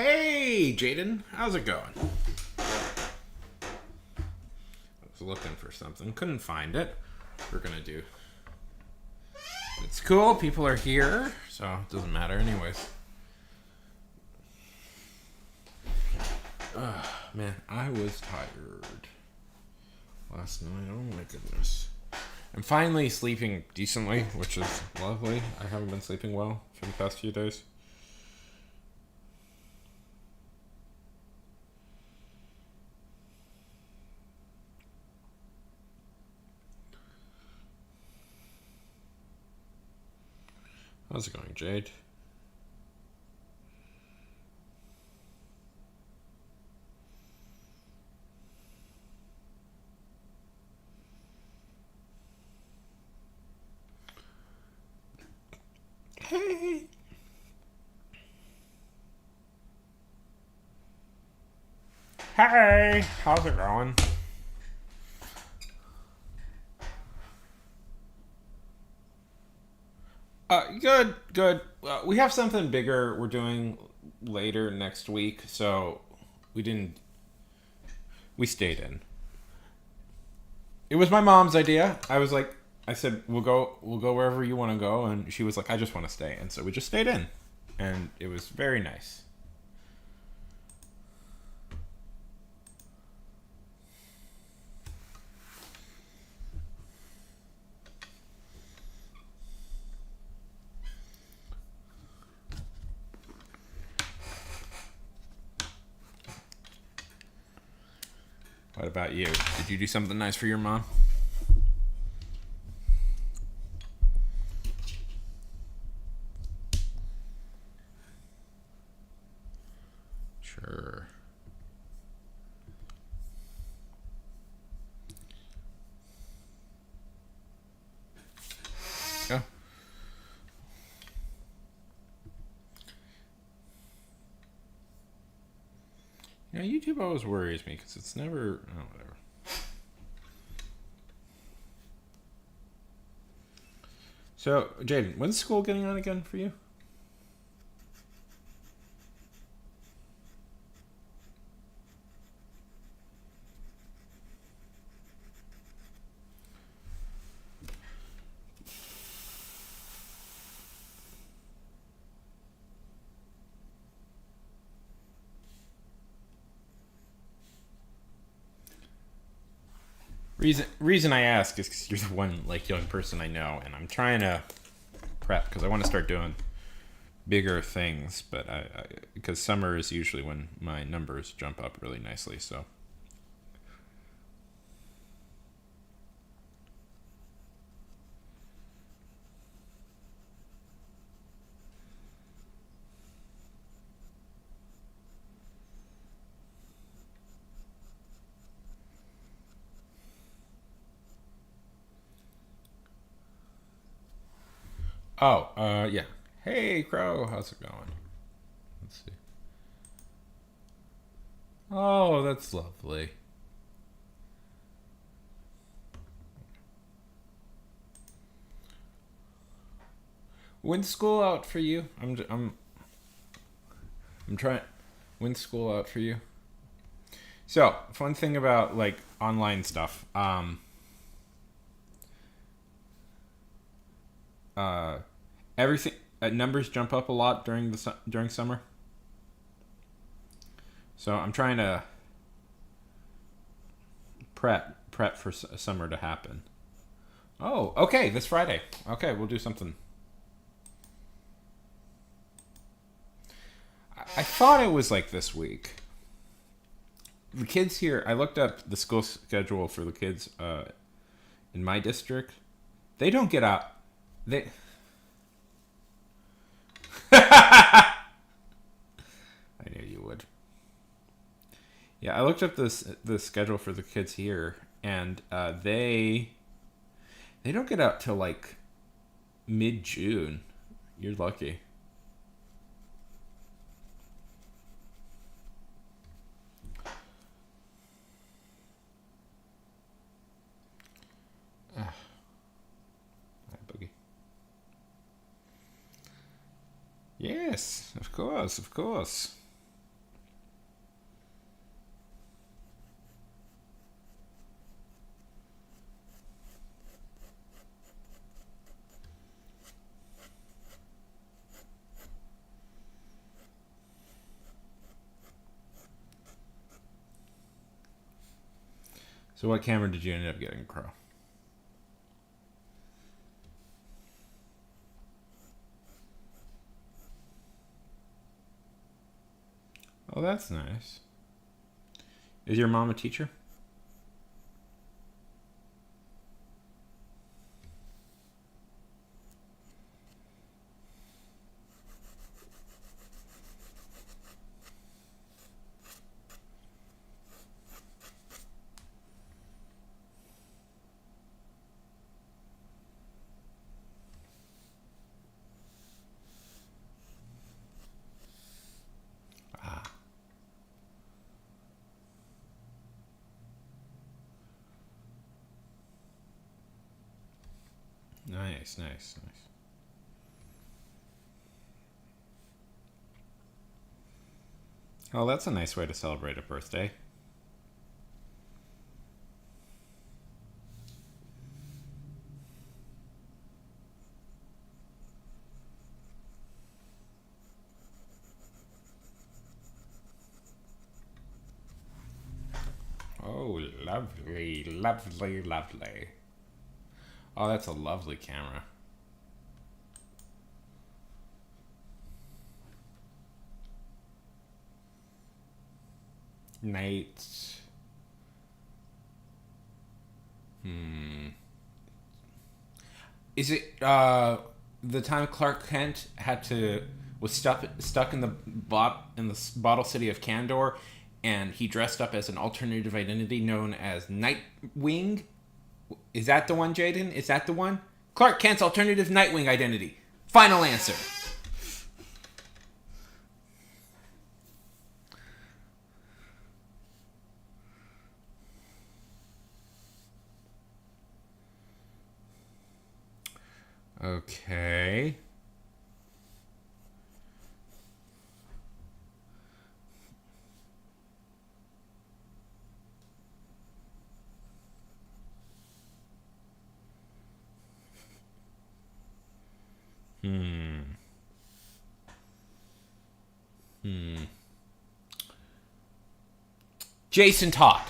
Hey, Jaden, how's it going? I was looking for something, couldn't find it. We're gonna do. It's cool, people are here, so it doesn't matter, anyways. Man, I was tired last night. Oh my goodness. I'm finally sleeping decently, which is lovely. I haven't been sleeping well for the past few days. How's it going, Jade? Hey! Hey! How's it going? Good, good. We have something bigger we're doing later next week, so we didn't. We stayed in. It was my mom's idea. I said, we'll go wherever you want to go, and she was like, I just want to stay, and so we just stayed in, and it was very nice. What about you? Did you do something nice for your mom? Sure. Yeah. You know, YouTube always worries me because it's never. Oh, whatever. So, Jaden, when's school getting on again for you? Reason I ask is because you're the one like young person I know, and I'm trying to prep because I want to start doing bigger things. But I because summer is usually when my numbers jump up really nicely. So yeah. Hey, Crow, how's it going? Let's see. Oh, that's lovely. When's school out for you? I'm trying. When's school out for you? So, fun thing about like online stuff. Uh, Everything numbers jump up a lot during summer. So I'm trying to prep for summer to happen. Oh, okay, this Friday. Okay, we'll do something. I thought it was like this week. The kids here. I looked up the school schedule for the kids in my district. They don't get out. They. I knew you would. Yeah, I looked up the schedule for the kids here, and they don't get out till like mid June. You're lucky. Hi, Boogie. Yes, of course, of course. So what camera did you end up getting, Crow? Oh, that's nice. Is your mom a teacher? Ah, nice, nice, nice. Oh, that's a nice way to celebrate a birthday. Oh, lovely, lovely, lovely. Oh, that's a lovely camera. Night. Is it the time Clark Kent was stuck in the bottle city of Kandor, and he dressed up as an alternative identity known as Nightwing? Is that the one, Jaden? Is that the one? Clark Kent's alternative Nightwing identity. Final answer. Okay. Jason Todd.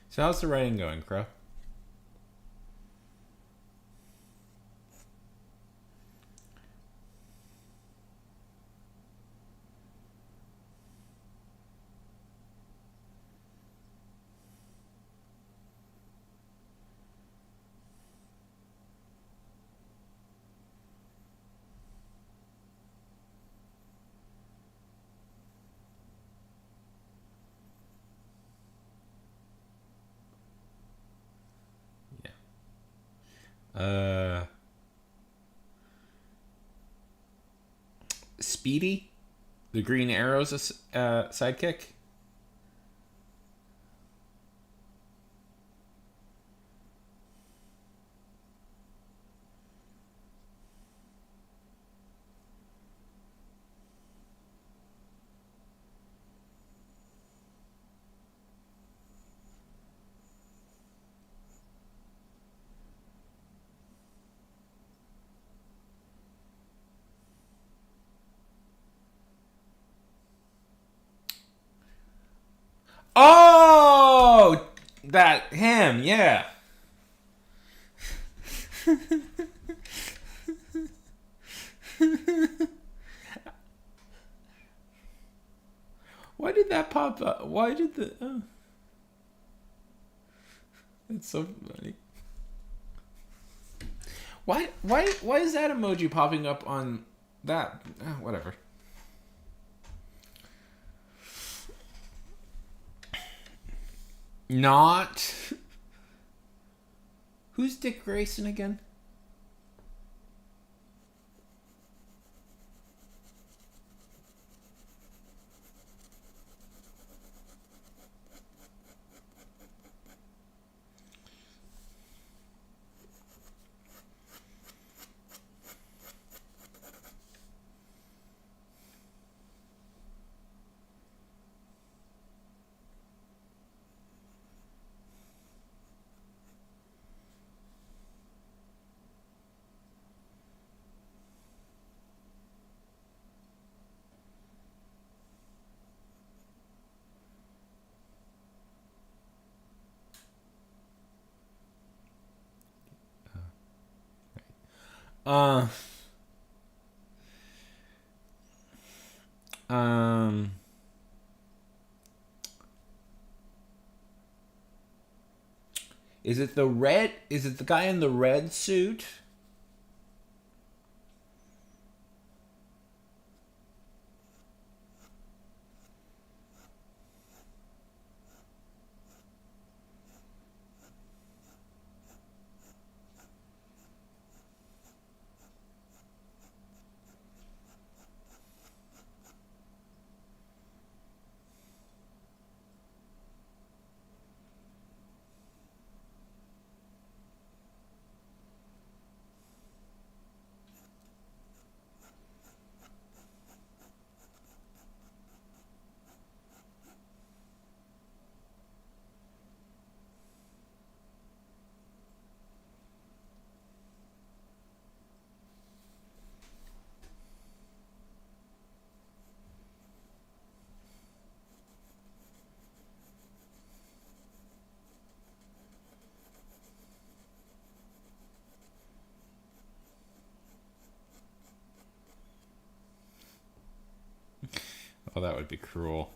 So how's the writing going, Crow? Yeah. Speedy, the Green Arrow's sidekick. Oh, that him, yeah. Why did that pop up? Why did the? Oh. It's so funny. Why is that emoji popping up on that? Whatever. Not. Who's Dick Grayson again? Uh, um, is it the red? Is it the guy in the red suit? Oh, that would be cruel.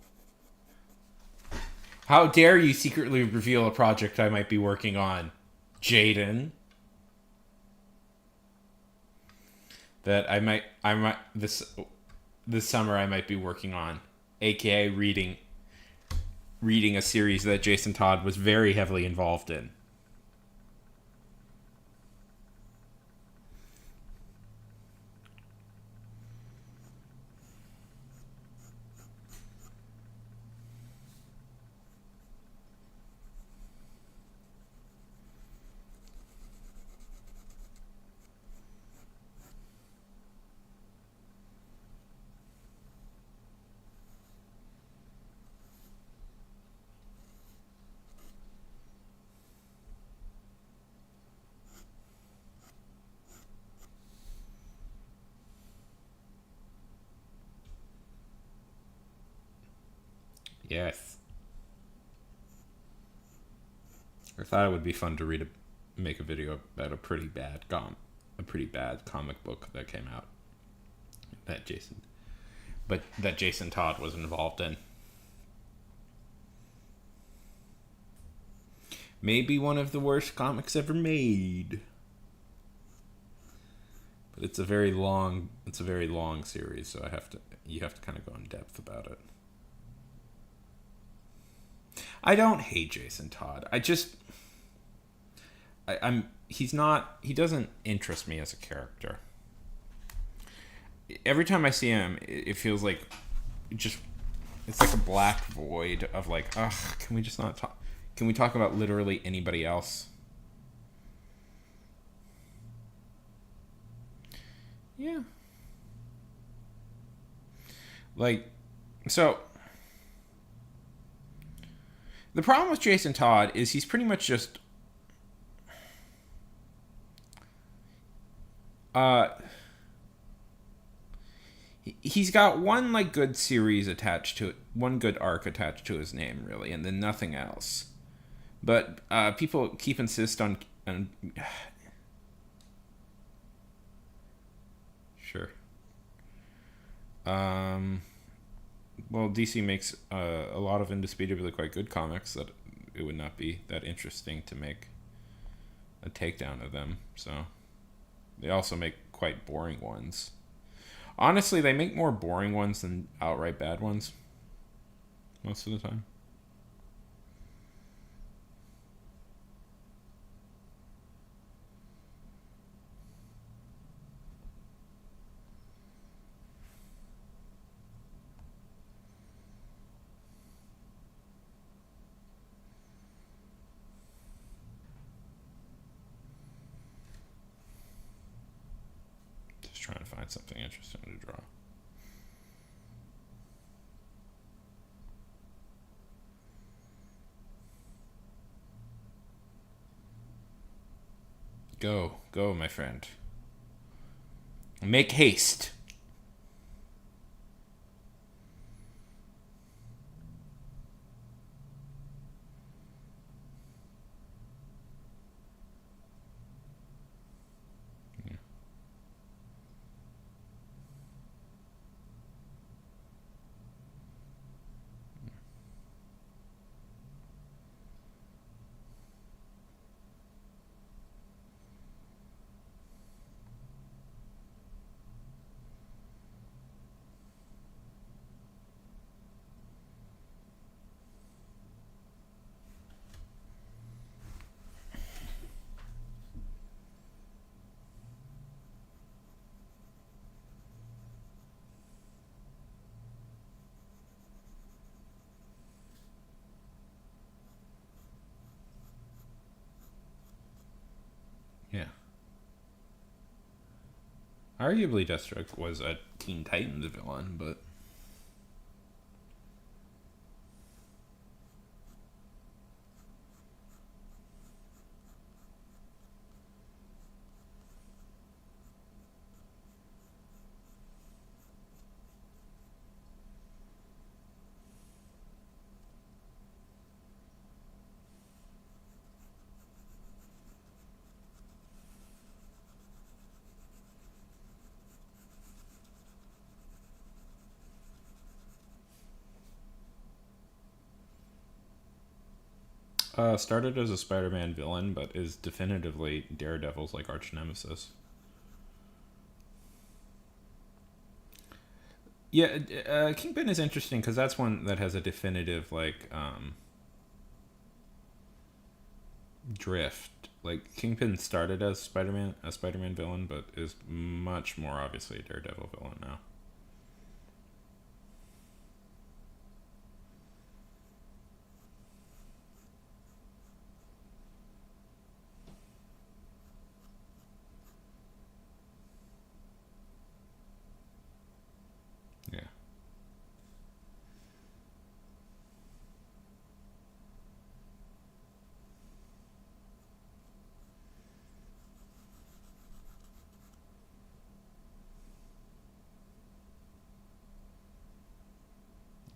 How dare you secretly reveal a project I might be working on, Jaden? That I might this summer I might be working on, aka reading a series that Jason Todd was very heavily involved in. Yes. I thought it would be fun to make a video about a pretty bad comic book that came out that Jason Todd was involved in. Maybe one of the worst comics ever made. But it's a very long series, so you have to kind of go in depth about it. I don't hate Jason Todd. I'm he doesn't interest me as a character. Every time I see him, it feels like just it's like a black void of like, ugh, can we just not talk? Can we talk about literally anybody else? Yeah. Like, so the problem with Jason Todd is he's pretty much just uh he's got one like good series attached to it, one good arc attached to his name really, and then nothing else. But people keep insist on sure. Um well, DC makes a lot of indisputably quite good comics that it would not be that interesting to make a takedown of them. So they also make quite boring ones. Honestly, they make more boring ones than outright bad ones most of the time. Just trying to find something interesting to draw. Go, my friend. Make haste. Arguably, Deathstroke was a Teen Titans villain, but started as a Spider-Man villain, but is definitively Daredevil's like arch nemesis. Yeah, Kingpin is interesting because that's one that has a definitive like drift. Like Kingpin started as Spider-Man, a Spider-Man villain, but is much more obviously a Daredevil villain now. Yeah.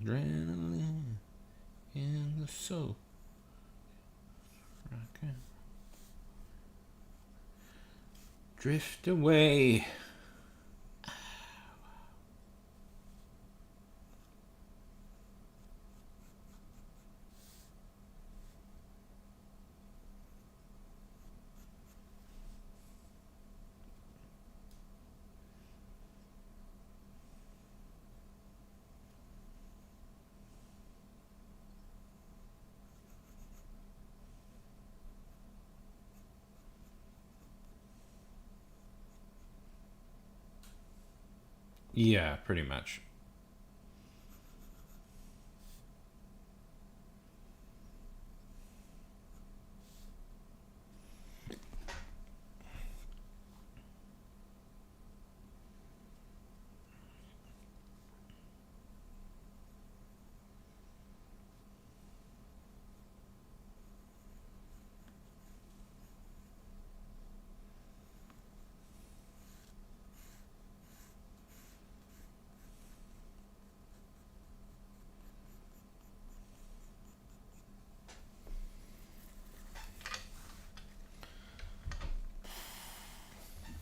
Adrenaline in the soul. Okay. Drift away. Yeah, pretty much.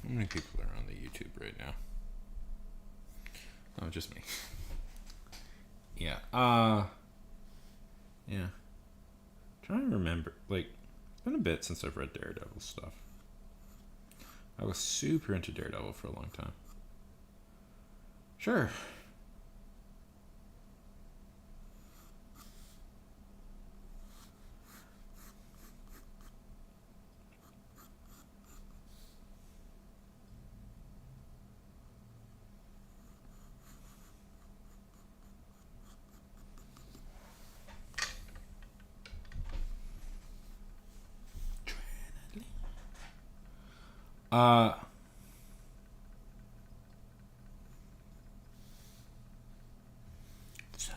How many people are on the YouTube right now? Oh, just me. Yeah. Yeah. Trying to remember. Like, it's been a bit since I've read Daredevil stuff. I was super into Daredevil for a long time. Sure. Uh, so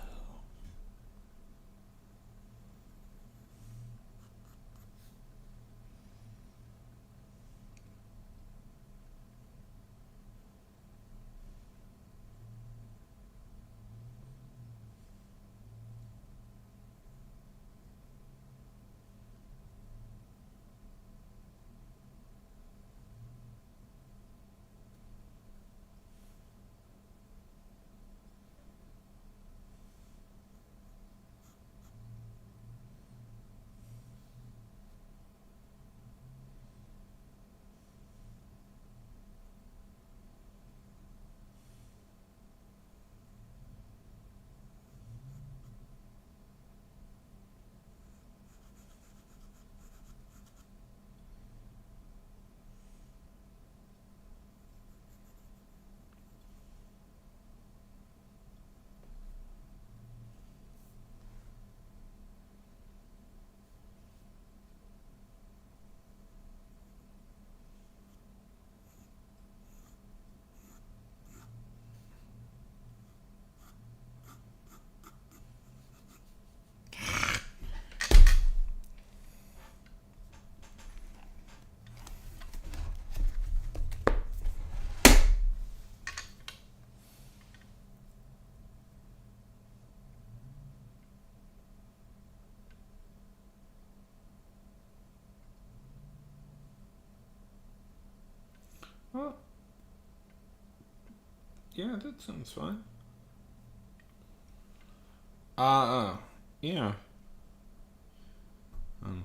Yeah, that sounds fine. Uh, yeah. Um,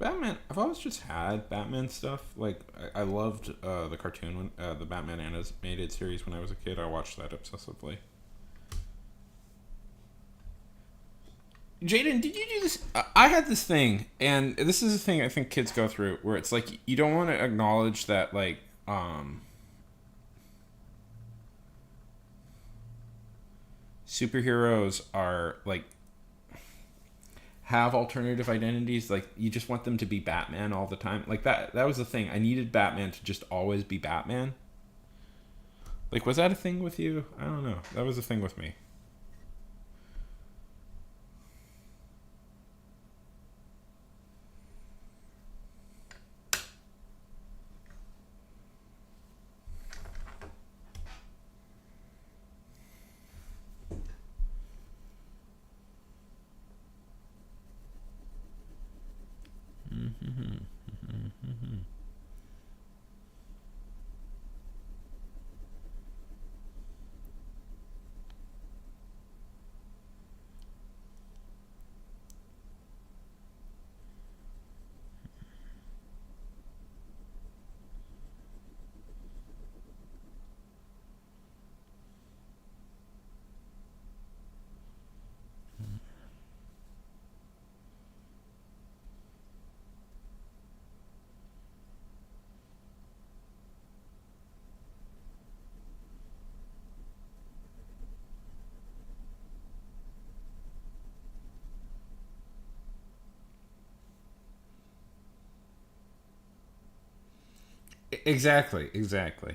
Batman. I've always just had Batman stuff. Like I loved the cartoon when the Batman animated series when I was a kid. I watched that obsessively. Jaden, did you do this? I had this thing, and this is a thing I think kids go through, where it's like you don't want to acknowledge that superheroes are like have alternative identities. Like you just want them to be Batman all the time. Like that was the thing. I needed Batman to just always be Batman. Like was that a thing with you? I don't know. That was a thing with me. Exactly, exactly.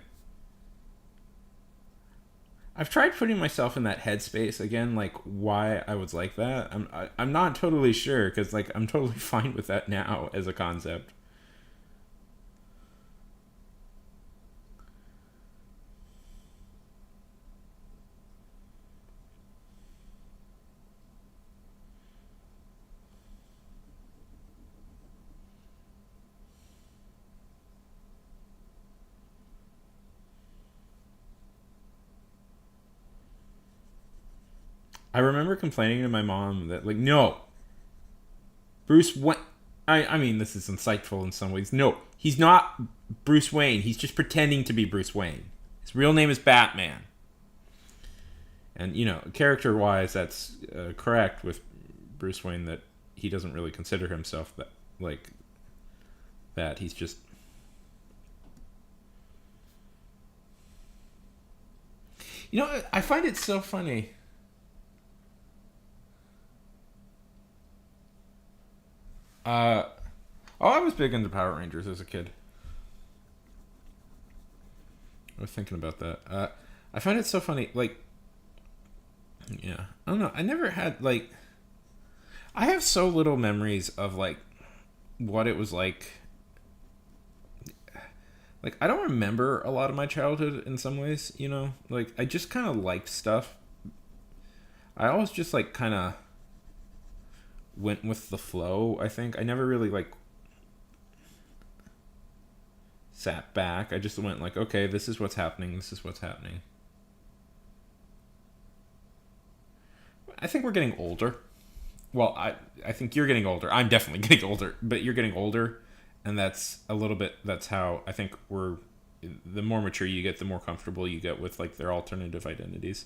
I've tried putting myself in that headspace again, like why I was like that. I'm not totally sure because like I'm totally fine with that now as a concept. I remember complaining to my mom that like no, Bruce Wayne. I mean this is insightful in some ways. No, he's not Bruce Wayne. He's just pretending to be Bruce Wayne. His real name is Batman. And you know, character wise, that's correct with Bruce Wayne that he doesn't really consider himself that like that. He's just you know I find it so funny. Uh, oh, I was big into Power Rangers as a kid. I was thinking about that. I find it so funny. Like, yeah, I don't know. I never had like. I have so little memories of like what it was like. Like, I don't remember a lot of my childhood in some ways. You know, like I just kind of liked stuff. I always just like kind of went with the flow. I think I never really like sat back. I just went like, okay, this is what's happening. This is what's happening. I think we're getting older. Well, I think you're getting older. I'm definitely getting older, but you're getting older, and that's a little bit. That's how I think we're. The more mature you get, the more comfortable you get with like their alternative identities.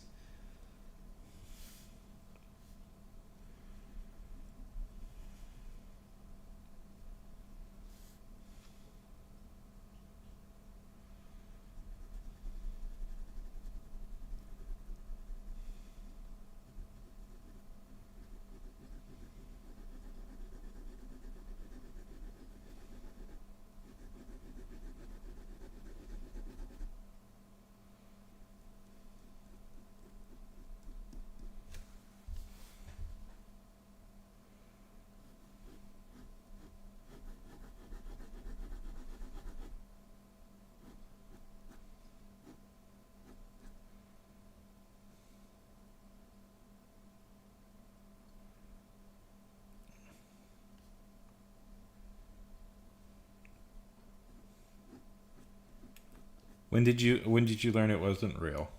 When did you learn it wasn't real?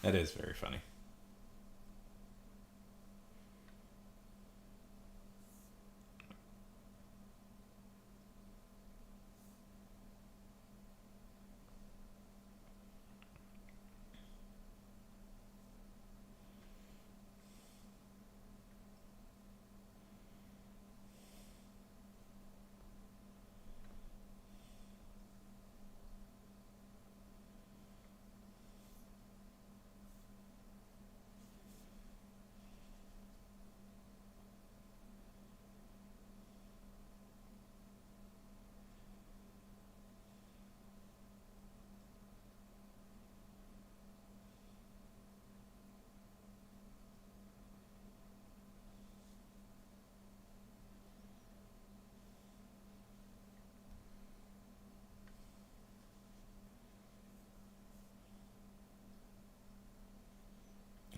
That is very funny.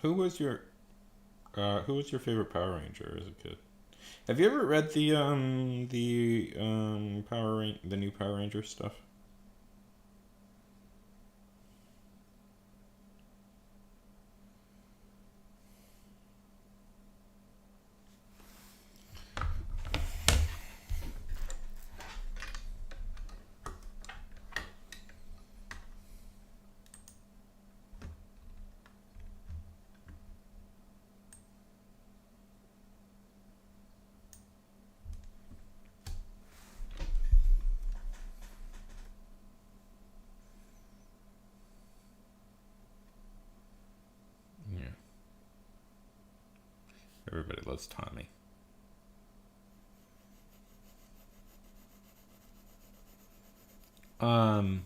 Who was your who was your favorite Power Ranger as a kid? Have you ever read the new Power Ranger stuff? Yeah. Everybody loves Tommy. Um,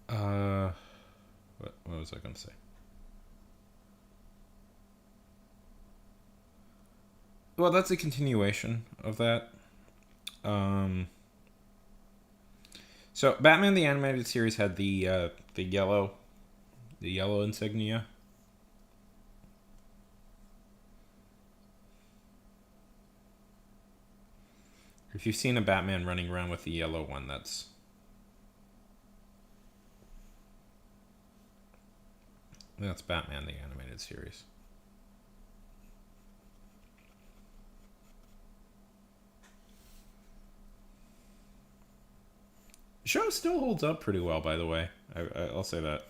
uh, what was I going to say? Well, that's a continuation of that. Um, so Batman the Animated Series had the yellow insignia. If you've seen a Batman running around with the yellow one, that's Batman the Animated Series. The show still holds up pretty well, by the way. I'll say that.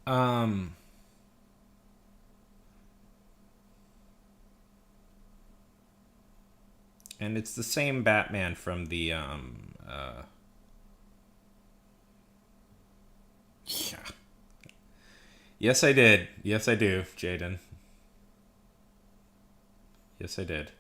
Um, and it's the same Batman from the yeah. Yes, I did. Yes, I do, Jaden. Yes, I did.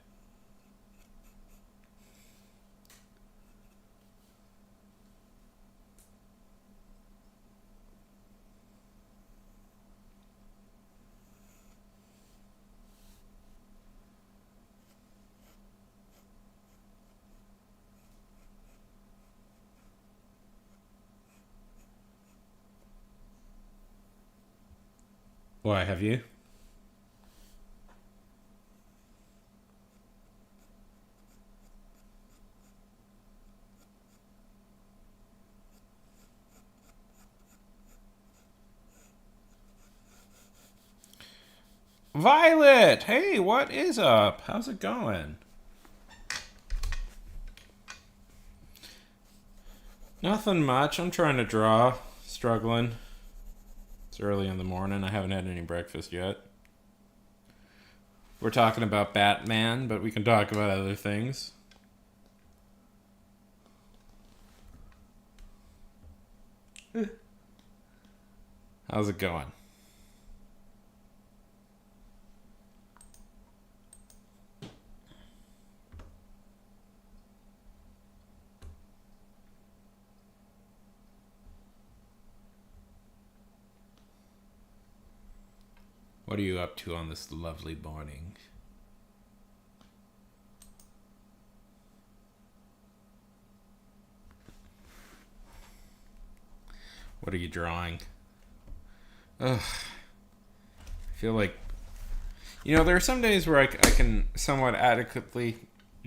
Why have you? Violet! Hey, what is up? How's it going? Nothing much. I'm trying to draw. Struggling. It's early in the morning. I haven't had any breakfast yet. We're talking about Batman, but we can talk about other things. How's it going? What are you up to on this lovely morning? What are you drawing? Ugh. I feel like... there are some days where I can somewhat adequately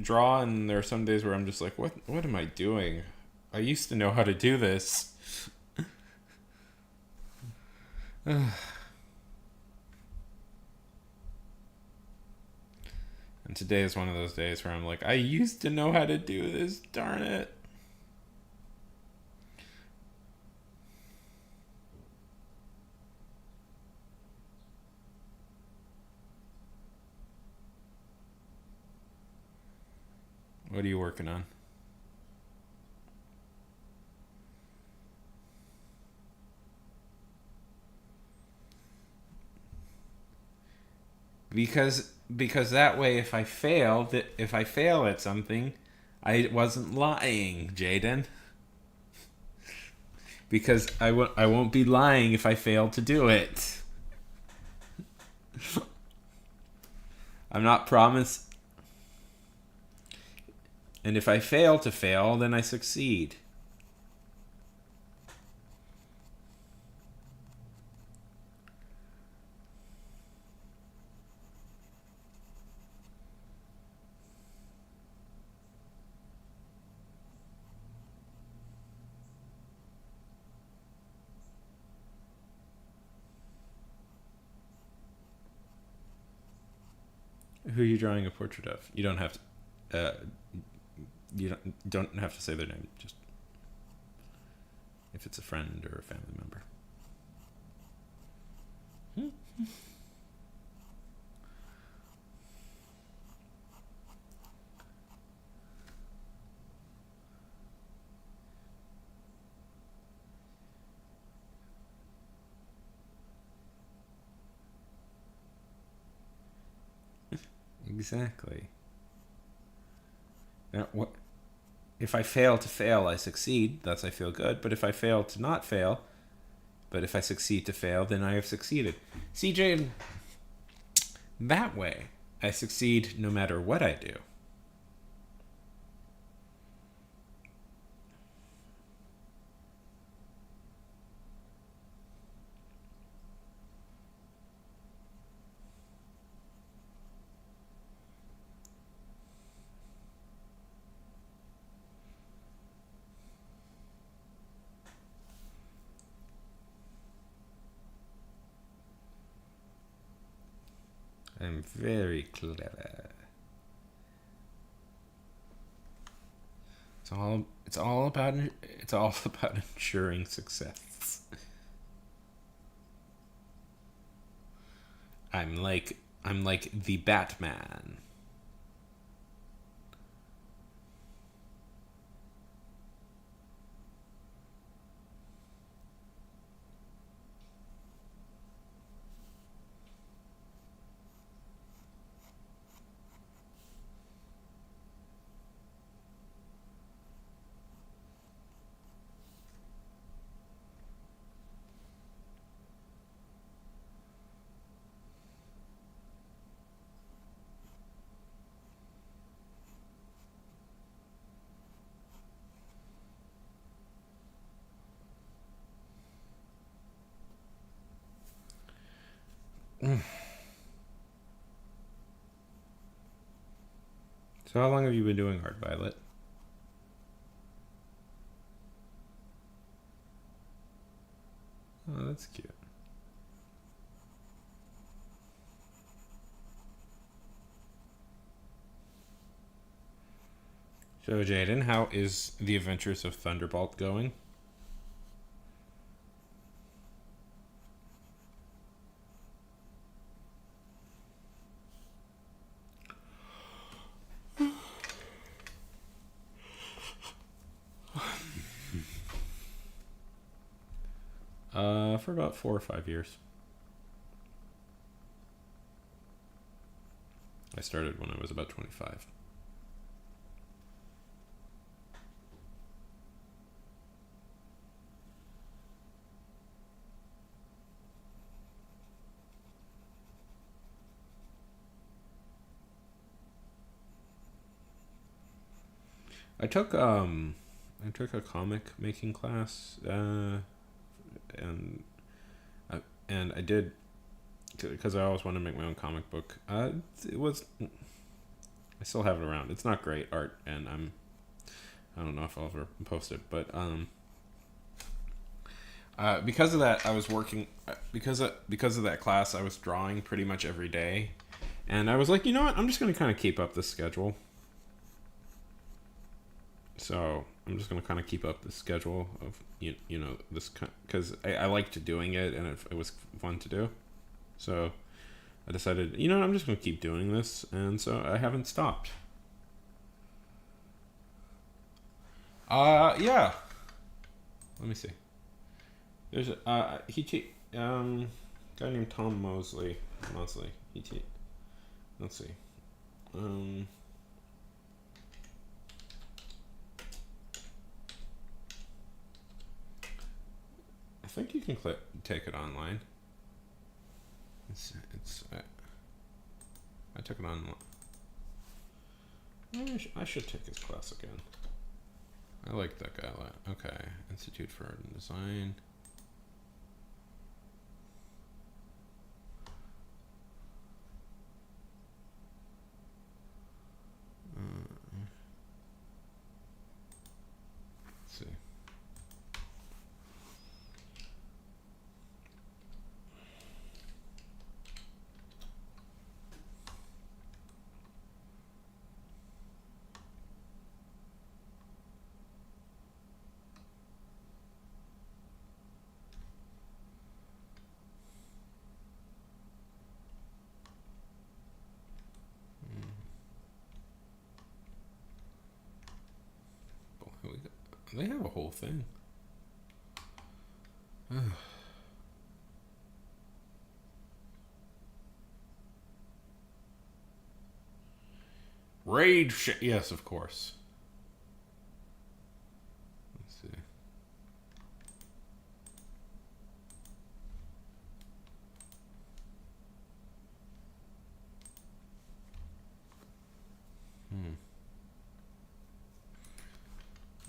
draw, and there are some days where I'm just like, what am I doing? I used to know how to do this. And today is one of those days where I'm like, I used to know how to do this, darn it. What are you working on? Because that way, if I fail at something, I wasn't lying, Jaden. Because I won't be lying if I fail to do it. I'm not promised. And if I fail to fail, then I succeed. Who are you drawing a portrait of? You don't have to. You don't have to say their name. Just if it's a friend or a family member. Exactly. Now, what? If I fail to fail, I succeed. Thus, I feel good. But if I fail to not fail, but if I succeed to fail, then I have succeeded. CJ, that way, I succeed no matter what I do. I'm very clever. It's all about ensuring success. I'm like the Batman. So how long have you been doing art, Violet? Oh, that's cute. So, Jaden, how is the Adventures of Thunderbolt going? For about 4 or 5 years. I started when I was about 25. I took I took a comic making class, and I, and I did because I always wanted to make my own comic book. It was I still have it around. It's not great art, and I don't know if I'll ever post it, but because of that, I was working because of that class. I was drawing pretty much every day, and I was like, you know what? I'm just gonna kind of keep up this schedule. So I'm just gonna kind of keep up the schedule of you know this because I liked doing it and it was fun to do. So I decided, you know, I'm just gonna keep doing this, and so I haven't stopped. Yeah. Let me see. There's a guy named Tom Mosley. Let's see. Um, I think you can take it online. It's I took it online. I should take his class again. I like that guy a lot. Okay, Institute for Art and Design. Let's see. They have a whole thing. Yes, of course. Let's see.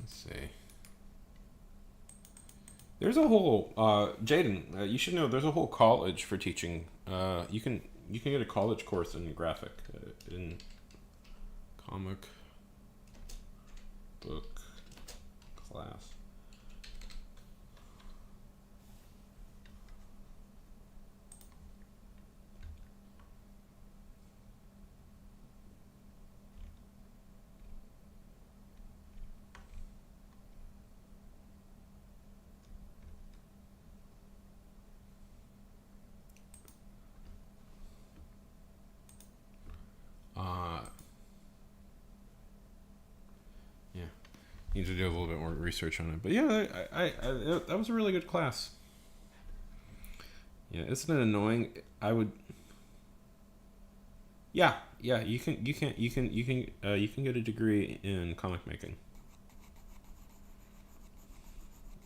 Let's see. There's a whole Jaden. You should know there's a whole college for teaching. You can get a college course in graphic in comic book class. Uh, yeah, need to do a little bit more research on it. But yeah, that was a really good class. Yeah, isn't it annoying? I would. Yeah, yeah. You can get a degree in comic making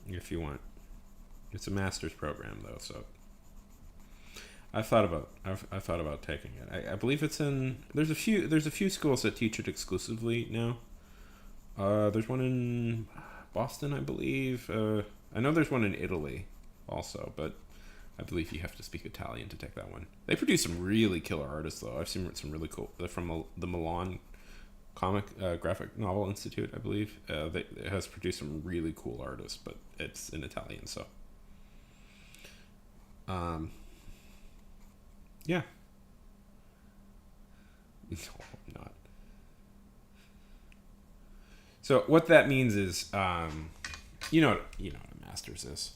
if you want. It's a master's program though, so I've thought about taking it. I believe it's in. There's a few schools that teach it exclusively now. There's one in Boston, I believe. I know there's one in Italy, also, but I believe you have to speak Italian to take that one. They produce some really killer artists, though. I've seen some really cool. They're from the Milan Comic Graphic Novel Institute, I believe. It has produced some really cool artists, but it's in Italian, so. Um, yeah. No, I'm not. So what that means is, you know what a master's is.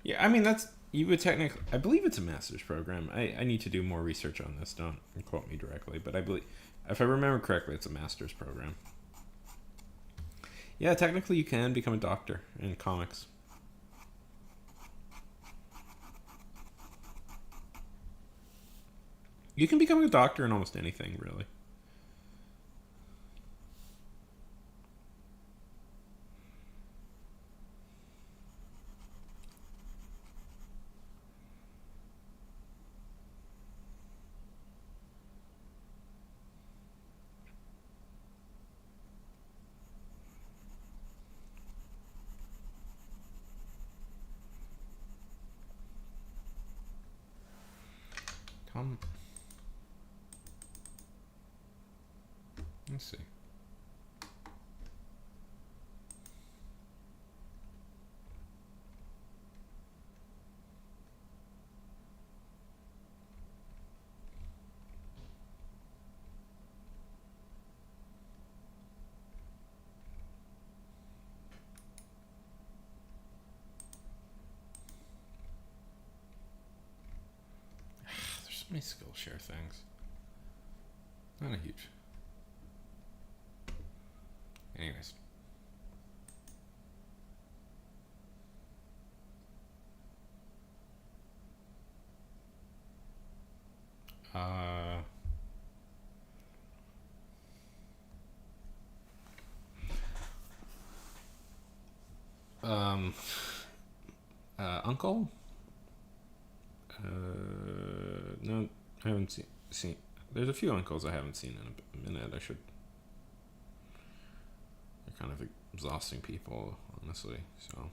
Yeah, I mean that's you would technically. I believe it's a master's program. I need to do more research on this. Don't quote me directly, but I believe, if I remember correctly, it's a master's program. Yeah, technically you can become a doctor in comics. You can become a doctor in almost anything, really. Tom, let's see. There's so many Skillshare things. Not a huge. Anyways. Uh, um, Uncle? No, I haven't seen. There's a few uncles I haven't seen in a minute. I should. They're kind of exhausting people, honestly. So.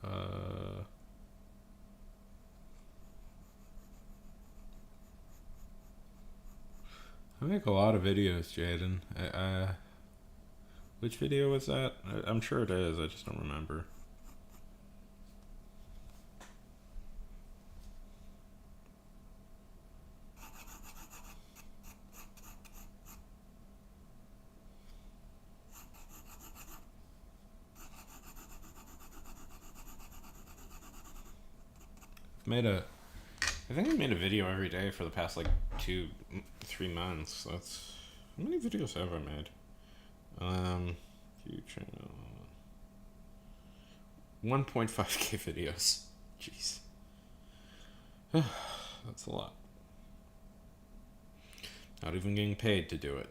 Uh, I make a lot of videos, Jaden. Which video was that? I'm sure it is. I just don't remember. I've made a. I think I've made a video every day for the past like 3 months. That's how many videos have I made? View channel. 1.5k videos. Jeez. That's a lot. Not even getting paid to do it.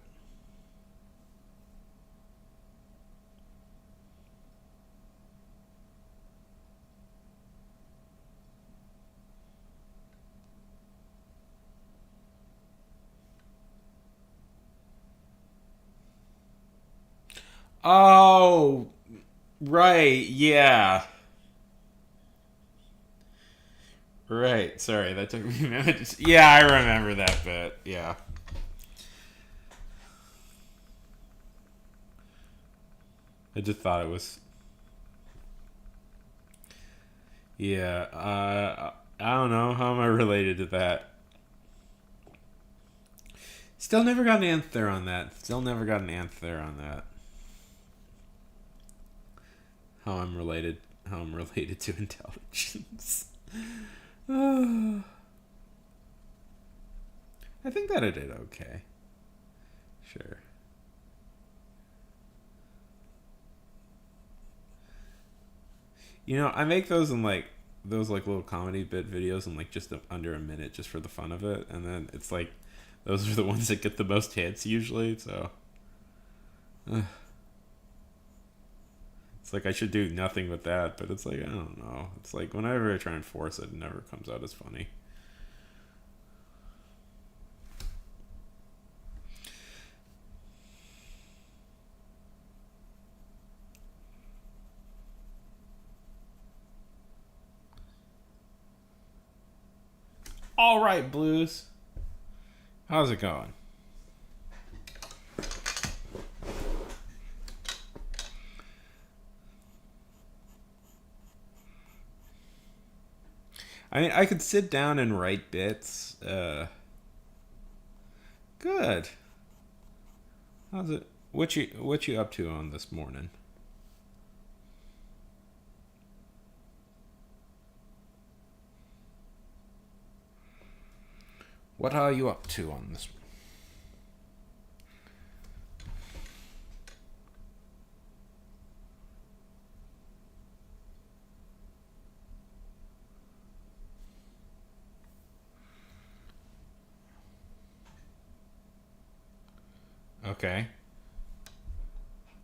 Oh, right. Yeah. Right. Sorry, that took me a minute. Yeah, I remember that bit. Yeah. I just thought it was. Yeah. I don't know. How am I related to that? Still never got an answer on that. Still never got an answer on that. how I'm related to intelligence. I think that I did okay. Sure. I make those in like those like little comedy bit videos in like just under a minute just for the fun of it, and then it's like those are the ones that get the most hits usually. So it's like I should do nothing but that, but it's like I don't know. It's like whenever I try and force it, it never comes out as funny. All right, Blues. How's it going? I mean, I could sit down and write bits. Good. How's it? What you up to on this morning? What are you up to on this? Okay.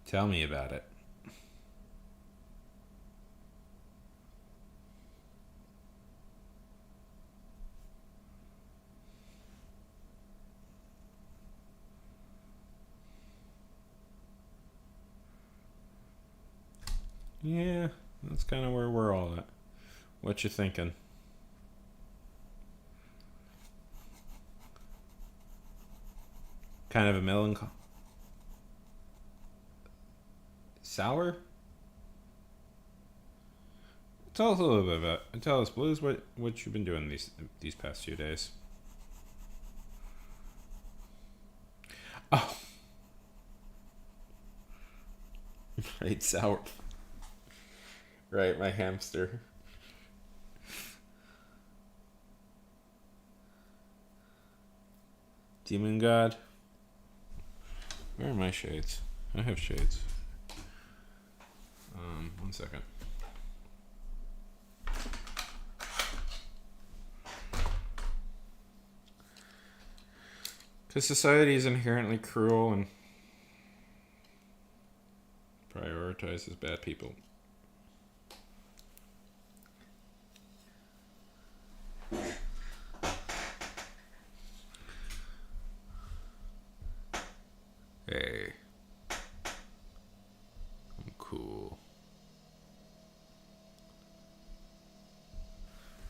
Tell me about it. Yeah, that's kind of where we're all at. What you thinking? Kind of a melancholy. Sour? Tell us a little bit about. Tell us, Blues, what you've been doing these past few days. Oh, right, sour. Right, my hamster. Demon God. Where are my shades? I have shades. 1 second. Because society is inherently cruel and prioritizes bad people. Hey, I'm cool.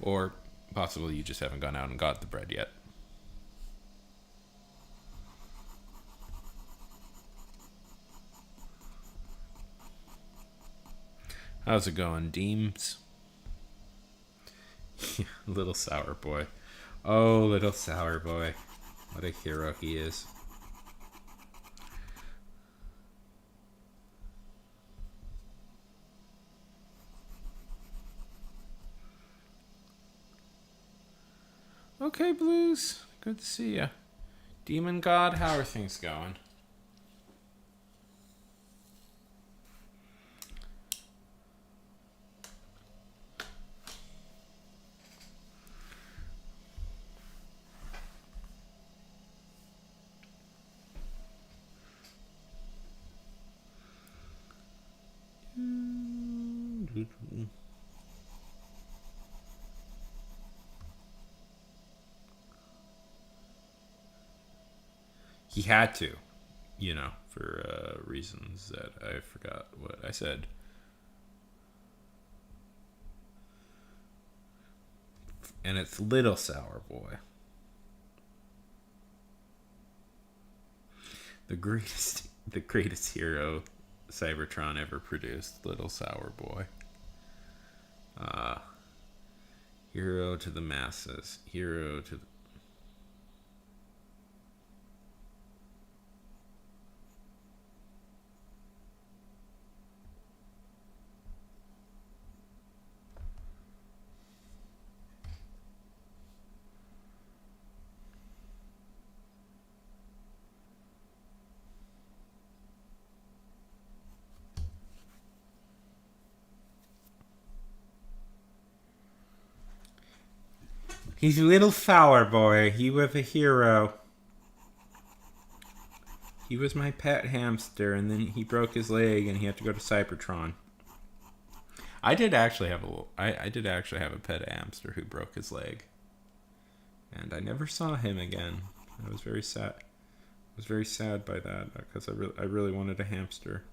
Or possibly you just haven't gone out and got the bread yet. How's it going, Deems? Little sour boy. Oh, little sour boy. What a hero he is. Okay, Blues. Good to see ya. Demon God, how are things going? He had to, for reasons that I forgot what I said. And it's Little Sour Boy. The greatest hero Cybertron ever produced, Little Sour Boy. Uh, hero to the masses. Hero to the. He's a little sour boy. He was a hero. He was my pet hamster, and then he broke his leg, and he had to go to Cybertron. I did actually have a pet hamster who broke his leg, and I never saw him again. I was very sad. I was very sad by that because I really wanted a hamster.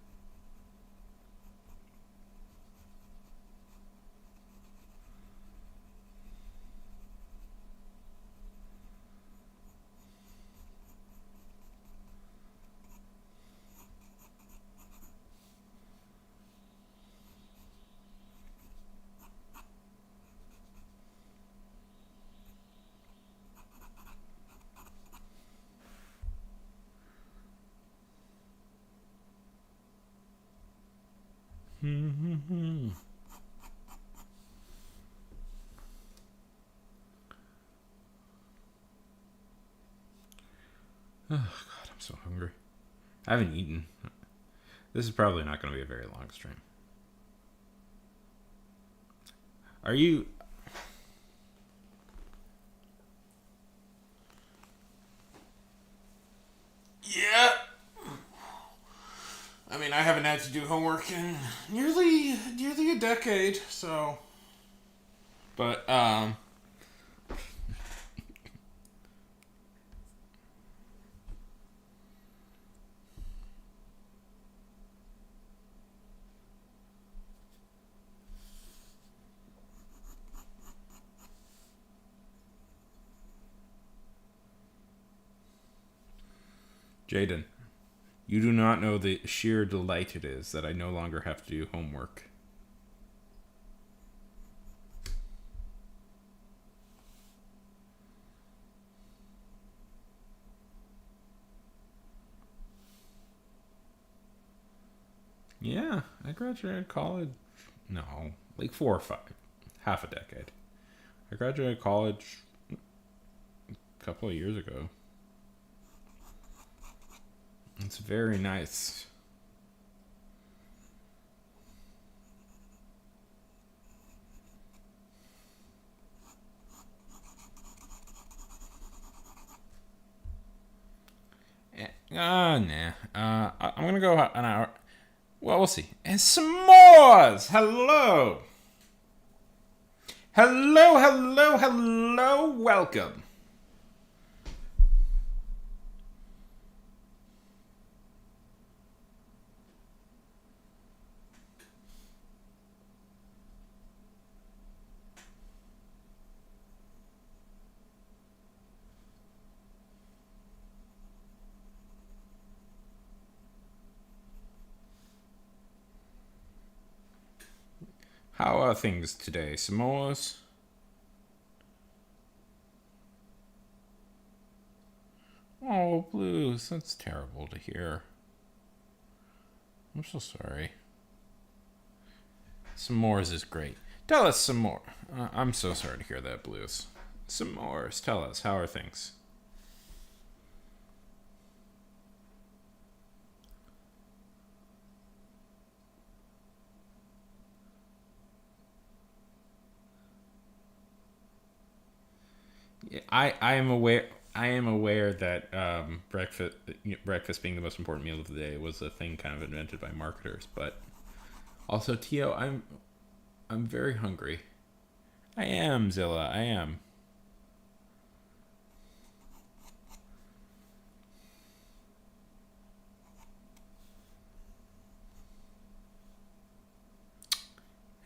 Oh God, I'm so hungry. I haven't eaten. This is probably not going to be a very long stream. Are you? Yeah. I mean, I haven't had to do homework in nearly a decade, so. But Jaden, you do not know the sheer delight it is that I no longer have to do homework. Yeah, I graduated college. No, like 4 or 5, half a decade. I graduated college a couple of years ago. It's very nice. Nah. I'm gonna go an hour. Well, we'll see. And s'mores! Hello! Hello! Welcome. How are things today, s'mores? Oh, Blues, that's terrible to hear. I'm so sorry. S'mores is great. Tell us some more. I'm so sorry to hear that, Blues. S'mores, tell us, how are things? I am aware. I am aware that breakfast being the most important meal of the day was a thing kind of invented by marketers. But also, Tio, I'm very hungry. I am, Zilla. I am.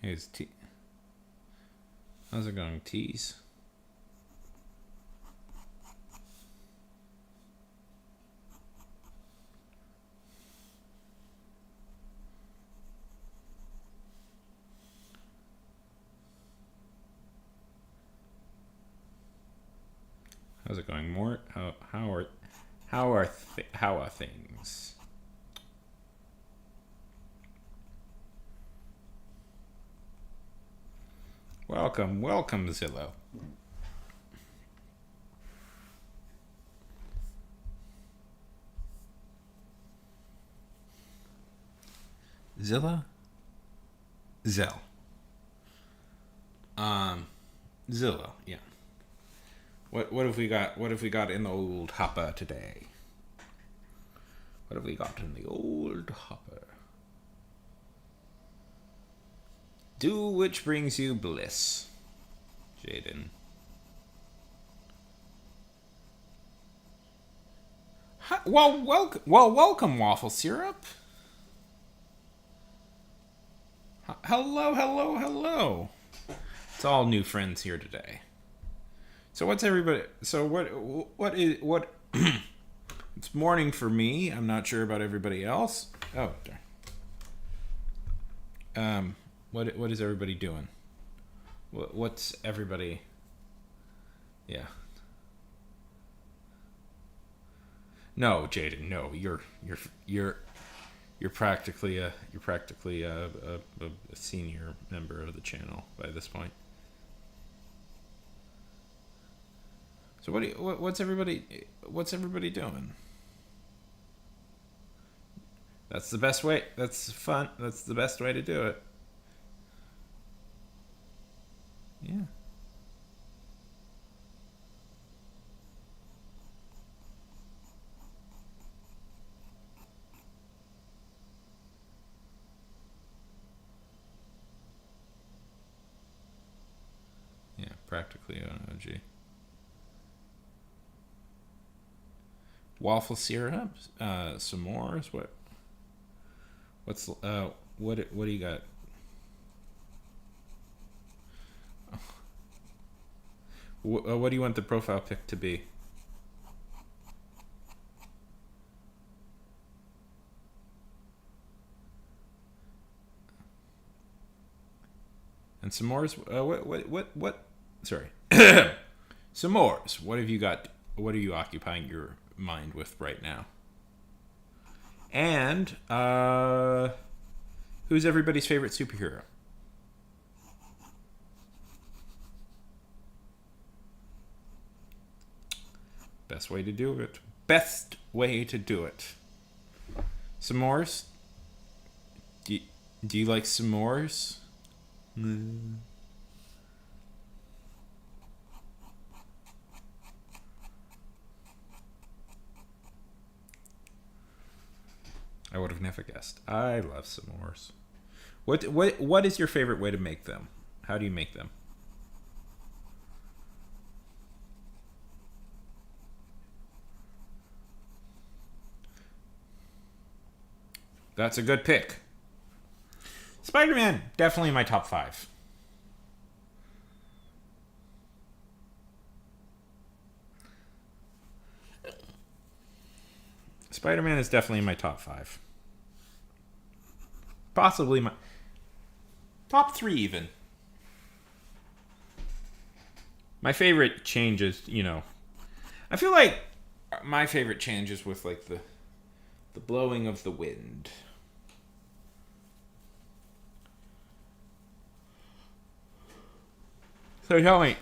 Hey, how's it going, Tease? How's it going, Mort? How are things? Welcome, Zillow. Zilla? Zell. Zillow, yeah. What have we got? What have we got in the old hopper today? What have we got in the old hopper? Do which brings you bliss, Jaden. Hi, welcome, Waffle Syrup. Hello. It's all new friends here today. So what's everybody? So what is what? It's morning for me. I'm not sure about everybody else. Oh, darn. What is everybody doing? What's everybody? Yeah. No, Jaden. No, you're practically a senior member of the channel by this point. So what's everybody doing? That's the best way. That's fun. That's the best way to do it. Yeah. Yeah, practically an OG. Waffle syrup, s'mores. What do you got? What do you want the profile pic to be? And s'mores. What? Sorry. S'mores. What have you got? What are you occupying your mind with right now? And who's everybody's favorite superhero? Best way to do it. Best way to do it. S'mores? Do you like s'mores? I would have never guessed. I love s'mores. What is your favorite way to make them? How do you make them? That's a good pick. Spider-Man, definitely my top 5. Spider-Man is definitely in my top 5. Possibly my top 3 even. My favorite changes, I feel like my favorite changes with like the blowing of the wind. So tell me.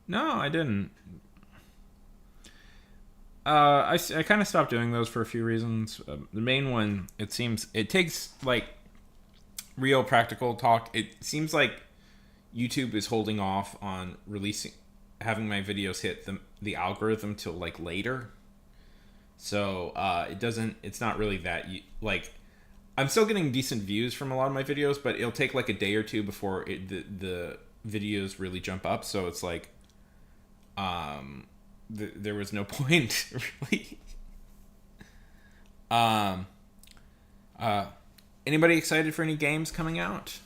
No, I didn't. I kind of stopped doing those for a few reasons. The main one, it seems, it takes like real practical talk. It seems like YouTube is holding off on having my videos hit the algorithm till like later. So it's not really that, like, I'm still getting decent views from a lot of my videos, but it'll take like a day or two before the videos really jump up. So it's like, there was no point really. Anybody excited for any games coming out?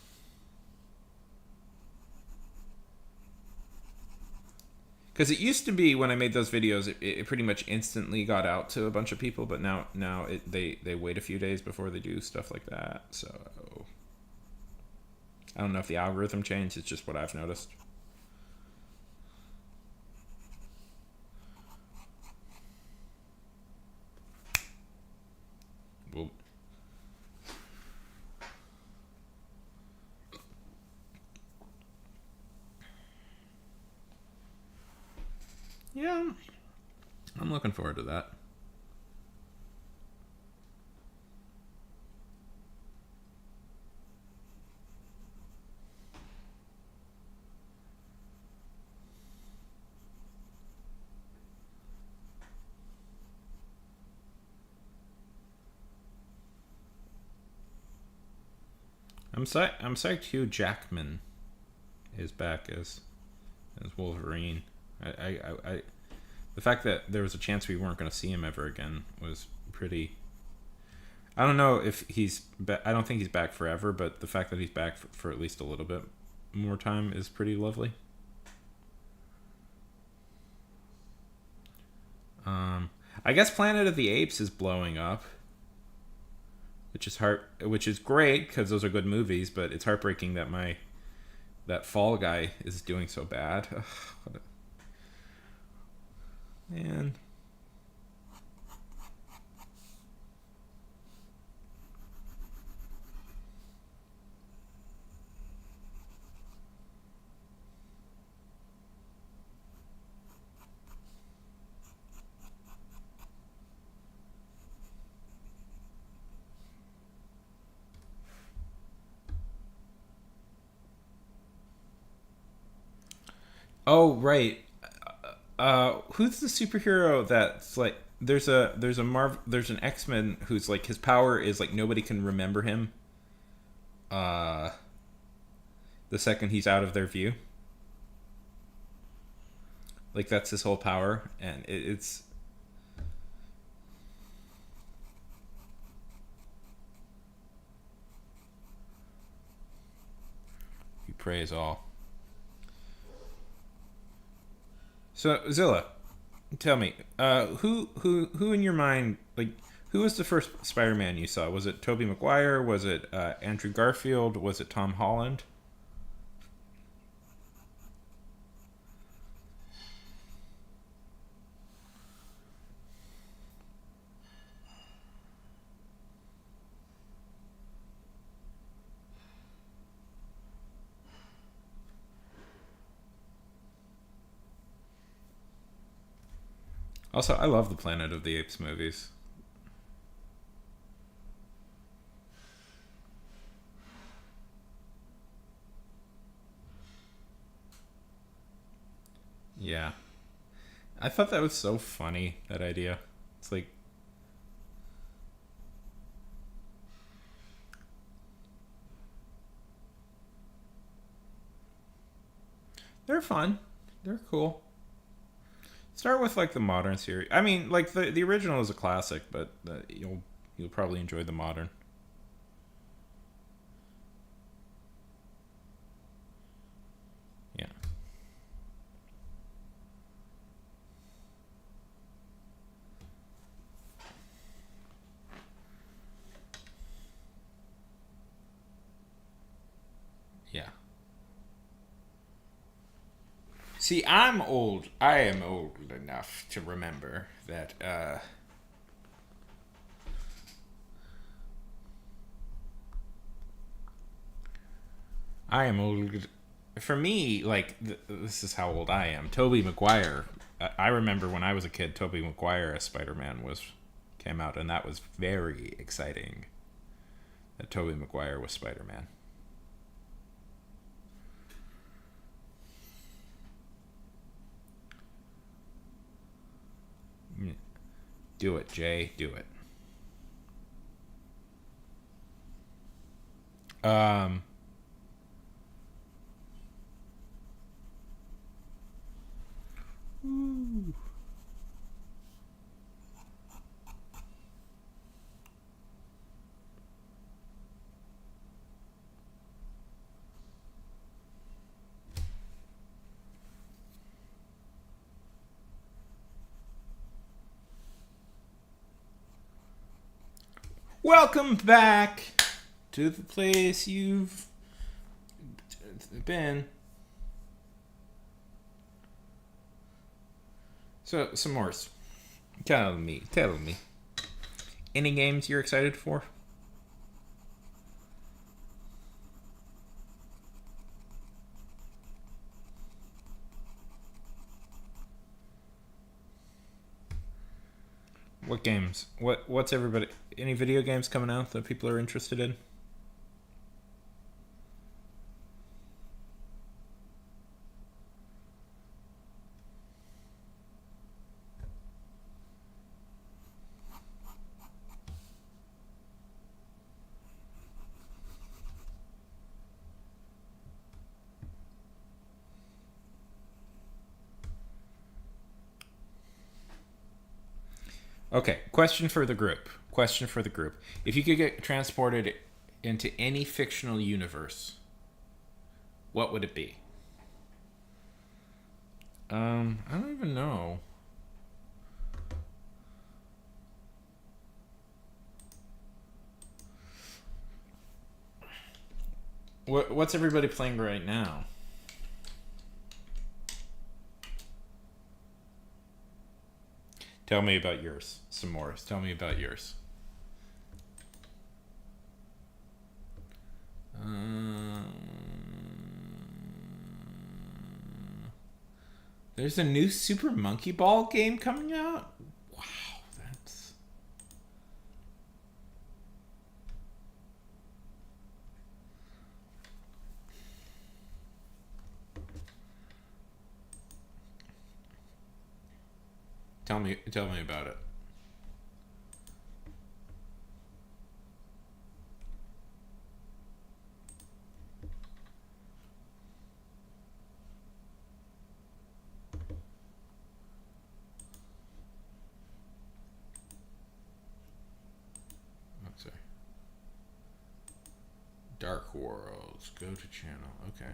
Because it used to be when I made those videos, it pretty much instantly got out to a bunch of people, but now they wait a few days before they do stuff like that. So I don't know if the algorithm changed. It's just what I've noticed. Well, yeah, I'm looking forward to that. I'm psyched Hugh Jackman is back as Wolverine. I the fact that there was a chance we weren't going to see him ever again was pretty. I don't know if I don't think he's back forever, but the fact that he's back for at least a little bit more time is pretty lovely. I guess Planet of the Apes is blowing up, which is great because those are good movies. But it's heartbreaking that that Fall Guy is doing so bad. Ugh, man. Oh right. Who's the superhero that's like? There's an X-Men who's like his power is like nobody can remember him. Uh, the second he's out of their view, like that's his whole power, and it's you praise all. So Zilla, tell me, who in your mind, like, who was the first Spider-Man you saw? Was it Tobey Maguire? Was it Andrew Garfield? Was it Tom Holland? Also, I love the Planet of the Apes movies. Yeah, I thought that was so funny. That idea. It's like they're fun. They're cool. Start with like the modern series. I mean, like the original is a classic, but you'll probably enjoy the modern. Yeah, yeah. See, I'm old. I am old enough to remember that. I am old. For me, like this is how old I am. Tobey Maguire. I remember when I was a kid, Tobey Maguire as Spider-Man was came out, and that was very exciting. That Tobey Maguire was Spider-Man. Mm. Do it, Jay. Do it. Um. Welcome back to the place you've been. So, some more. Tell me. Tell me. Any games you're excited for? What games? What's everybody? Any video games coming out that people are interested in? Okay, question for the group. Question for the group. If you could get transported into any fictional universe, what would it be? I don't even know. What's everybody playing right now? Tell me about yours. Some more. Tell me about yours. There's a new Super Monkey Ball game coming out? Wow, that's... Tell me about it. Oh, sorry. Dark Worlds. Go to channel. Okay.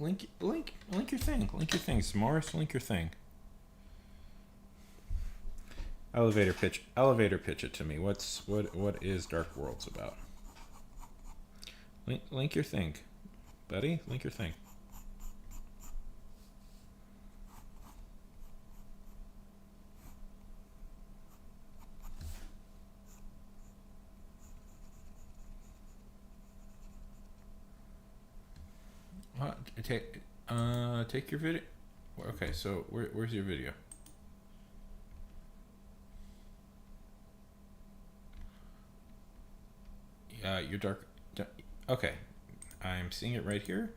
Link your thing. Link your thing, Morris. Link your thing. Elevator pitch it to me. What is Dark Worlds about? Link your thing, buddy. Link your thing. What? Take your video. Okay, so where's your video? Your dark. Okay, I'm seeing it right here.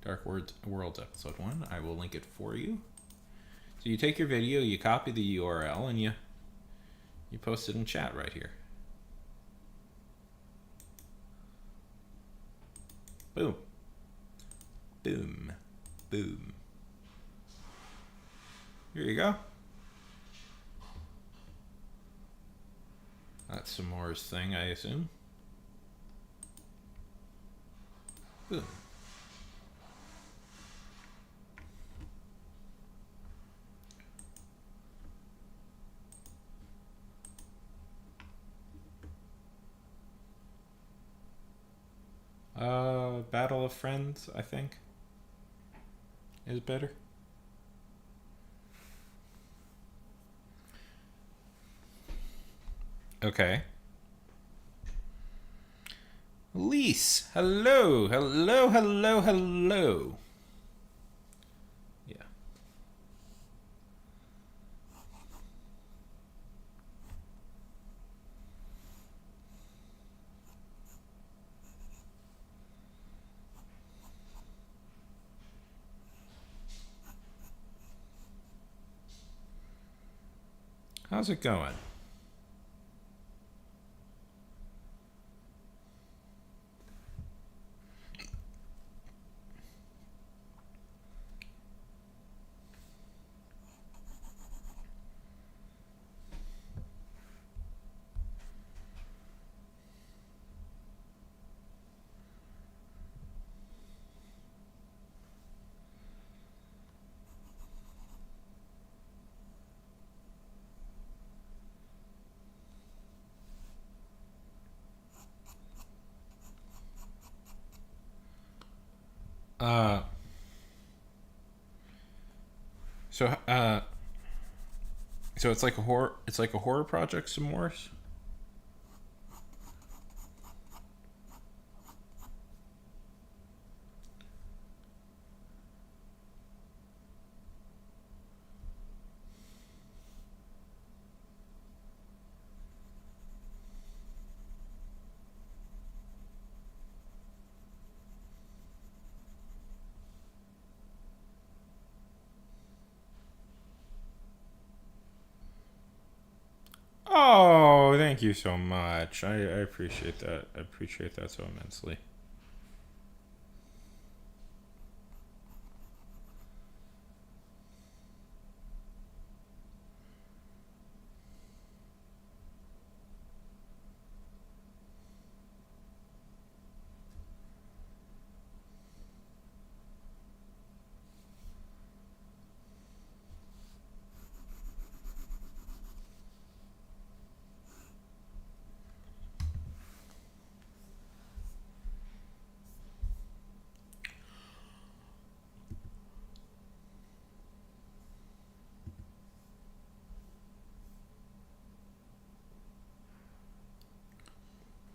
Dark Worlds episode 1. I will link it for you. So you take your video, you copy the URL, and you post it in chat right here. Boom. Boom. Boom. Here you go. That's Samora's thing, I assume. Boom. Battle of Friends, I think, is better. Okay. Lise, hello. Yeah. How's it going? Uh, so so it's like a horror. It's like a horror project, some more. Oh, thank you so much. I appreciate that. I appreciate that so immensely.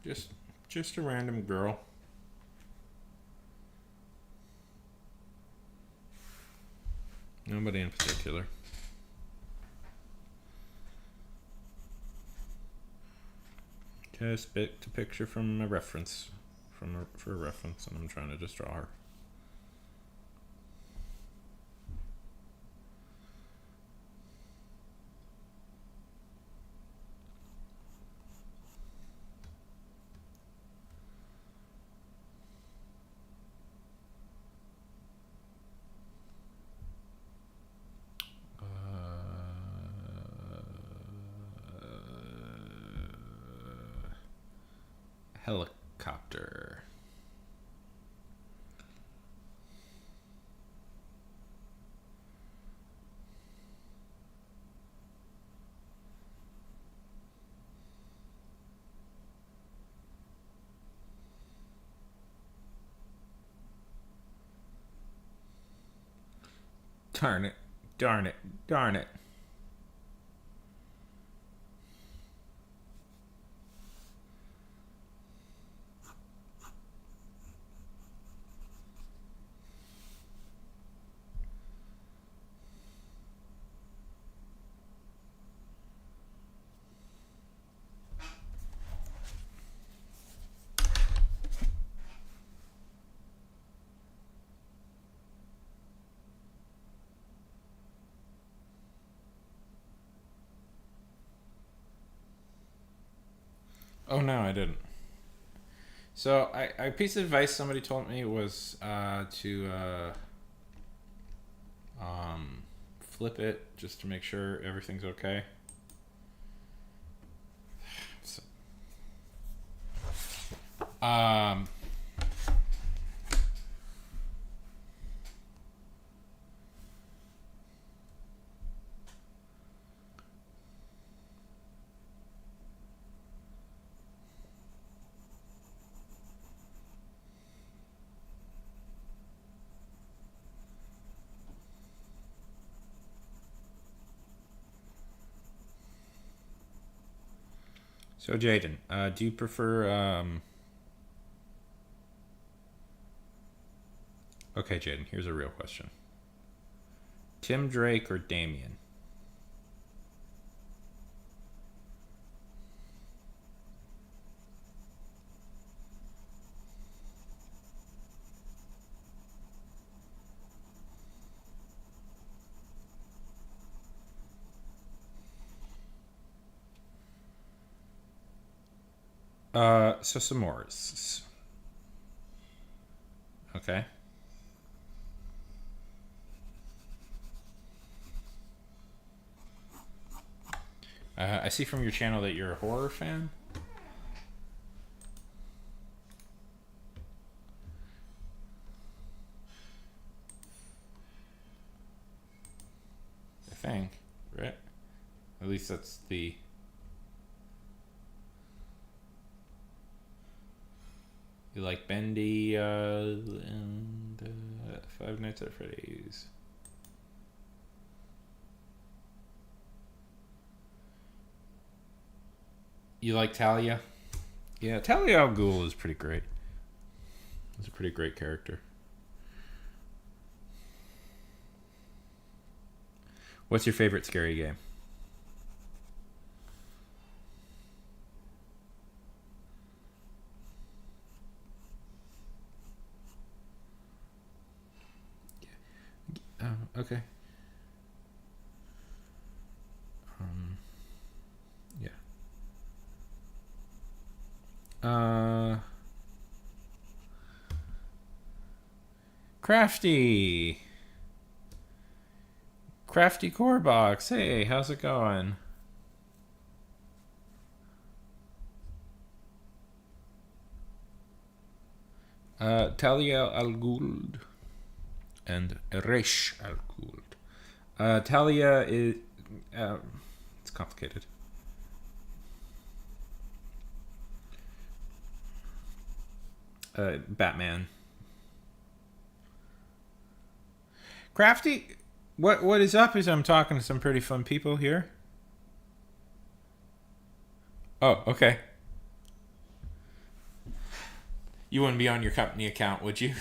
Just just a random girl. Nobody in particular. Just picked a picture from a reference, for a reference, and I'm trying to just draw her. Helicopter. Darn it. Darn it. Darn it. Oh no, I didn't. So a piece of advice somebody told me was to flip it just to make sure everything's okay. So, um, so Jaden, do you prefer Okay, Jaden, here's a real question. Tim Drake or Damien? So s'mores. Okay. I see from your channel that you're a horror fan. I think, right? At least that's the. You like Bendy and Five Nights at Freddy's. You like Talia? Yeah, Talia al Ghul is pretty great. It's a pretty great character. What's your favorite scary game? Okay. Um, yeah. Uh, Crafty. Crafty Core Box. Hey, how's it going? Talia Al Ghul and Resh Al Ghul. Talia is. It's complicated. Batman. Crafty, what is up? Is I'm talking to some pretty fun people here. Oh, okay. You wouldn't be on your company account, would you?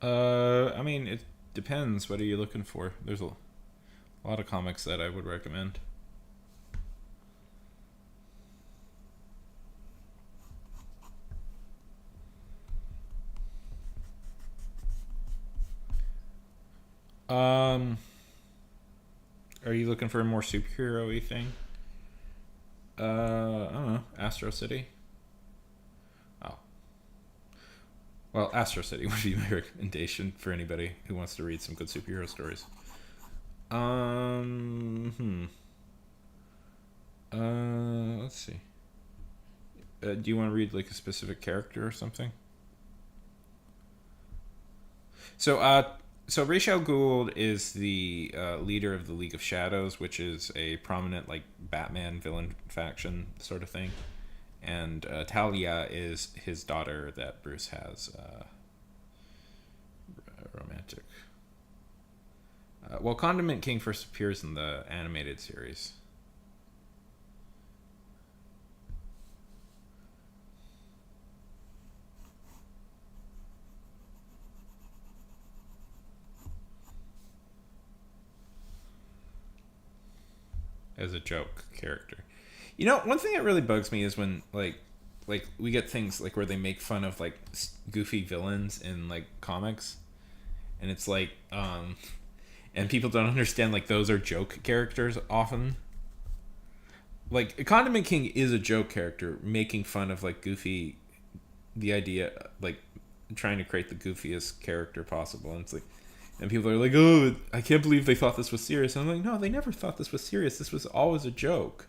I mean, it depends. What are you looking for? There's a lot of comics that I would recommend. Um, are you looking for a more superhero-y thing? I don't know. Astro City. Oh, well, Astro City would be my recommendation for anybody who wants to read some good superhero stories. Hmm. Let's see. Do you want to read like a specific character or something? So, Ra's al Ghul is the leader of the League of Shadows, which is a prominent like Batman villain faction sort of thing, and Talia is his daughter that Bruce has romantic. Well, Condiment King first appears in the animated series. As a joke character. You know, one thing that really bugs me is when like we get things like where they make fun of like goofy villains in like comics, and it's like and people don't understand like those are joke characters often. Like Condiment King is a joke character making fun of like goofy, the idea like trying to create the goofiest character possible, and it's like, and people are like, oh, I can't believe they thought this was serious. And I'm like, no, they never thought this was serious. This was always a joke.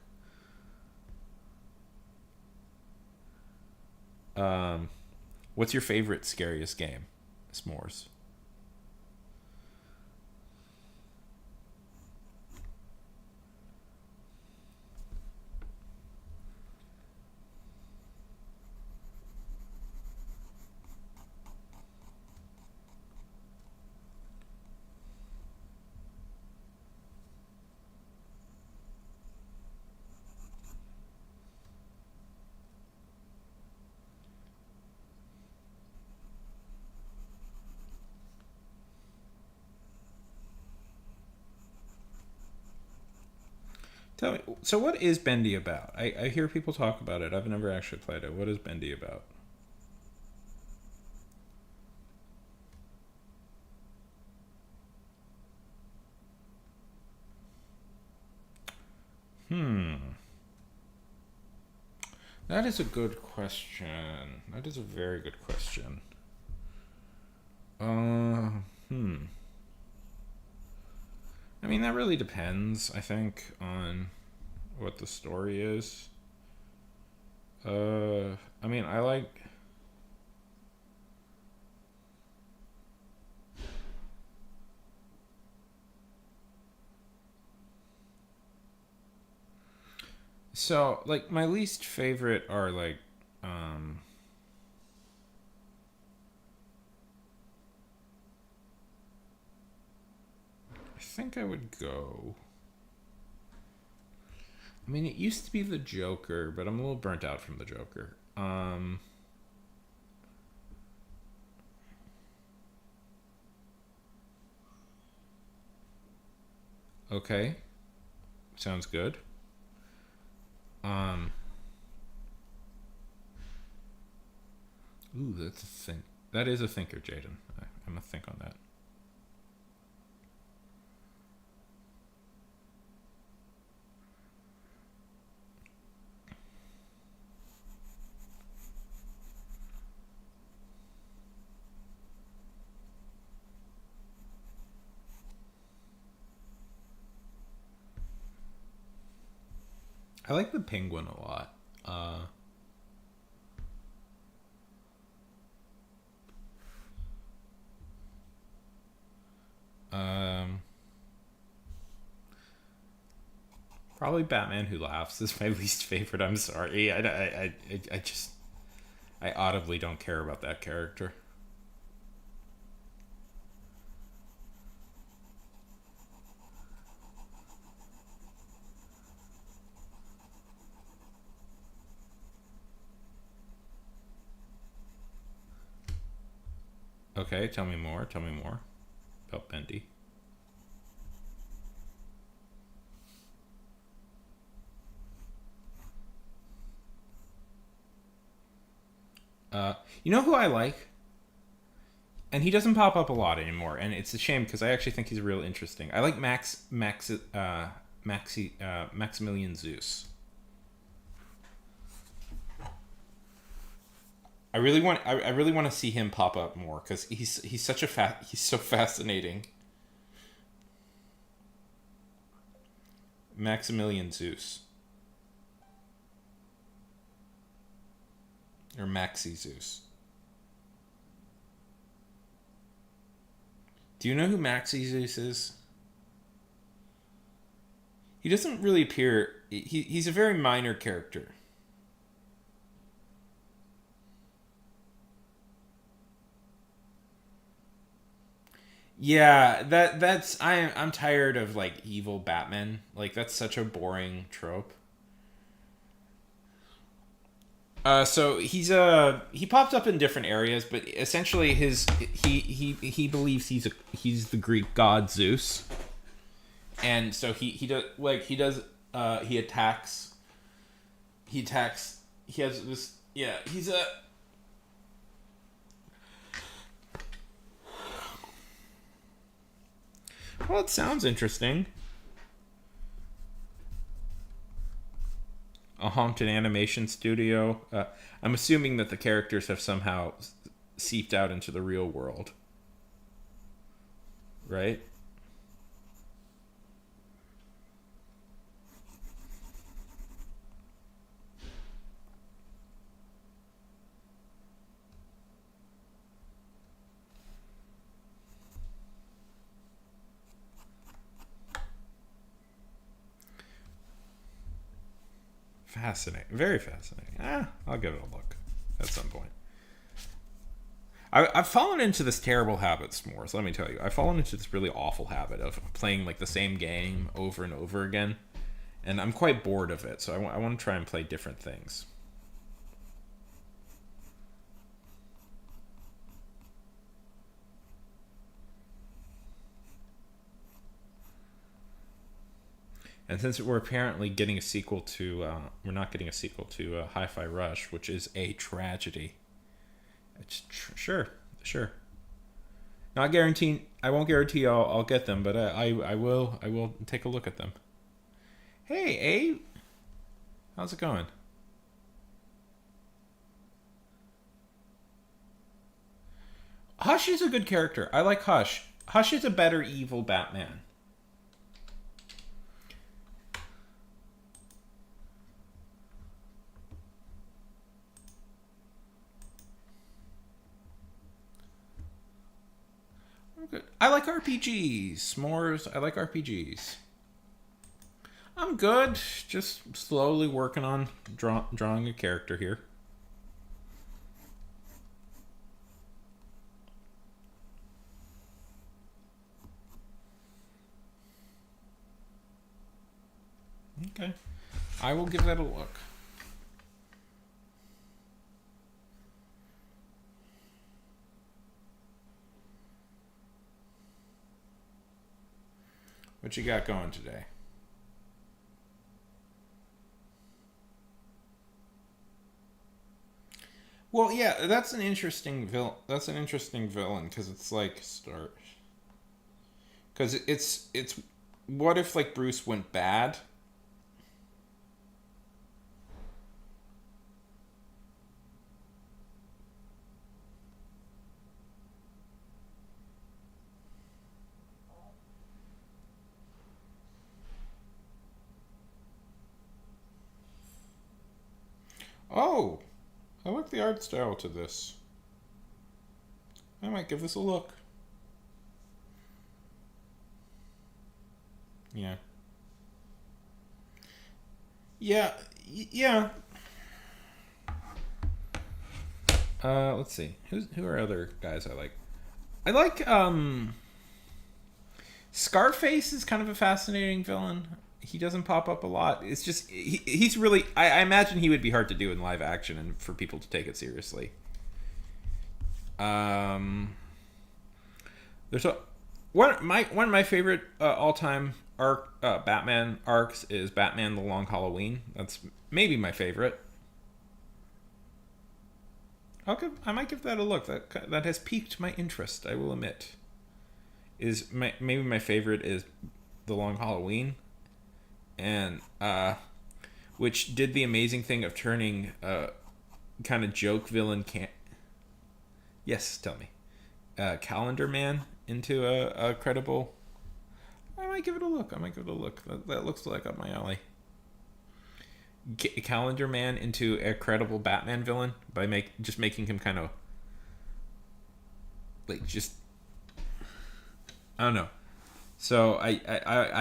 Um, what's your favorite scariest game? S'mores. Tell me, so what is Bendy about? I hear people talk about it. I've never actually played it. What is Bendy about? Hmm. That is a good question. That is a very good question. Hmm. I mean, that really depends, I think, on what the story is. I mean, I like. So, like, my least favorite are, like, um. I think I would go. I mean, it used to be the Joker, but I'm a little burnt out from the Joker. Okay. Sounds good. Ooh, that's a thing. That is a thinker, Jaden. I'm gonna think on that. I like the Penguin a lot. Um, Probably Batman Who Laughs is my least favorite. I'm sorry. I just I audibly don't care about that character. Okay, tell me more. Tell me more about Bendy. You know who I like? And he doesn't pop up a lot anymore, and it's a shame because I actually think he's real interesting. I like Maximilian Zeus. I really want to see him pop up more because he's such a he's so fascinating. Maximilian Zeus or Maxi Zeus. Do you know who Maxi Zeus is? He doesn't really appear. He's a very minor character. Yeah, I'm tired of like evil Batman. Like that's such a boring trope. So he pops up in different areas, but essentially he believes he's the Greek god Zeus, and so he attacks. He has this, yeah, he's a well, it sounds interesting. A haunted animation studio. I'm assuming that the characters have somehow seeped out into the real world, right? Fascinating, very fascinating. I'll give it a look at some point. I've fallen into this terrible habit, S'mores. Let me tell you, I've fallen into this really awful habit of playing like the same game over and over again, and I'm quite bored of it. So I want to try and play different things. And since we're apparently getting a sequel to, we're not getting a sequel to Hi-Fi Rush, which is a tragedy. Sure, sure. Not guaranteeing. I won't guarantee I'll get them, but I will. I will take a look at them. Hey, Abe, how's it going? Hush is a good character. I like Hush. Hush is a better evil Batman. Good. I like RPGs. S'mores. I like RPGs. I'm good. Just slowly working on drawing a character here. Okay. I will give that a look. What you got going today? Well, yeah, that's an interesting villain. That's an interesting villain because it's like start. Because it's what if like Bruce went bad? Oh, I like the art style to this. I might give this a look. Yeah. Yeah. Yeah. Let's see. Who are other guys I like? I like Scarface is kind of a fascinating villain. He doesn't pop up a lot. It's just he's really. I imagine he would be hard to do in live action and for people to take it seriously. Um, there's a one of my favorite all time Batman arcs is Batman: The Long Halloween. That's maybe my favorite. I might give that a look. That has piqued my interest. I will admit. Maybe my favorite is The Long Halloween, and which did the amazing thing of turning kind of joke villain yes, tell me, Calendar Man into a credible. I might give it a look. That looks like up my alley. Calendar Man into a credible Batman villain by making him kind of like just I don't know. So I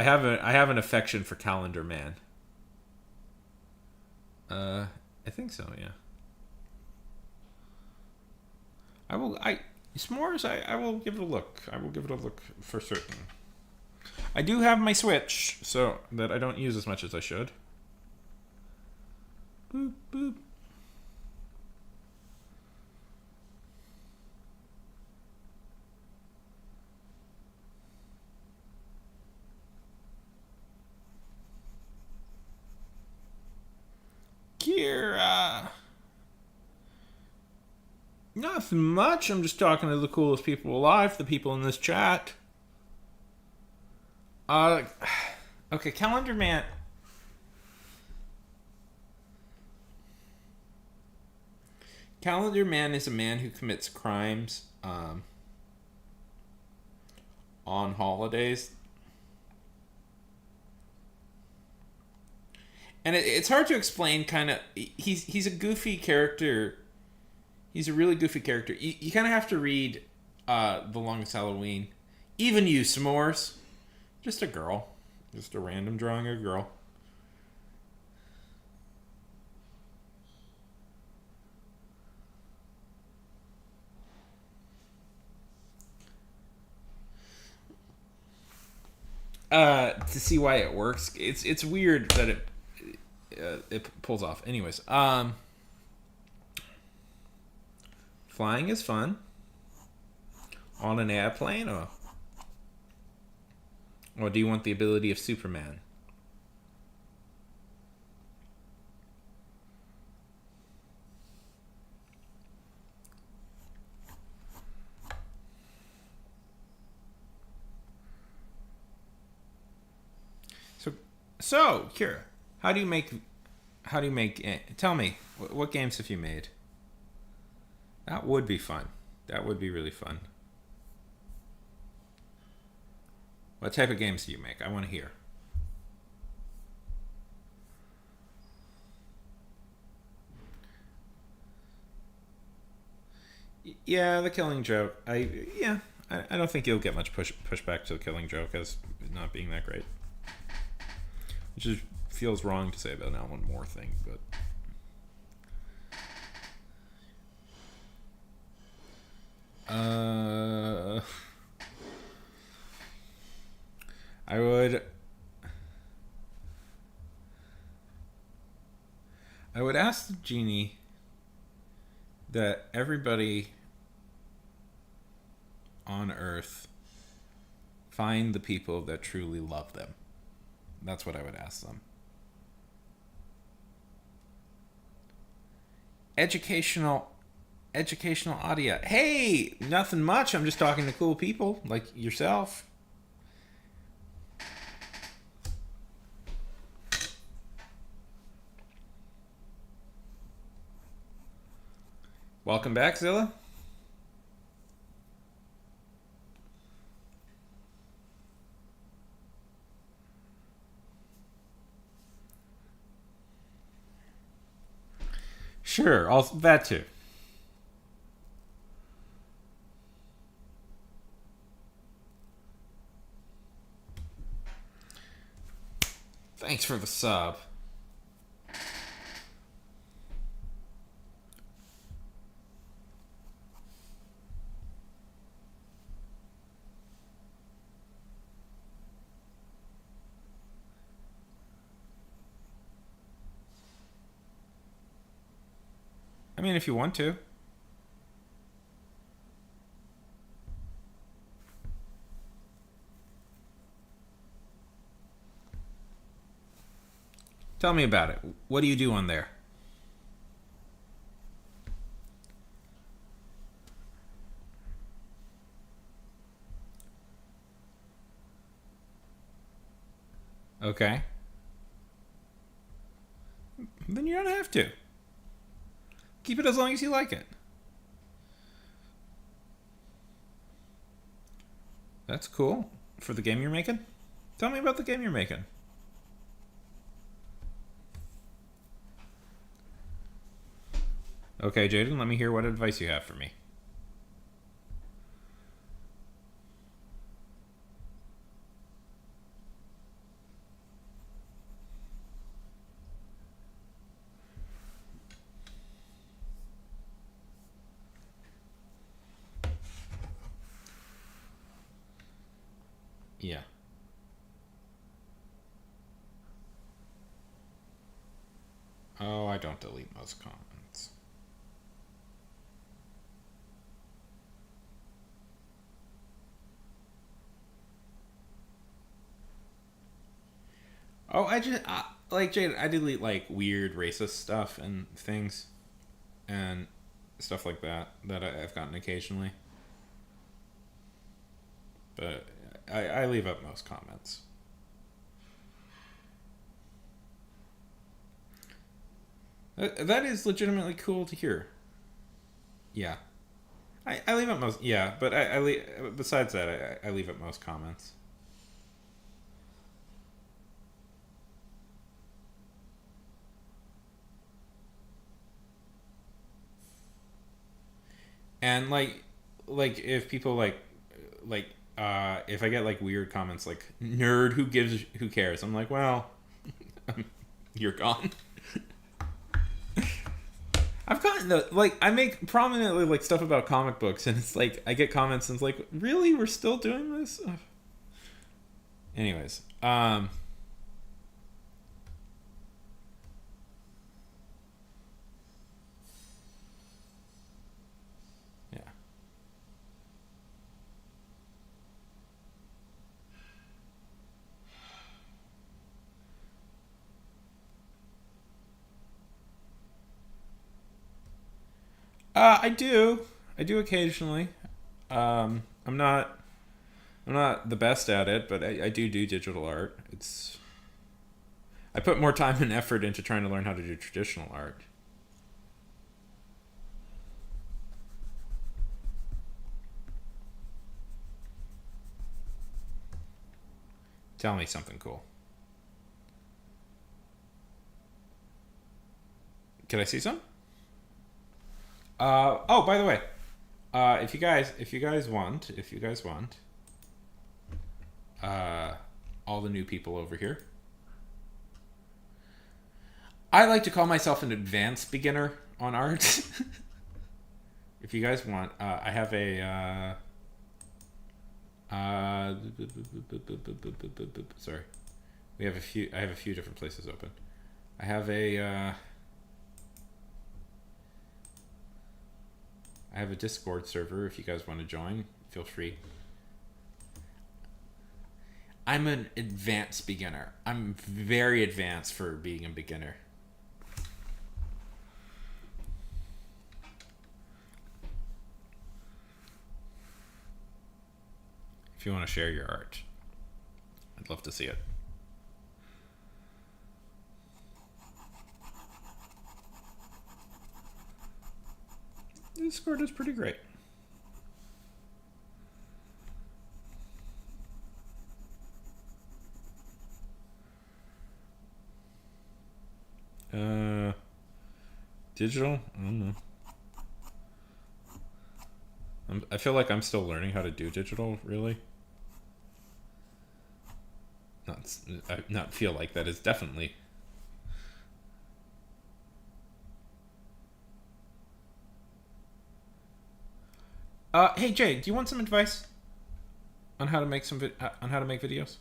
have an affection for Calendar Man. I think so, yeah. S'mores. I will give it a look. I will give it a look for certain. I do have my Switch, so that I don't use as much as I should. Boop boop. Kira. Nothing much. I'm just talking to the coolest people alive, the people in this chat. Uh, okay, Calendar Man. Calendar Man is a man who commits crimes on holidays. And it's hard to explain. Kind of, he's a goofy character. He's a really goofy character. You kind of have to read The Longest Halloween. Even you, S'mores. Just a girl. Just a random drawing of a girl. To see why it works. It's weird that it pulls off. Anyways, flying is fun. On an airplane, or do you want the ability of Superman? So, Kira, how do you make? Tell me, what games have you made? That would be fun. That would be really fun. What type of games do you make? I want to hear. Yeah, the Killing Joke. I don't think you'll get much pushback to the Killing Joke as not being that great. Which feels wrong to say about an Alan Moore thing, but I would. I would ask the genie that everybody on Earth find the people that truly love them. That's what I would ask them. Educational audio. Hey, nothing much. I'm just talking to cool people like yourself. Welcome back, Zilla. Sure, also that too. Thanks for the sub. I mean, if you want to. Tell me about it. What do you do on there? Okay. Then you don't have to. Keep it as long as you like it. That's cool. For the game you're making? Tell me about the game you're making. Okay, Jaden, let me hear what advice you have for me. Yeah. Oh, I don't delete most comments. Oh, I just like Jaden. I delete like weird racist stuff and things, and stuff like that I've gotten occasionally. But I leave up most comments. That is legitimately cool to hear. Yeah. I leave up most. Yeah, but I leave. Besides that, I leave up most comments. And like if people like if I get like weird comments like nerd, who cares? I'm like, well, you're gone. I've gotten the like I make prominently like stuff about comic books, and it's like I get comments and it's like, really, we're still doing this. Anyways, yeah. I do occasionally. I'm not the best at it, but I do digital art. I put more time and effort into trying to learn how to do traditional art. Tell me something cool. Can I see some? Oh, by the way, if you guys want, uh, all the new people over here. I like to call myself an advanced beginner on art. If you guys want, I have a. Sorry, we have a few. I have a few different places open. I have a. I have a Discord server. If you guys want to join, feel free. I'm an advanced beginner. I'm very advanced for being a beginner. If you want to share your art, I'd love to see it. Discord is pretty great. Digital? I don't know. I feel like I'm still learning how to do digital, really. Not feel like that is definitely. Hey Jay, do you want some advice on how to make videos?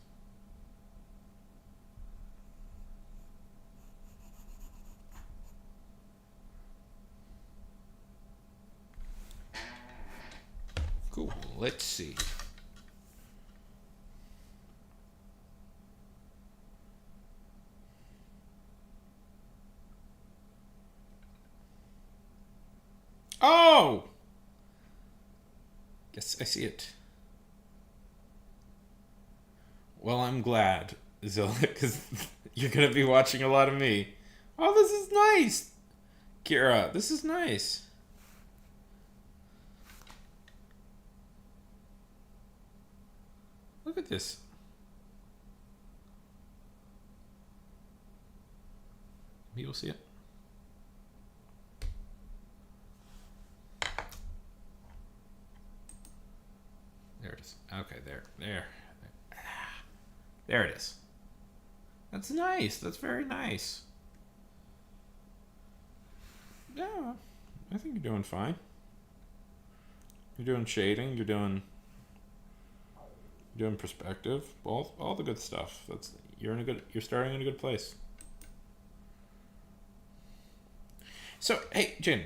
Cool. Let's see. Oh! Yes, I see it. Well, I'm glad, Zilla, because you're going to be watching a lot of me. Oh, this is nice. Kira, this is nice. Look at this. Maybe you'll see it. There it is. Okay, there it is. That's nice. That's very nice. Yeah, I think you're doing fine. You're doing shading. You're doing perspective. All the good stuff. You're starting in a good place. So hey, Jin,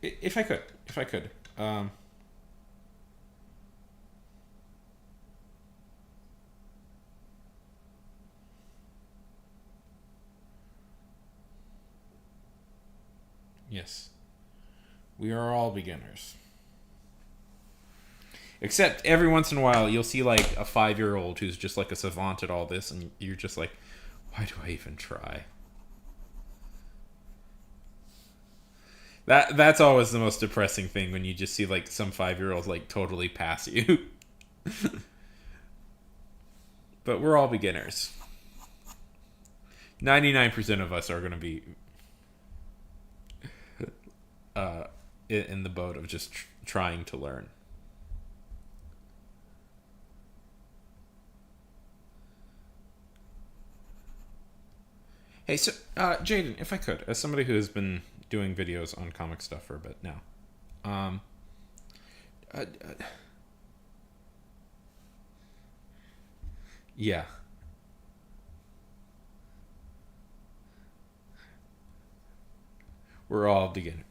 if I could. Yes. We are all beginners. Except every once in a while you'll see like a 5-year-old who's just like a savant at all this, and you're just like, why do I even try? That's always the most depressing thing, when you just see like some 5-year-old like totally pass you. But we're all beginners. 99% of us are going to be in the boat of just trying to learn. Hey, so Jaden, if I could, as somebody who has been doing videos on comic stuff for a bit now, yeah. We're all beginners.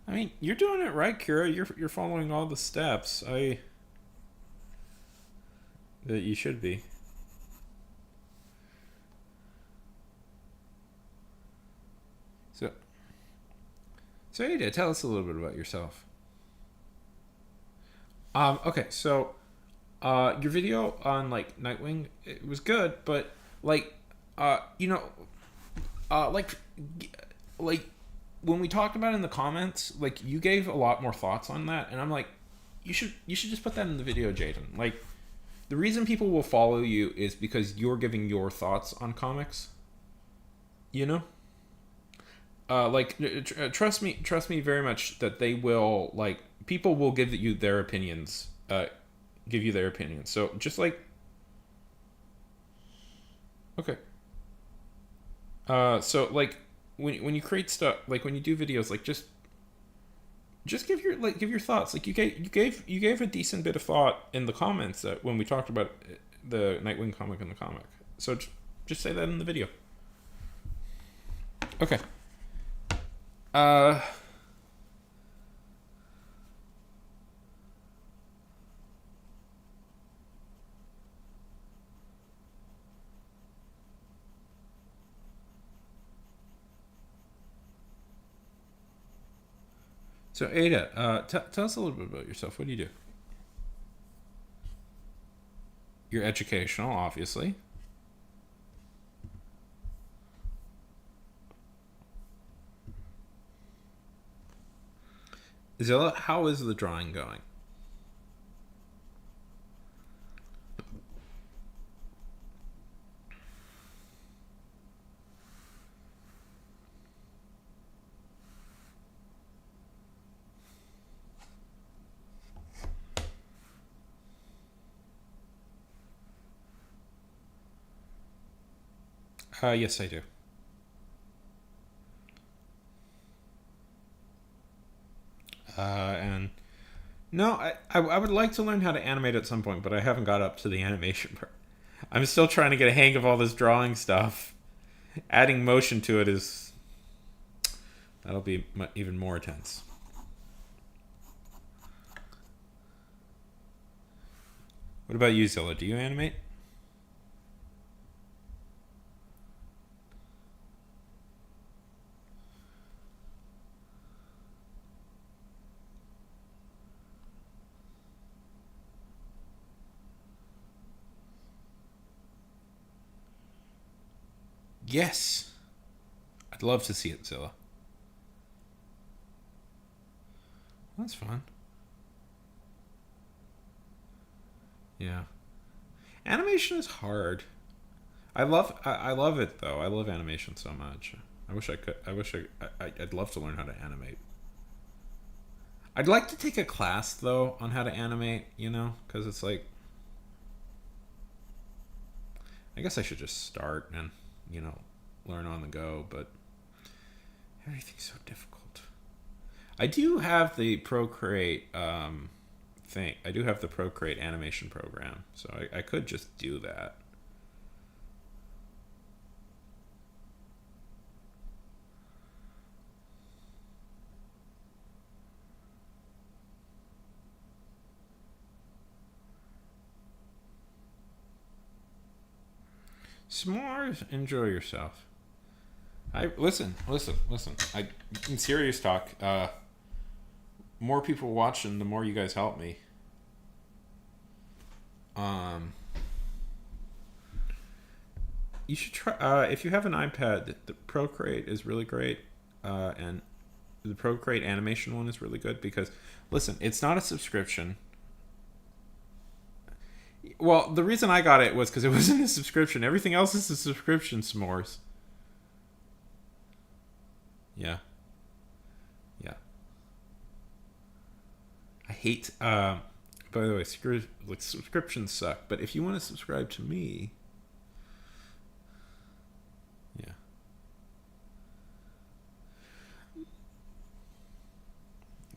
I mean, you're doing it right, Kira. You're following all the steps. That you should be. So Ada, tell us a little bit about yourself. Okay, so your video on like Nightwing, it was good, but like like when we talked about it in the comments, like you gave a lot more thoughts on that, and I'm like, you should just put that in the video, Jaden. Like, the reason people will follow you is because you're giving your thoughts on comics. You know? Trust me very much that they will, like, people will give you their opinions. So just like, okay. So like when you create stuff, like when you do videos, like just give your thoughts. Like you gave a decent bit of thought in the comments that when we talked about the Nightwing comic in the comic. So just say that in the video. Okay. Uh, so Ada, tell us a little bit about yourself. What do you do? You're educational, obviously. Zilla, how is the drawing going? Yes, I do. And no, I would like to learn how to animate at some point, but I haven't got up to the animation part. I'm still trying to get a hang of all this drawing stuff. Adding motion to it is that'll be even more intense. What about you, Zilla? Do you animate? Yes. I'd love to see it, Zilla. That's fun. Yeah. Animation is hard. I love it though. I love animation so much. I wish I could. I'd love to learn how to animate. I'd like to take a class though on how to animate. Because it's like I guess I should just start and you know learn on the go. But everything's so difficult. I do have the Procreate thing. I do have the Procreate animation program, so I could just do that. S'mores, enjoy yourself. I listen. I in serious talk. More people watching, the more you guys help me. Um, you should try. If you have an iPad, the Procreate is really great, and the Procreate animation one is really good because, listen, it's not a subscription. Well, the reason I got it was because it wasn't a subscription. Everything else is a subscription. S'mores. Yeah, yeah. I hate. By the way, like subscriptions suck. But if you want to subscribe to me, yeah.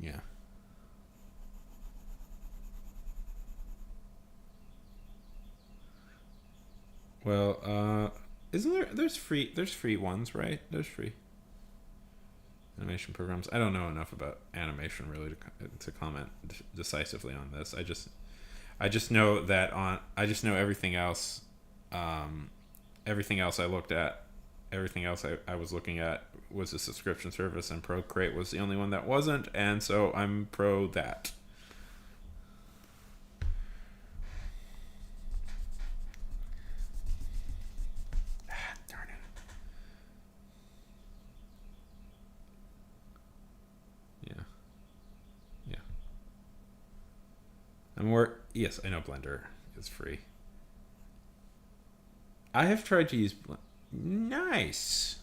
Yeah. Well, isn't there? There's free ones, right? There's free animation programs. I don't know enough about animation really to comment decisively on this. I just know that on. I just know everything else. Um, everything else I looked at, everything else I was looking at was a subscription service, and Procreate was the only one that wasn't, and so I'm pro that. Darn it. Yeah. Yeah. And we're yes, I know Blender is free. I have tried to use. Nice.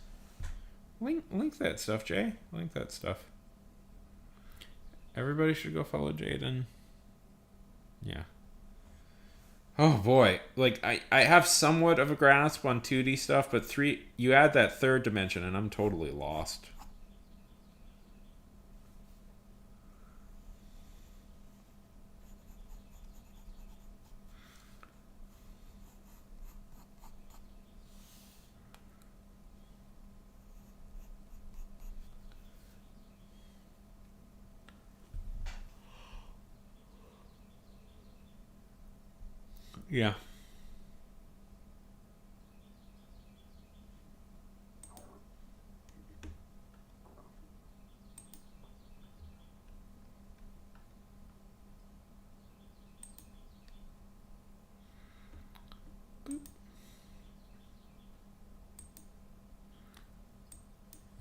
Link that stuff, Jay. Link that stuff. Everybody should go follow Jaden. Yeah. Oh boy, like I have somewhat of a grasp on 2D stuff, but three you add that third dimension and I'm totally lost. Yeah.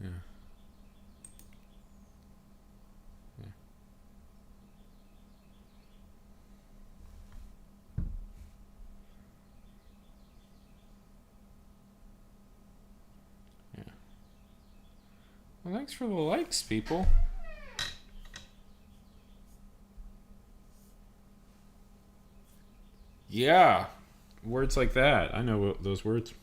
Yeah. Yeah. Well, thanks for the likes, people. Yeah. Words like that. I know those words.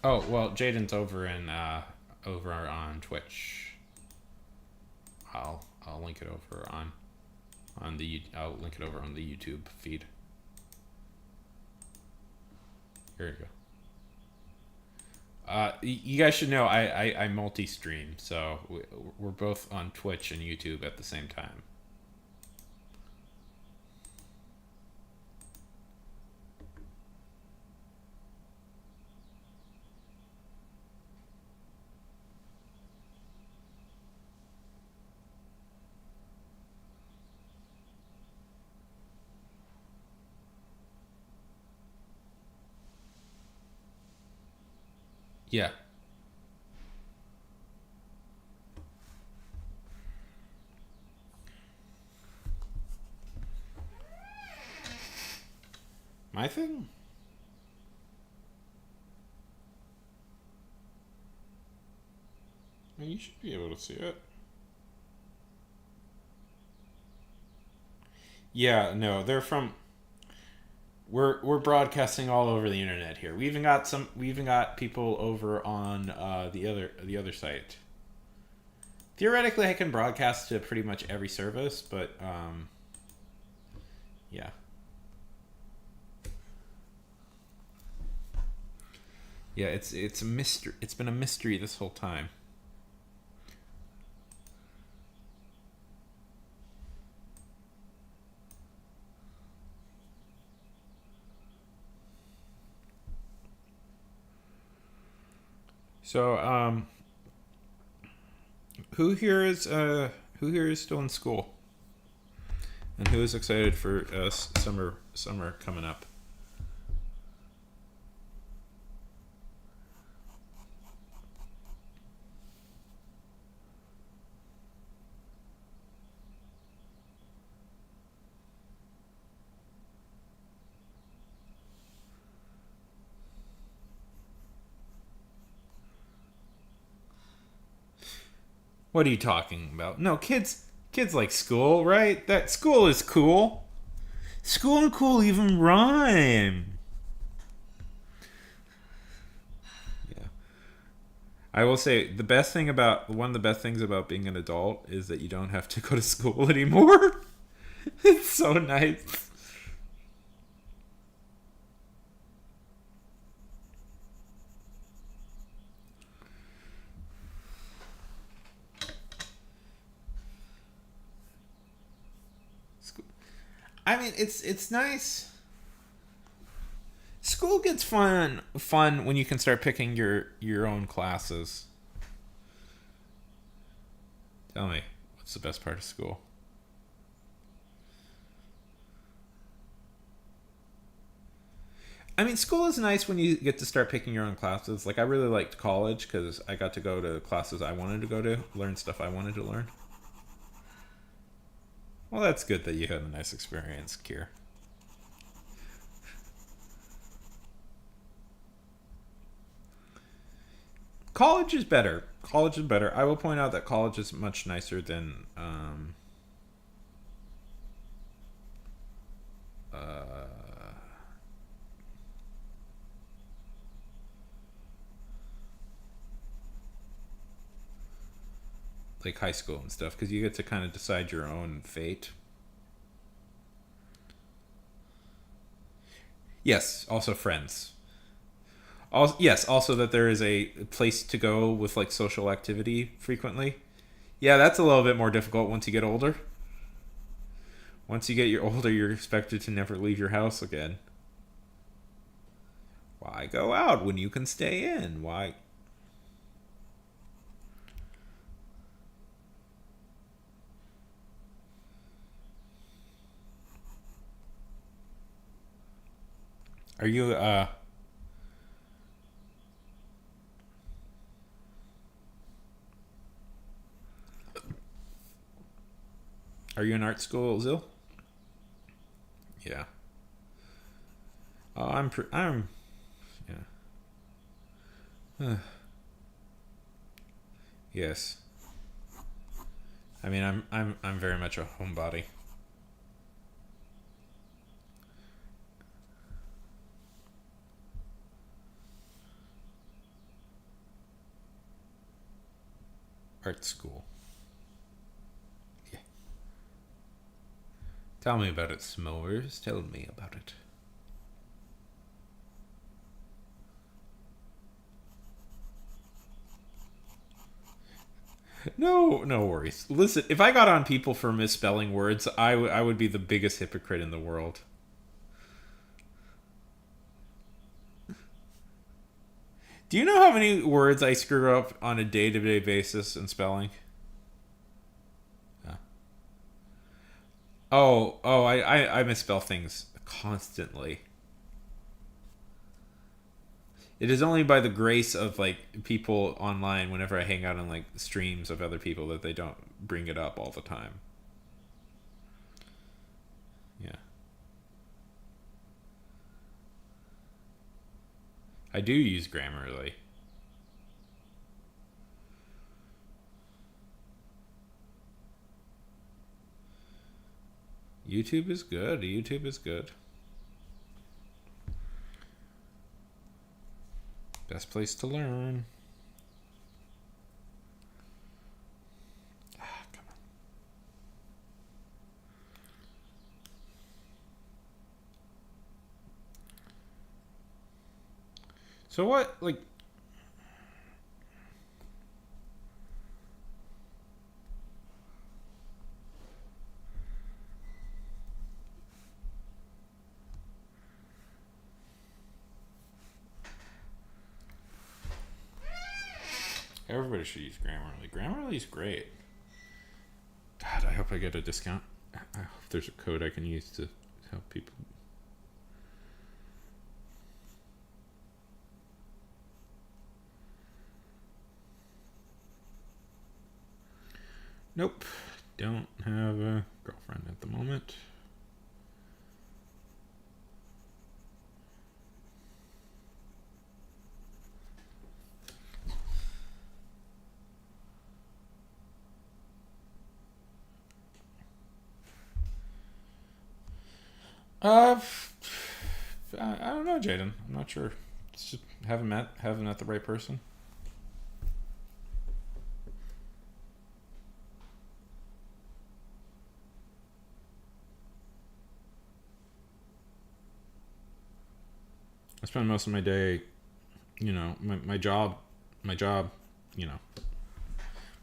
Oh well, Jaden's over on Twitch. I'll link it over on the I'll link it over on the YouTube feed. Here you go. You guys should know I multi-stream, so we're both on Twitch and YouTube at the same time. Yeah. My thing? I mean, you should be able to see it. Yeah, no, they're from. We're broadcasting all over the internet here. We even got people over on the other site. Theoretically, I can broadcast to pretty much every service, but yeah, yeah. It's a mystery. It's been a mystery this whole time. So who here is who here is still in school, and who is excited for summer coming up? What are you talking about? No, kids like school, right? That school is cool. School and cool even rhyme. Yeah. I will say the best thing about one of the best things about being an adult is that you don't have to go to school anymore. It's so nice. I mean, it's nice. School gets fun when you can start picking your own classes. Tell me, what's the best part of school? I mean, school is nice when you get to start picking your own classes. Like, I really liked college because I got to go to classes I wanted to go to, learn stuff I wanted to learn. Well, that's good that you had a nice experience, Kier. College is better. College is better. I will point out that college is much nicer than uh, like high school and stuff because you get to kind of decide your own fate. Yes, also friends. Also, yes, also that there is a place to go with like social activity frequently. Yeah, that's a little bit more difficult once you get older. Once you get older, you're expected to never leave your house again. Why go out when you can stay in? Why? Are you are you in art school, Zil? Yeah. Oh, I'm yeah. Yes. I mean, I'm very much a homebody. Art school. Yeah. Tell me about it, Smowers. Tell me about it. No, no worries. Listen, if I got on people for misspelling words, I would be the biggest hypocrite in the world. Do you know how many words I screw up on a day-to-day basis in spelling? Uh, I misspell things constantly. It is only by the grace of like people online whenever I hang out on like streams of other people that they don't bring it up all the time. Yeah. I do use Grammarly. YouTube is good. YouTube is good. Best place to learn. Ah, come on. So what like everybody should use Grammarly. Grammarly's great. God, I hope I get a discount. I hope there's a code I can use to help people. Nope. Don't have a girlfriend at the moment. Uh, I don't know, Jaden. I'm not sure. It's just haven't met the right person. I spend most of my day, my job, you know,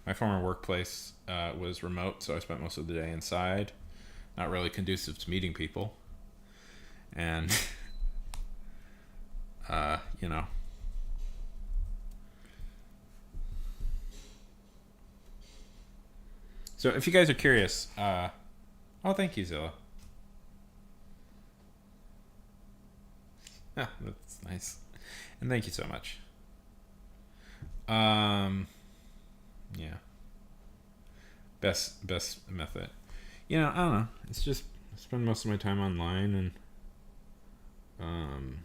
my former workplace was remote, so I spent most of the day inside, not really conducive to meeting people, and you know, so if you guys are curious, oh, thank you, Zilla. Yeah, that's nice, and thank you so much. Um, yeah, best method. I don't know. It's just I spend most of my time online, and um,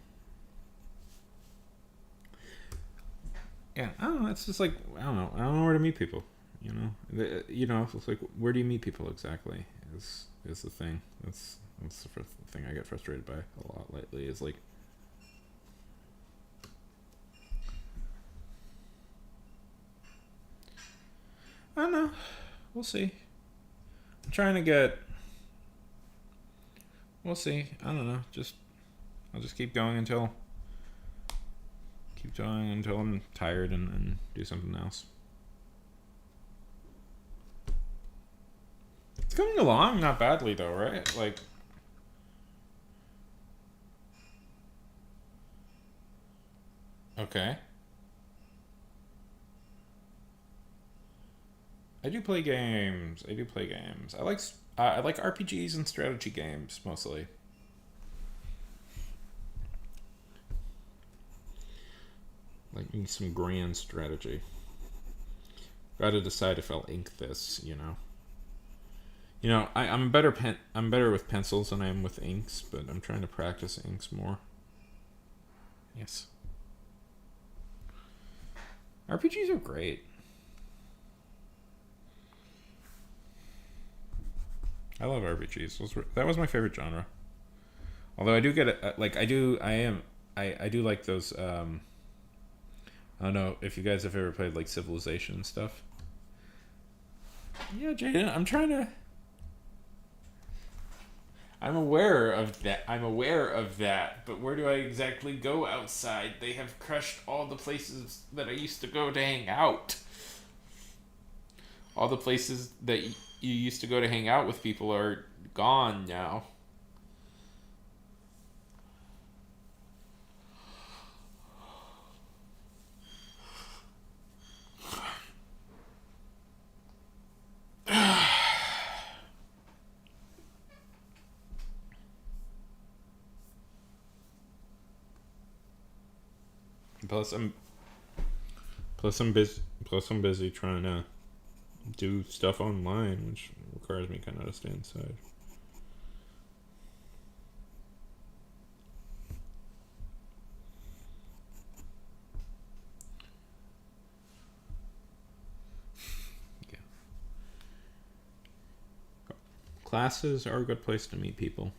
yeah, I don't know. It's just like I don't know. I don't know where to meet people. It's like where do you meet people exactly? Is the thing. That's the first thing I get frustrated by a lot lately. Is like I don't know. We'll see. I'm trying to get. We'll see. I don't know. I'll just keep going until I'm tired and do something else. coming along not badly though, right? Like, okay. I do play games. I do play games. I like RPGs and strategy games mostly. Like me some grand strategy. Got to decide if I'll ink this. I'm better with pencils than I am with inks, but I'm trying to practice inks more. Yes. RPGs are great. I love RPGs. That was my favorite genre. Although I do get it, like I do like those. I don't know if you guys have ever played like Civilization and stuff. Yeah, Jaden, I'm trying to. I'm aware of that. But where do I exactly go outside? They have crushed all the places that I used to go to hang out. All the places that you used to go to hang out with people are gone now. Plus, I'm busy trying to do stuff online, which requires me kind of to stay inside. Yeah. Classes are a good place to meet people.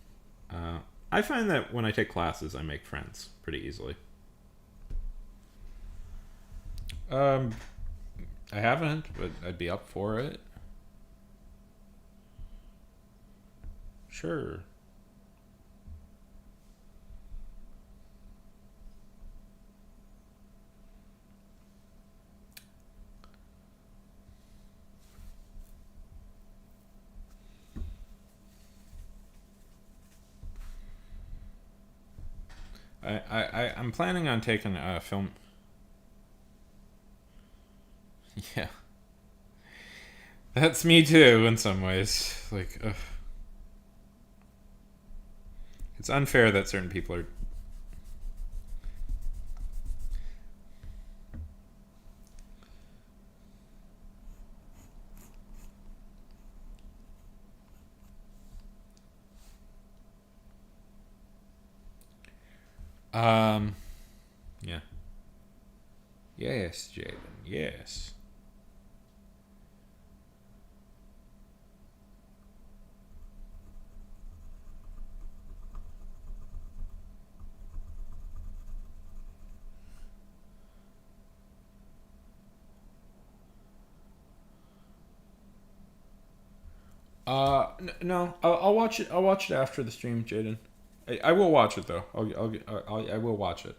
I find that when I take classes, I make friends pretty easily. Um, I haven't, but I'd be up for it. Sure. I'm planning on taking a film. Yeah, that's me too in some ways. Like, it's unfair that certain people are. Um, yeah. Yes, Jaden. Yes. No, I'll watch it. I'll watch it after the stream, Jaden. I will watch it though. I will watch it.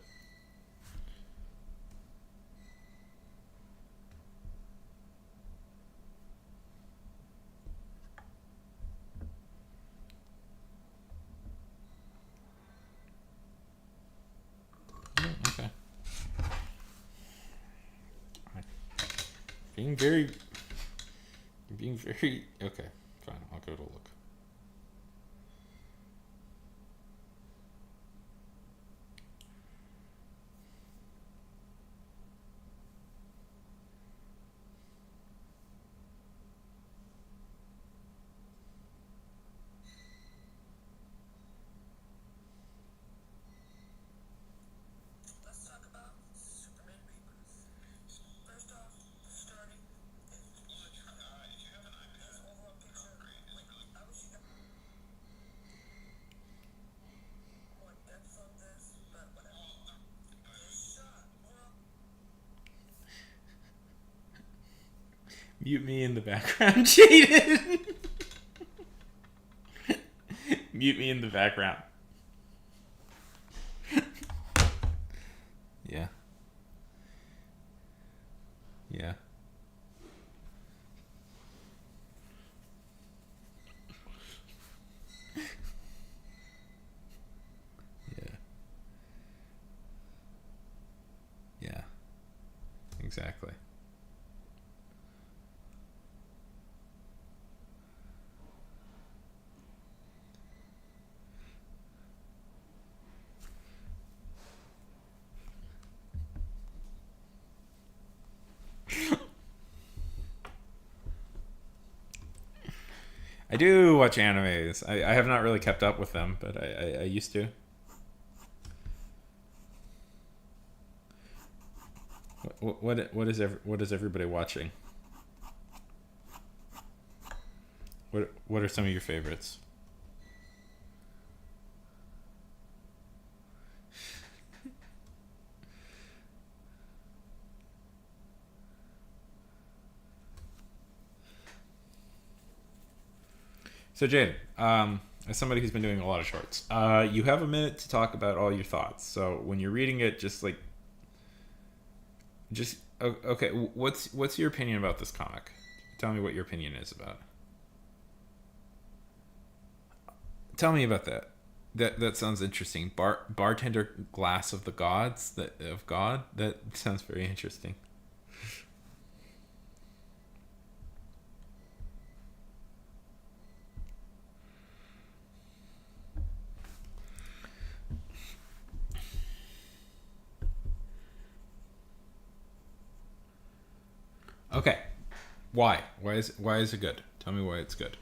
Okay. Being very, okay. Fine. I'll go to look. Mute me in the background, Jaden. Mute me in the background. Yeah. Yeah. exactly. I do watch animes. I have not really kept up with them, but I used to. What is everybody watching? What are some of your favorites? So Jade, as somebody who's been doing a lot of shorts, you have a minute to talk about all your thoughts. So when you're reading it, okay. What's your opinion about this comic? Tell me what your opinion is about it. Tell me about that. That sounds interesting. Bartender glass of the gods that of God. That sounds very interesting. Okay. Why? Why is it good? Tell me why it's good.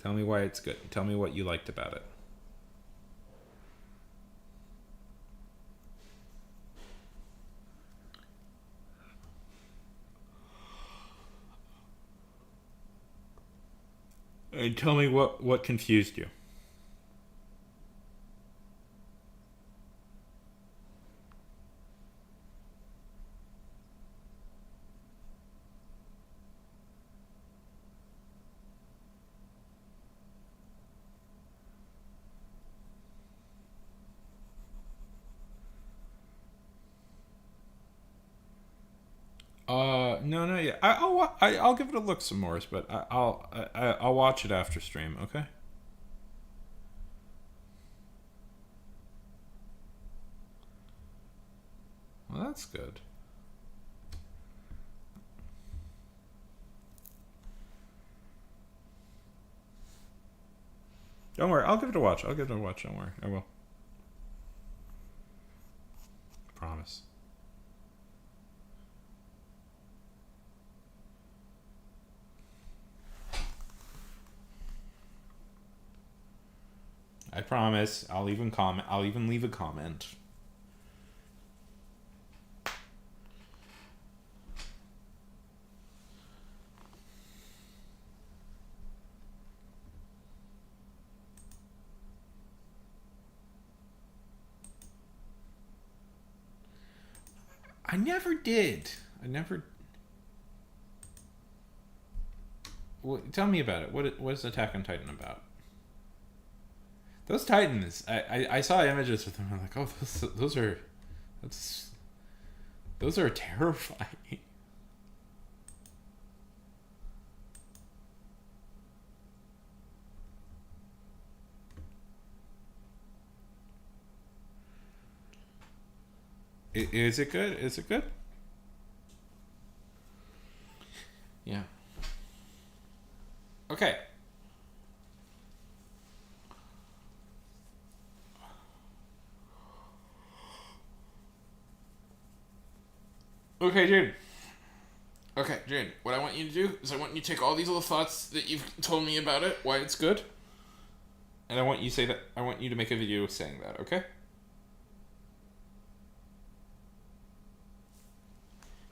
Tell me why it's good. Tell me what you liked about it. And tell me what confused you. No, no, yeah. I'll give it a look some more, but I'll watch it after stream. Okay. Well, that's good. Don't worry. I'll give it a watch. I'll give it a watch. Don't worry. I will. Promise. I promise. I'll even comment. I'll even leave a comment. I never did. I never. Tell me about it. What is Attack on Titan about? Those Titans. I saw images with them. I'm like, oh, those are, that's, those are terrifying. Is it good? Is it good? Yeah. Okay. Okay, June. Okay, June. What I want you to do is I want you to take all these little thoughts that you've told me about it, why it's good, and I want you to say that. I want you to make a video saying that. Okay.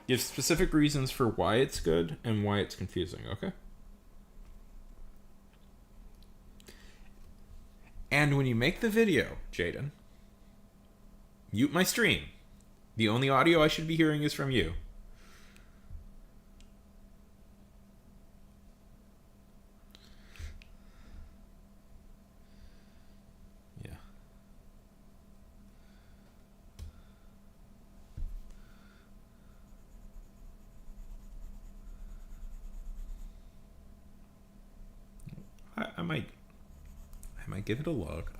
Give specific reasons for why it's good and why it's confusing. Okay. And when you make the video, Jaden, mute my stream. The only audio I should be hearing is from you. Yeah. I might give it a look.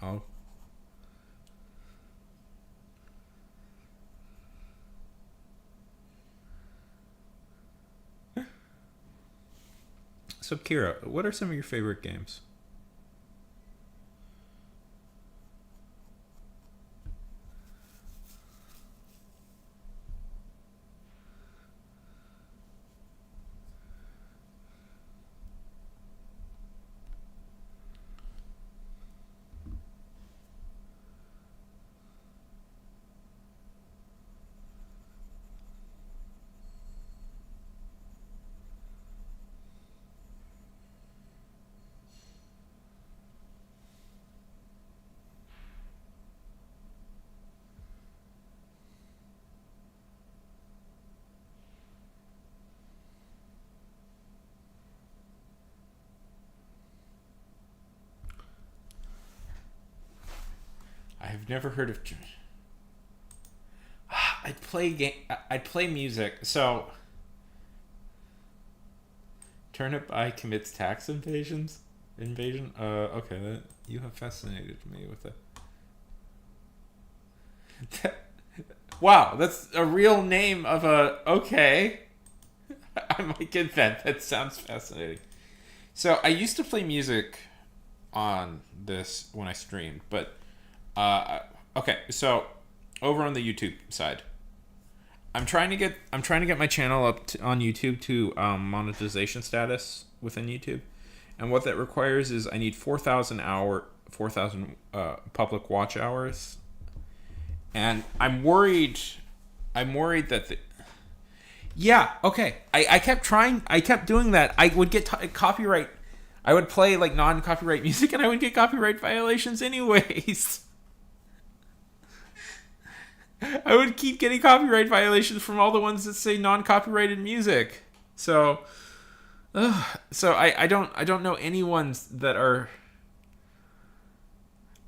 So, Kira, what are some of your favorite games? I've never heard of. I'd play game. I'd play music. So, Turnip Eye commits tax invasions. Invasion. Okay. That you have fascinated me with it. Wow, that's a real name of a. Okay, I might get that. That sounds fascinating. So I used to play music on this when I streamed, but okay. So over on the YouTube side, I'm trying to get my channel on YouTube to monetization status within YouTube, and what that requires is I need 4,000 public watch hours, and I'm worried. I'm worried that the yeah, okay. I kept trying. I kept doing that. I would get copyright. I would play like non-copyright music, and I would get copyright violations anyways. I would keep getting copyright violations from all the ones that say non-copyrighted music. So, I don't know any ones that are.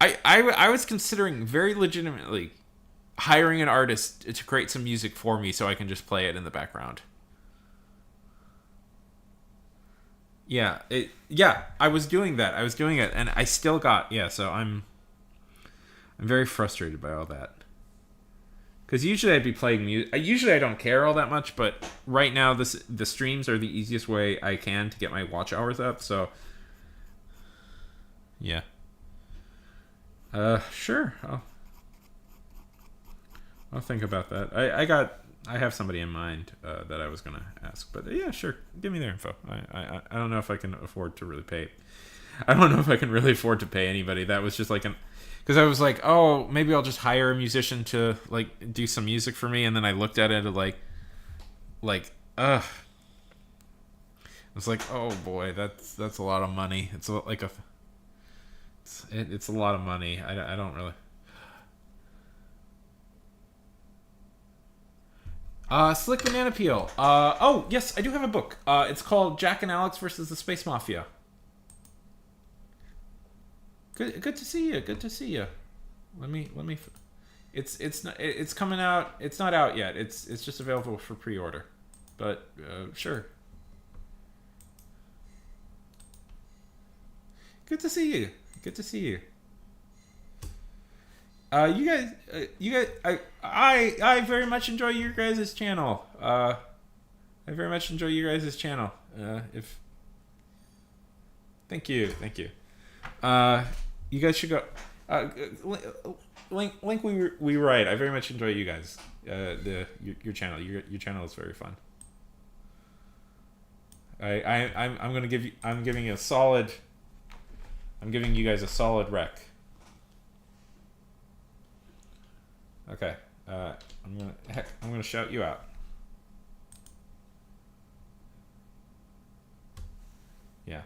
I was considering very legitimately hiring an artist to create some music for me so I can just play it in the background. Yeah, I was doing that. I was doing it, and I still got yeah. So I'm very frustrated by all that. Because usually I'd be playing music. Usually I don't care all that much, but right now the streams are the easiest way I can to get my watch hours up. So yeah, sure. I'll think about that. I have somebody in mind that I was gonna ask, but yeah, sure. Give me their info. I don't know if I can afford to really pay. I don't know if I can really afford to pay anybody. That was just like an because I was like, oh, maybe I'll just hire a musician to like do some music for me, and then I looked at it like ugh. I was like, oh boy, that's a lot of money. It's a lot of money. I don't really. Slick Banana Peel. Oh yes, I do have a book. It's called Jack and Alex versus the Space Mafia. Good to see you. Good to see you. Let me. It's coming out. It's not out yet. It's just available for pre-order. But sure. Good to see you. Good to see you. You guys, I very much enjoy your guys' channel. I very much enjoy your guys' channel. If thank you. You guys should go. Link we write. I very much enjoy you guys. Your channel. Your channel is very fun. I'm gonna give you. I'm giving you a solid. I'm giving you guys a solid rec. Okay. I'm gonna shout you out. Yeah.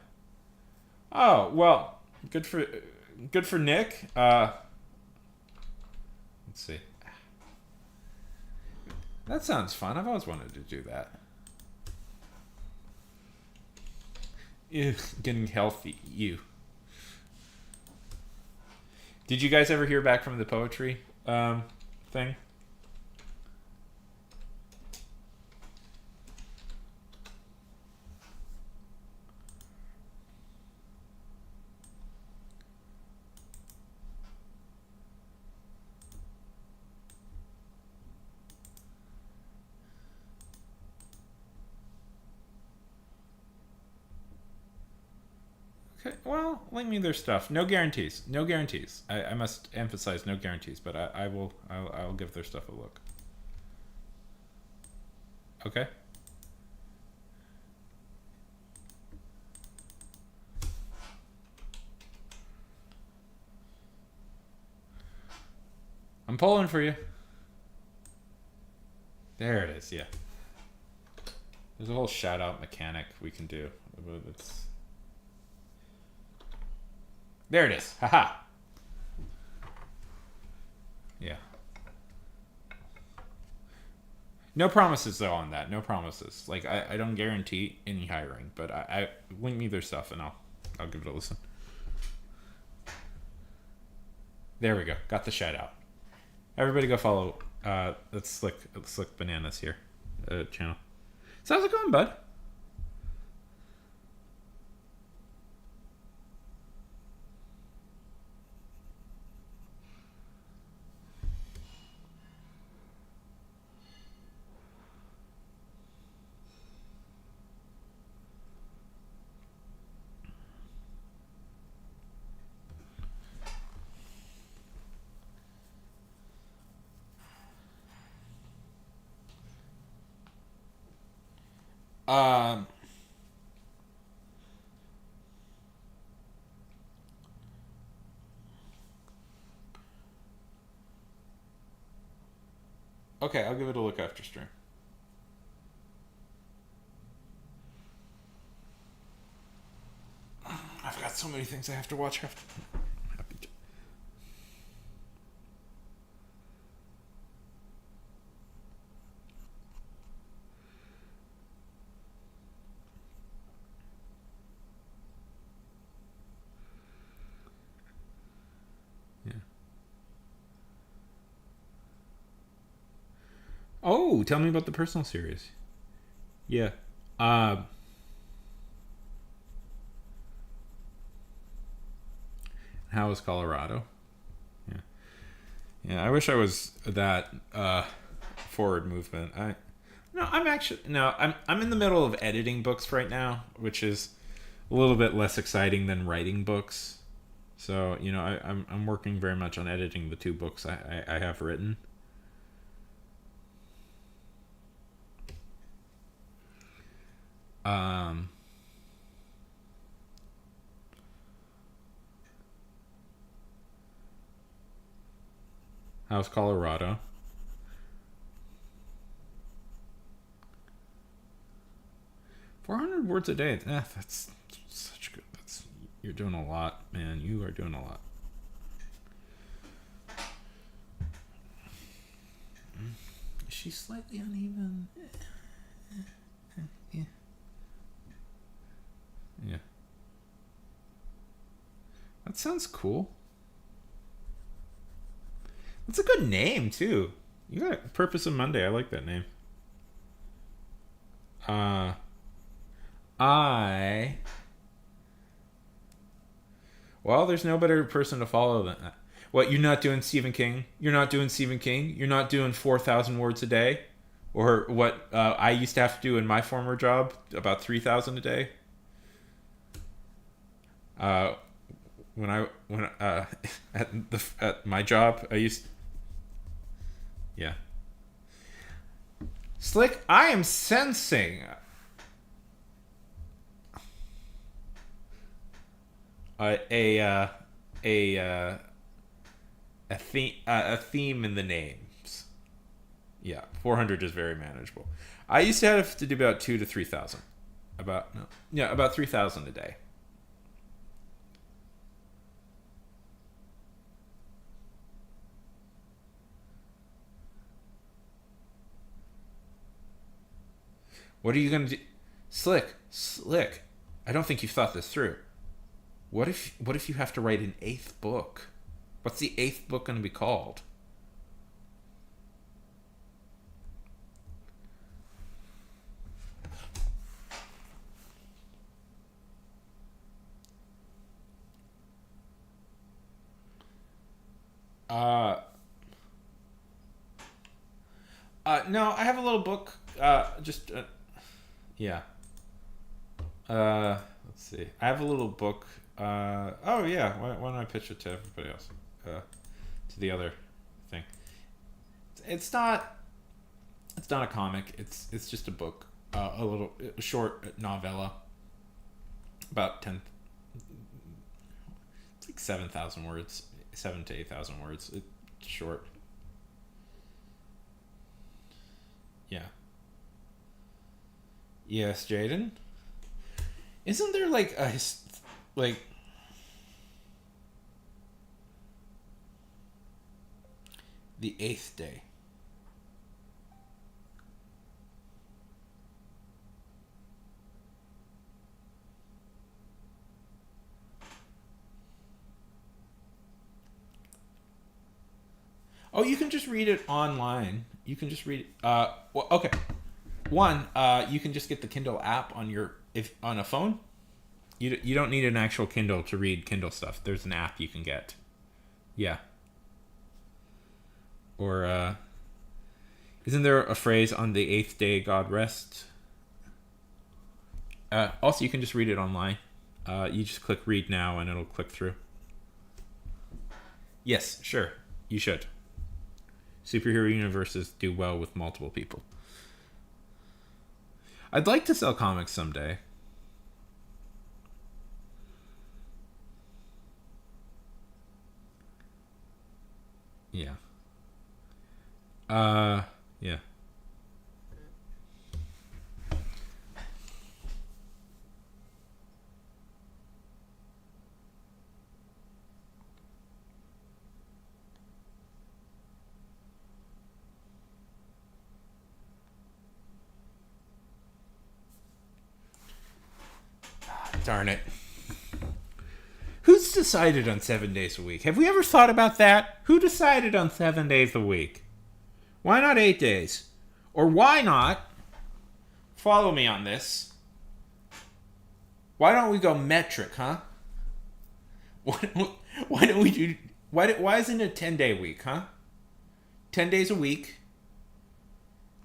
Oh well, good for Nick. Let's see. That sounds fun. I've always wanted to do that. Ew, getting healthy. You. Did you guys ever hear back from the poetry thing? Okay, well, link me their stuff. No guarantees. No guarantees. I must emphasize no guarantees, but I will. I'll give their stuff a look. Okay. I'm pulling for you. There it is. Yeah. There's a whole shout out mechanic we can do. It's... There it is. Haha. Yeah. No promises though on that. No promises. Like I don't guarantee any hiring, but I link me their stuff and I'll give it a listen. There we go. Got the shout out. Everybody go follow that's Slick Bananas here channel. So how's it going, bud? Um Okay, I'll give it a look after stream. I've got so many things I have to watch after. Happy to. Yeah. Oh, tell me about the personal series. Yeah. Um how is Colorado? Yeah. Yeah, I wish I was that forward movement. I'm in the middle of editing books right now, which is a little bit less exciting than writing books. So, I'm working very much on editing the two books I have written. Um how's Colorado? 400 words a day. That's such good. You're doing a lot, man. You are doing a lot. Is she slightly uneven? Yeah. Yeah. That sounds cool. That's a good name too. You got Purpose of Monday. I like that name. Uh I Well, there's no better person to follow than that. What, you're not doing Stephen King? You're not doing Stephen King? You're not doing 4,000 words a day? Or what I used to have to do in my former job, about 3,000 a day? Uh, when at my job, I used... Yeah. Slick, I am sensing a theme in the names. Yeah, 400 is very manageable. I used to have to do about 2 to 3,000. About 3,000 a day. What are you gonna do, Slick? I don't think you've thought this through. What if you have to write an 8th book? What's the 8th book going to be called? Uh, no, I have a little book. Yeah. Let's see. I have a little book Oh yeah. Why don't I pitch it to everybody else? To the other thing. It's not. It's not a comic. It's just a book. A little short novella. About 10. It's like 7,000 words. 7 to 8,000 words. It's short. Yeah. Yes, Jaden. Isn't there like like the eighth day? Oh, you can just read it online. You can just read it. Well, okay. One, you can just get the Kindle app on your if on a phone. You don't need an actual Kindle to read Kindle stuff. There's an app you can get. Yeah. Or isn't there a phrase on the eighth day God rests? Also, you can just read it online. You just click read now and it'll click through. Yes, sure. You should. Superhero universes do well with multiple people. I'd like to sell comics someday. Yeah. Yeah. Darn it. Who's decided on 7 days a week? Have we ever thought about that? Who decided on 7 days a week? Why not 8 days? Or why not, follow me on this, why don't we go metric, huh? Why don't we do, why isn't it a 10-day week, huh? 10 days a week,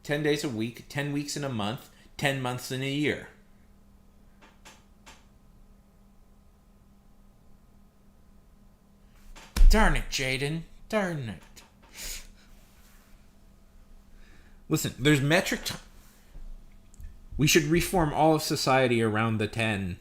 10 days a week, 10 weeks in a month, 10 months in a year. Darn it, Jaden. Darn it. Listen, there's metric time. We should reform all of society around the 10.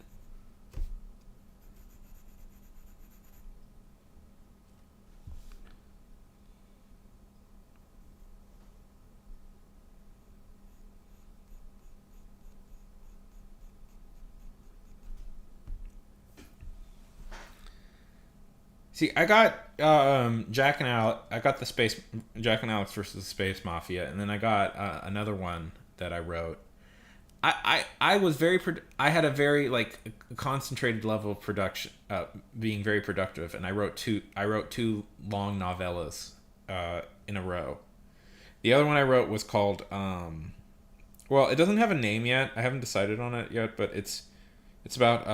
See, I got Jack and Alex. I got the space Jack and Alex versus the Space Mafia, and then I got another one that I wrote. I was very I had a very like concentrated level of production, being very productive, and I wrote two long novellas in a row. The other one I wrote was called well, it doesn't have a name yet. I haven't decided on it yet, but it's about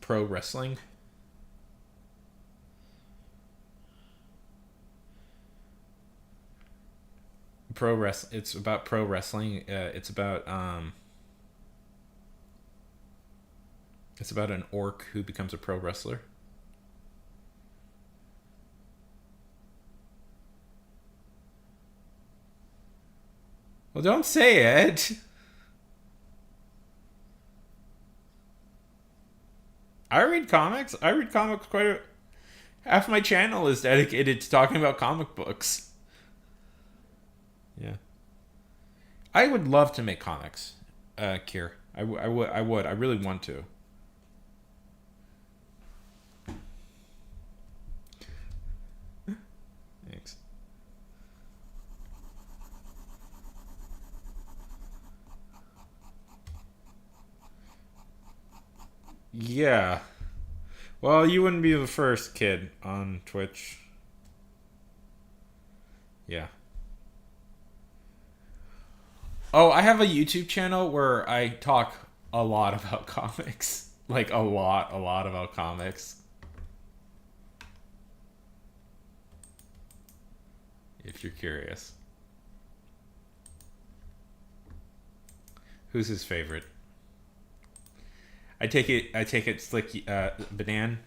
pro wrestling. It's about pro wrestling. It's about an orc who becomes a pro wrestler. Well, don't say it. I read comics. I read comics quite a. Half my channel is dedicated to talking about comic books. Yeah. I would love to make comics, Kier. I would. I really want to. Thanks. Yeah. Well, you wouldn't be the first kid on Twitch. Yeah. Oh, I have a YouTube channel where I talk a lot about comics. Like a lot about comics. If you're curious. Who's his favorite? I take it Slick Banan.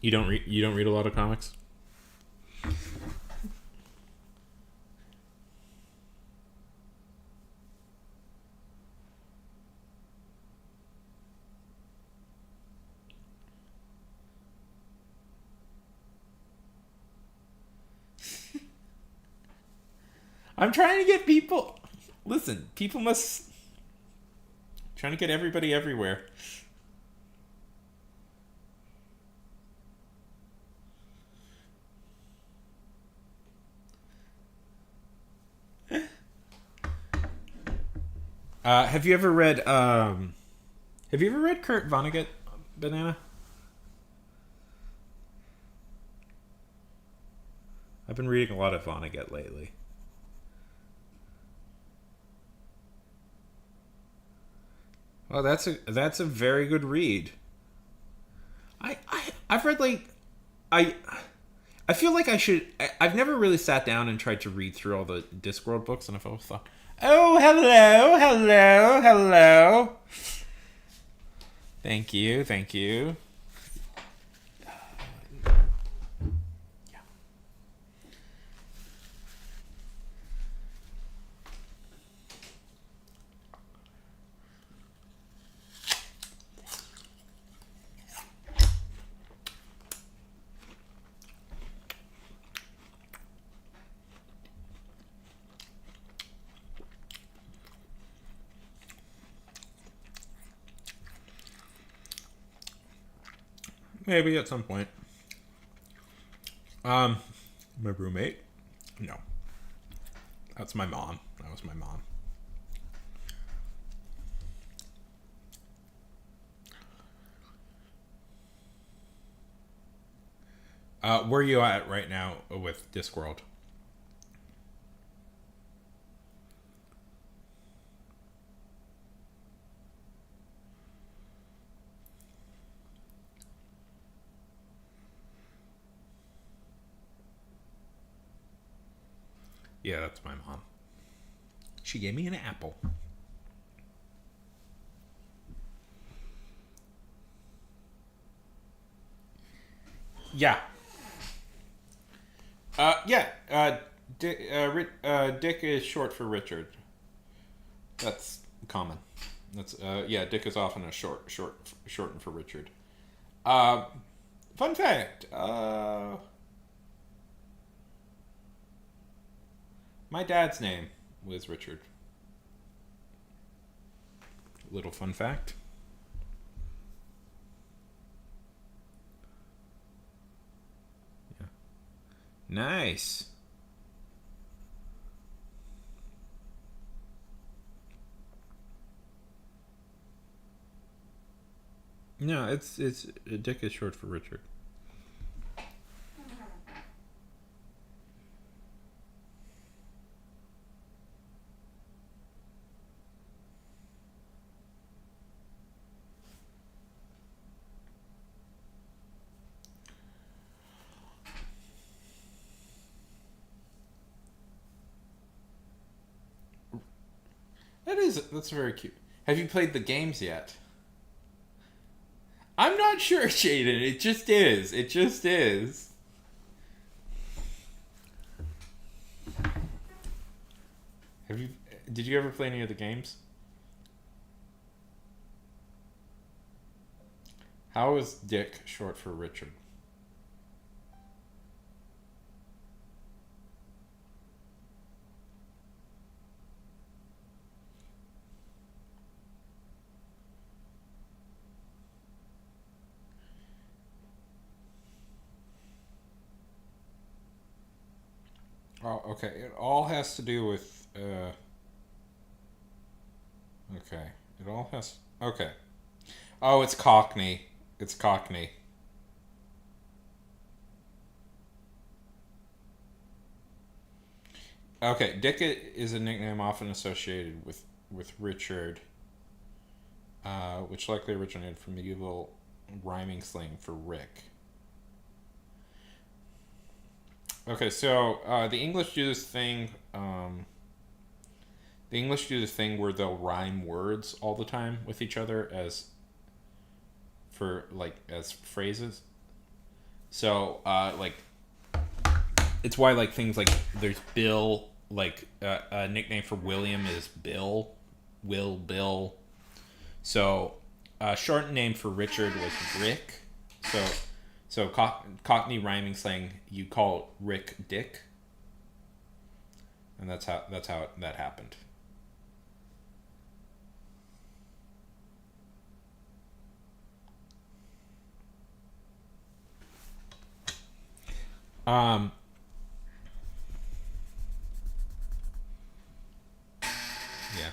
You don't read a lot of comics? I'm trying to get people. Listen, people must. Trying to get everybody everywhere. Have you ever read? Have you ever read Kurt Vonnegut, Banana? I've been reading a lot of Vonnegut lately. Oh, that's a very good read. I've read like I I feel like I should. I've never really sat down and tried to read through all the Discworld books, and I've always thought, "Oh, hello, hello, hello." Thank you, thank you. Maybe at some point. My roommate? No. That's my mom. That was my mom. Where are you at right now with Discworld? Yeah, that's my mom. She gave me an apple. Yeah. Yeah. Dick is short for Richard. That's common. That's yeah. Dick is often a shortened for Richard. Uh, Fun fact. My dad's name was Richard. Little fun fact. Yeah. Nice. No, it's Dick is short for Richard. That's very cute. Have you played the games yet? I'm not sure, Jaden. It just is. It just is. Have you? Did you ever play any of the games? How is Dick short for Richard? Oh, okay. It all has to do with. Okay. It all has. Okay. Oh, it's Cockney. It's Cockney. Okay, Dick is a nickname often associated with Richard, which likely originated from medieval rhyming slang for Rick. Okay, so the English do this thing. The English do this thing where they'll rhyme words all the time with each other as for like as phrases. So like it's why like things like there's Bill, like a nickname for William is Bill, Bill. So a short name for Richard was Rick. So Cockney rhyming slang, you call Rick Dick, and that's how that happened. Um, yeah.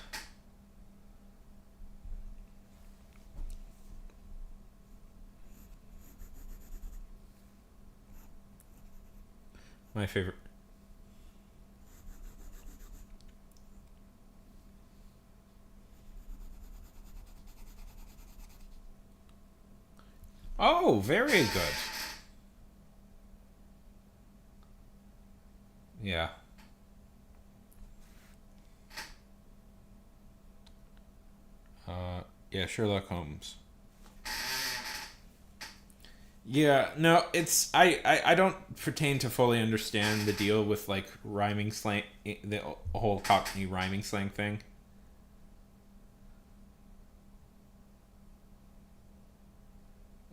My favorite. Oh, very good. Yeah. Yeah, Sherlock Holmes. Yeah, no, it's I don't pertain to fully understand the deal with like rhyming slang, the whole Cockney rhyming slang thing.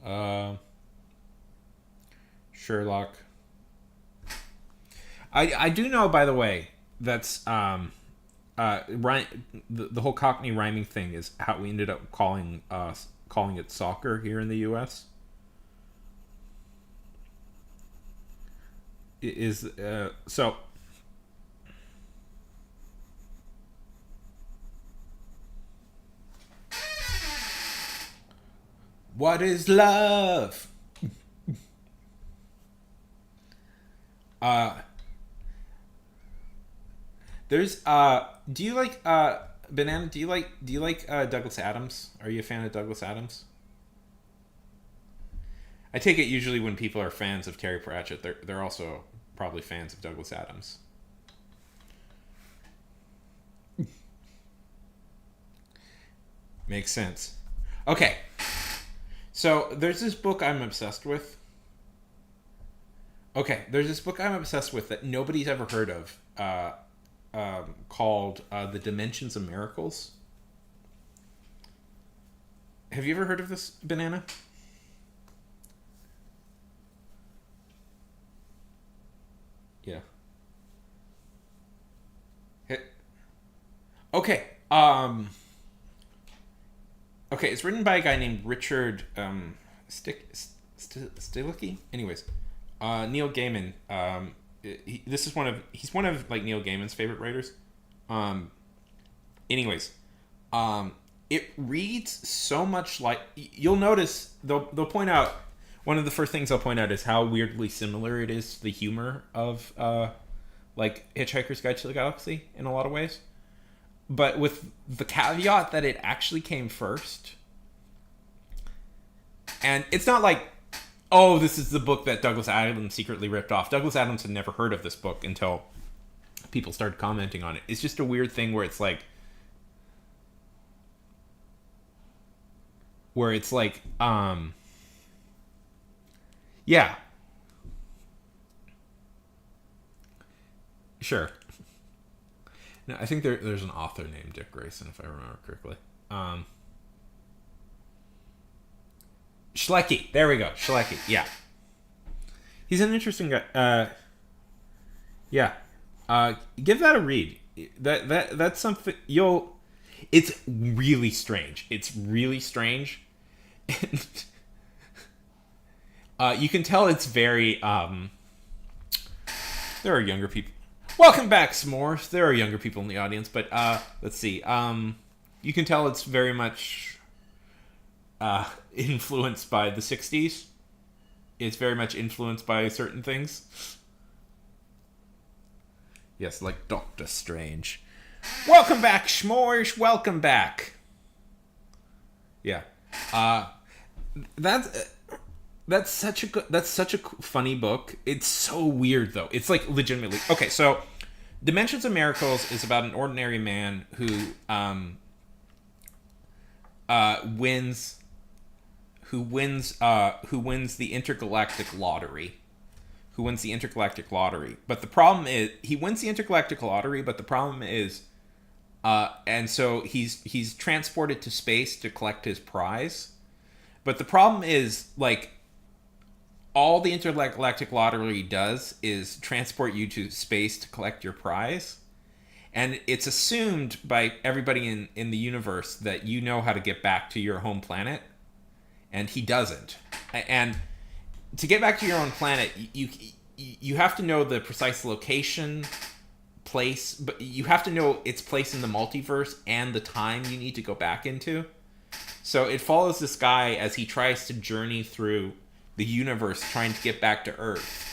Uh, Sherlock. I do know, by the way, that's the whole Cockney rhyming thing is how we ended up calling it soccer here in the U.S. Is so what is love? Uh, there's do you like Banana? Do you like Douglas Adams? Are you a fan of Douglas Adams? I take it usually when people are fans of Terry Pratchett, they're also probably fans of Douglas Adams. Makes sense. Okay, so there's this book I'm obsessed with. Okay, there's this book I'm obsessed with that nobody's ever heard of, called "The Dimensions of Miracles." Have you ever heard of this, Banana? Yeah. Okay. Okay, it's written by a guy named Richard Stilicki. Anyways, Neil Gaiman. He's one of like Neil Gaiman's favorite writers. Um, anyways, um, it reads so much like you'll notice they'll point out one of the first things they'll point out is how weirdly similar it is to the humor of like Hitchhiker's Guide to the Galaxy in a lot of ways, but with the caveat that it actually came first. And it's not like, oh, this is the book that Douglas Adams secretly ripped off. Douglas Adams had never heard of this book until people started commenting on it. It's just a weird thing where it's like, yeah, sure. No, I think there's an author named Dick Grayson, if I remember correctly. Um, Schlecky. There we go. Schlecky. Yeah. He's an interesting guy. Yeah. Give that a read. That's something you'll. It's really strange. It's really strange. And, you can tell it's very. There are younger people. Welcome back, S'mores. There are younger people in the audience, but let's see. You can tell it's very much influenced by the '60s. It's very much influenced by certain things. Yes, like Doctor Strange. Welcome back, S'mores. Welcome back. Yeah. Uh, that's that's such a funny book. It's so weird though. It's like legitimately okay. So, Dimensions of Miracles is about an ordinary man who wins who wins the intergalactic lottery. Who wins the intergalactic lottery. But the problem is he wins the intergalactic lottery, but the problem is and so he's transported to space to collect his prize. But the problem is, like, all the intergalactic lottery does is transport you to space to collect your prize. And it's assumed by everybody in the universe that you know how to get back to your home planet. And he doesn't. And to get back to your own planet, you have to know the precise location, place, but you have to know its place in the multiverse and the time you need to go back into. So it follows this guy as he tries to journey through the universe trying to get back to Earth.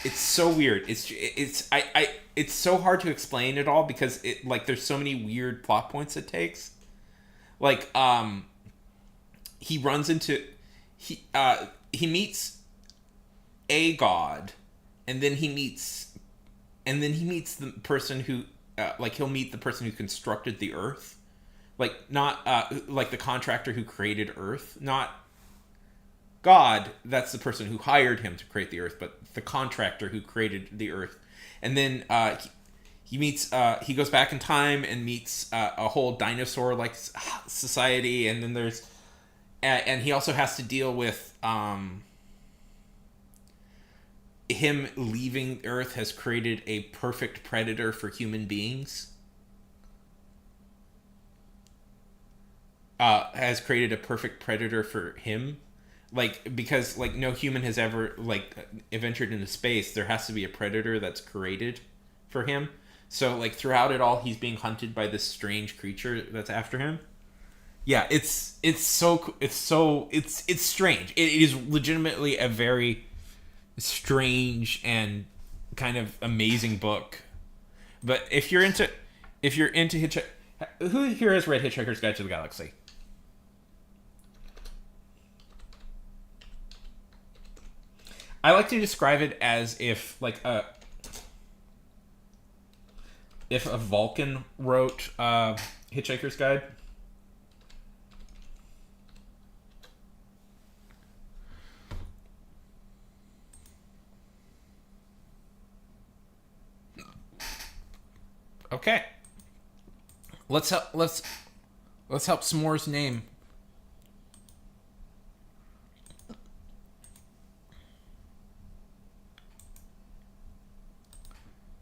It's so weird. It's so hard to explain it all because it, like, there's so many weird plot points it takes. Like he runs into he meets a god, and then he meets the person who like he'll meet the person who constructed the Earth, like not like the contractor who created Earth, not God. That's the person who hired him to create the Earth, but the contractor who created the Earth. And then he meets he goes back in time and meets a whole dinosaur like society, and then there's and he also has to deal with him leaving Earth has created a perfect predator for human beings. Has created a perfect predator for him. Like, because, like, no human has ever, like, ventured into space. There has to be a predator that's created for him. So, like, throughout it all, he's being hunted by this strange creature that's after him. Yeah, it's strange. It is legitimately a very strange and kind of amazing book. But if you're into who here has read Hitchhiker's Guide to the Galaxy? I like to describe it as if a Vulcan wrote Hitchhiker's Guide. Okay. Let's help S'more's name.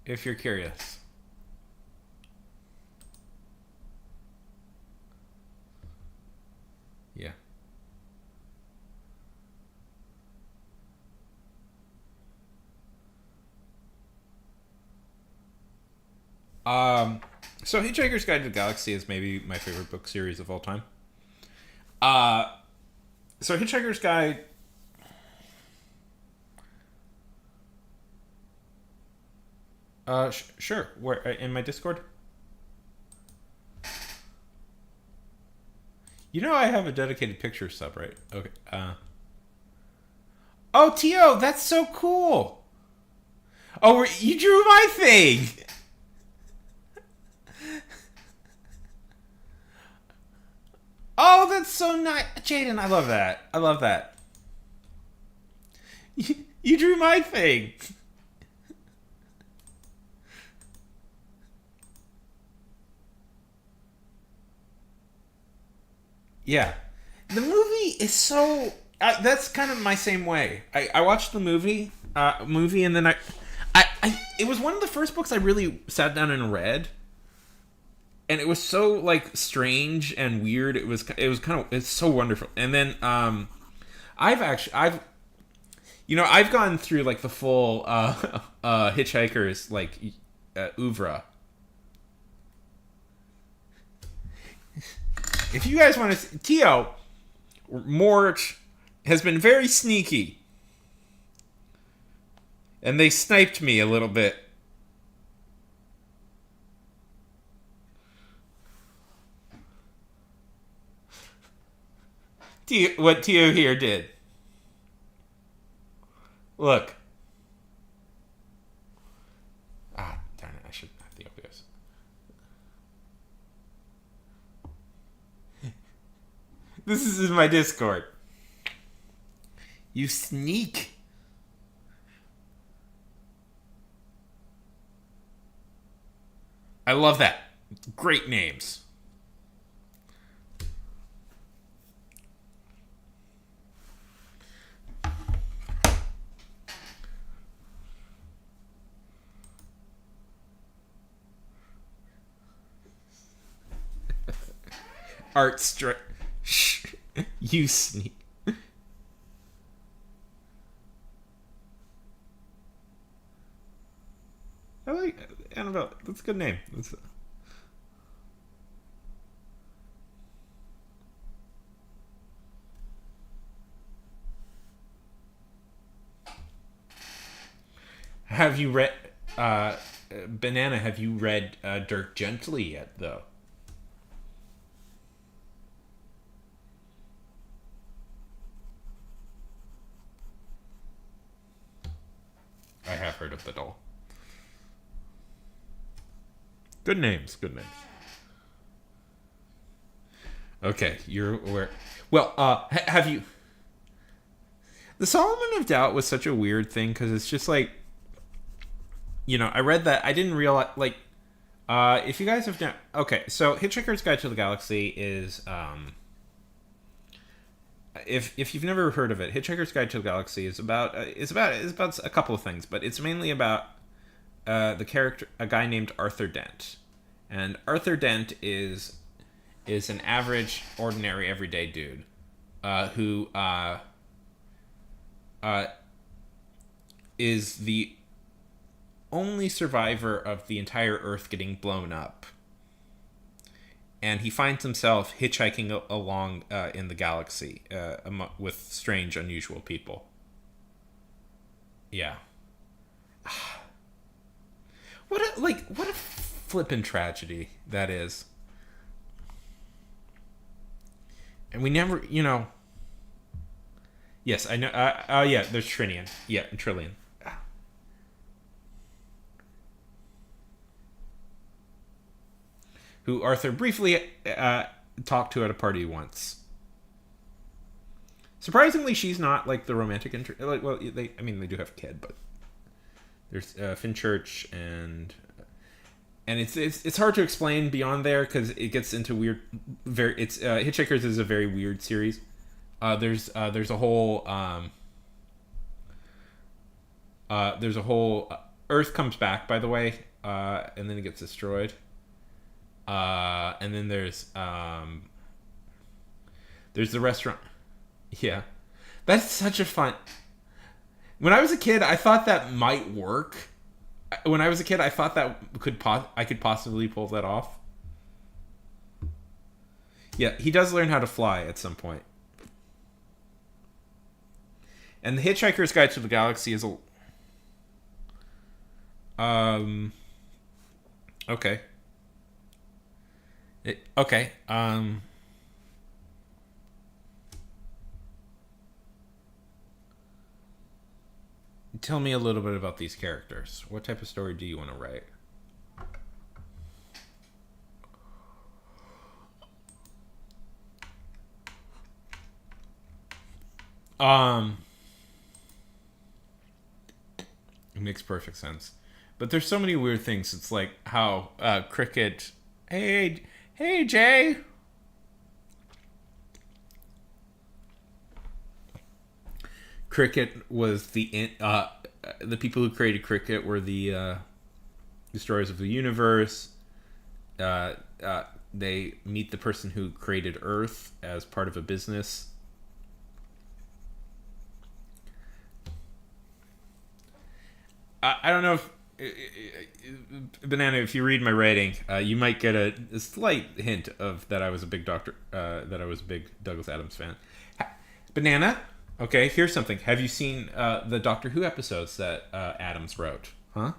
If you're curious. Yeah. So Hitchhiker's Guide to the Galaxy is maybe my favorite book series of all time. So Hitchhiker's Guide. Sure. Where in my Discord? You know I have a dedicated picture sub, right? Okay. Oh, Tio, that's so cool. Oh, you drew my thing. Oh, that's so nice, Jaden. I love that. I love that. You drew my thing. Yeah. The movie is so... that's kind of my same way. I watched the movie, and then it was one of the first books I really sat down and read. And it was so, like, strange and weird. It was kind of... It's so wonderful. And then, I've gone through, like, the full, Hitchhiker's, like, oeuvre. If you guys want to... Tio, Mort has been very sneaky. And they sniped me a little bit. What Tio here did. Look. Ah, darn it. I should have the OBS. This is in my Discord. You sneak. I love that. Great names. Art strip. You sneak. I like Annabelle. That's a good name. Have you read Banana? Have you read Dirk Gently yet, though? I have heard of the doll. Good names. Good names. Okay, you're aware. Well, have you? The Solomon of Doubt was such a weird thing because it's just like, I read that. I didn't realize, like, if you guys have done. Okay, so Hitchhiker's Guide to the Galaxy is, if you've never heard of it, Hitchhiker's Guide to the Galaxy is about a couple of things, but it's mainly about the character, a guy named Arthur Dent, and Arthur Dent is an average, ordinary, everyday dude who is the only survivor of the entire Earth getting blown up. And he finds himself hitchhiking along in the galaxy with strange, unusual people. Yeah. What a flippin' tragedy that is. And we never, Yes, I know. Yeah, there's Trinian. Yeah, Trillian. Who Arthur briefly talked to at a party once. Surprisingly, she's not like the romantic interest. Like, well, they do have a kid, but there's Finchurch and it's hard to explain beyond there because it gets into weird. It's Hitchhikers is a very weird series. There's a whole Earth comes back, by the way, and then it gets destroyed. And then there's the restaurant. Yeah, that's such a fun. When I was a kid, I thought that might work. When I was a kid, I thought that I could possibly pull that off. Yeah, he does learn how to fly at some point. And the Hitchhiker's Guide to the Galaxy is a. Okay. Okay. Tell me a little bit about these characters. What type of story do you want to write? It makes perfect sense. But there's so many weird things. It's like how Cricket. Hey, Jay. Cricket was the people who created Cricket were the destroyers of the universe. They meet the person who created Earth as part of a business. I don't know if Banana, if you read my rating, you might get a slight hint of that I was a big Douglas Adams fan. Banana, okay, here's something. Have you seen the Doctor Who episodes that Adams wrote? Huh?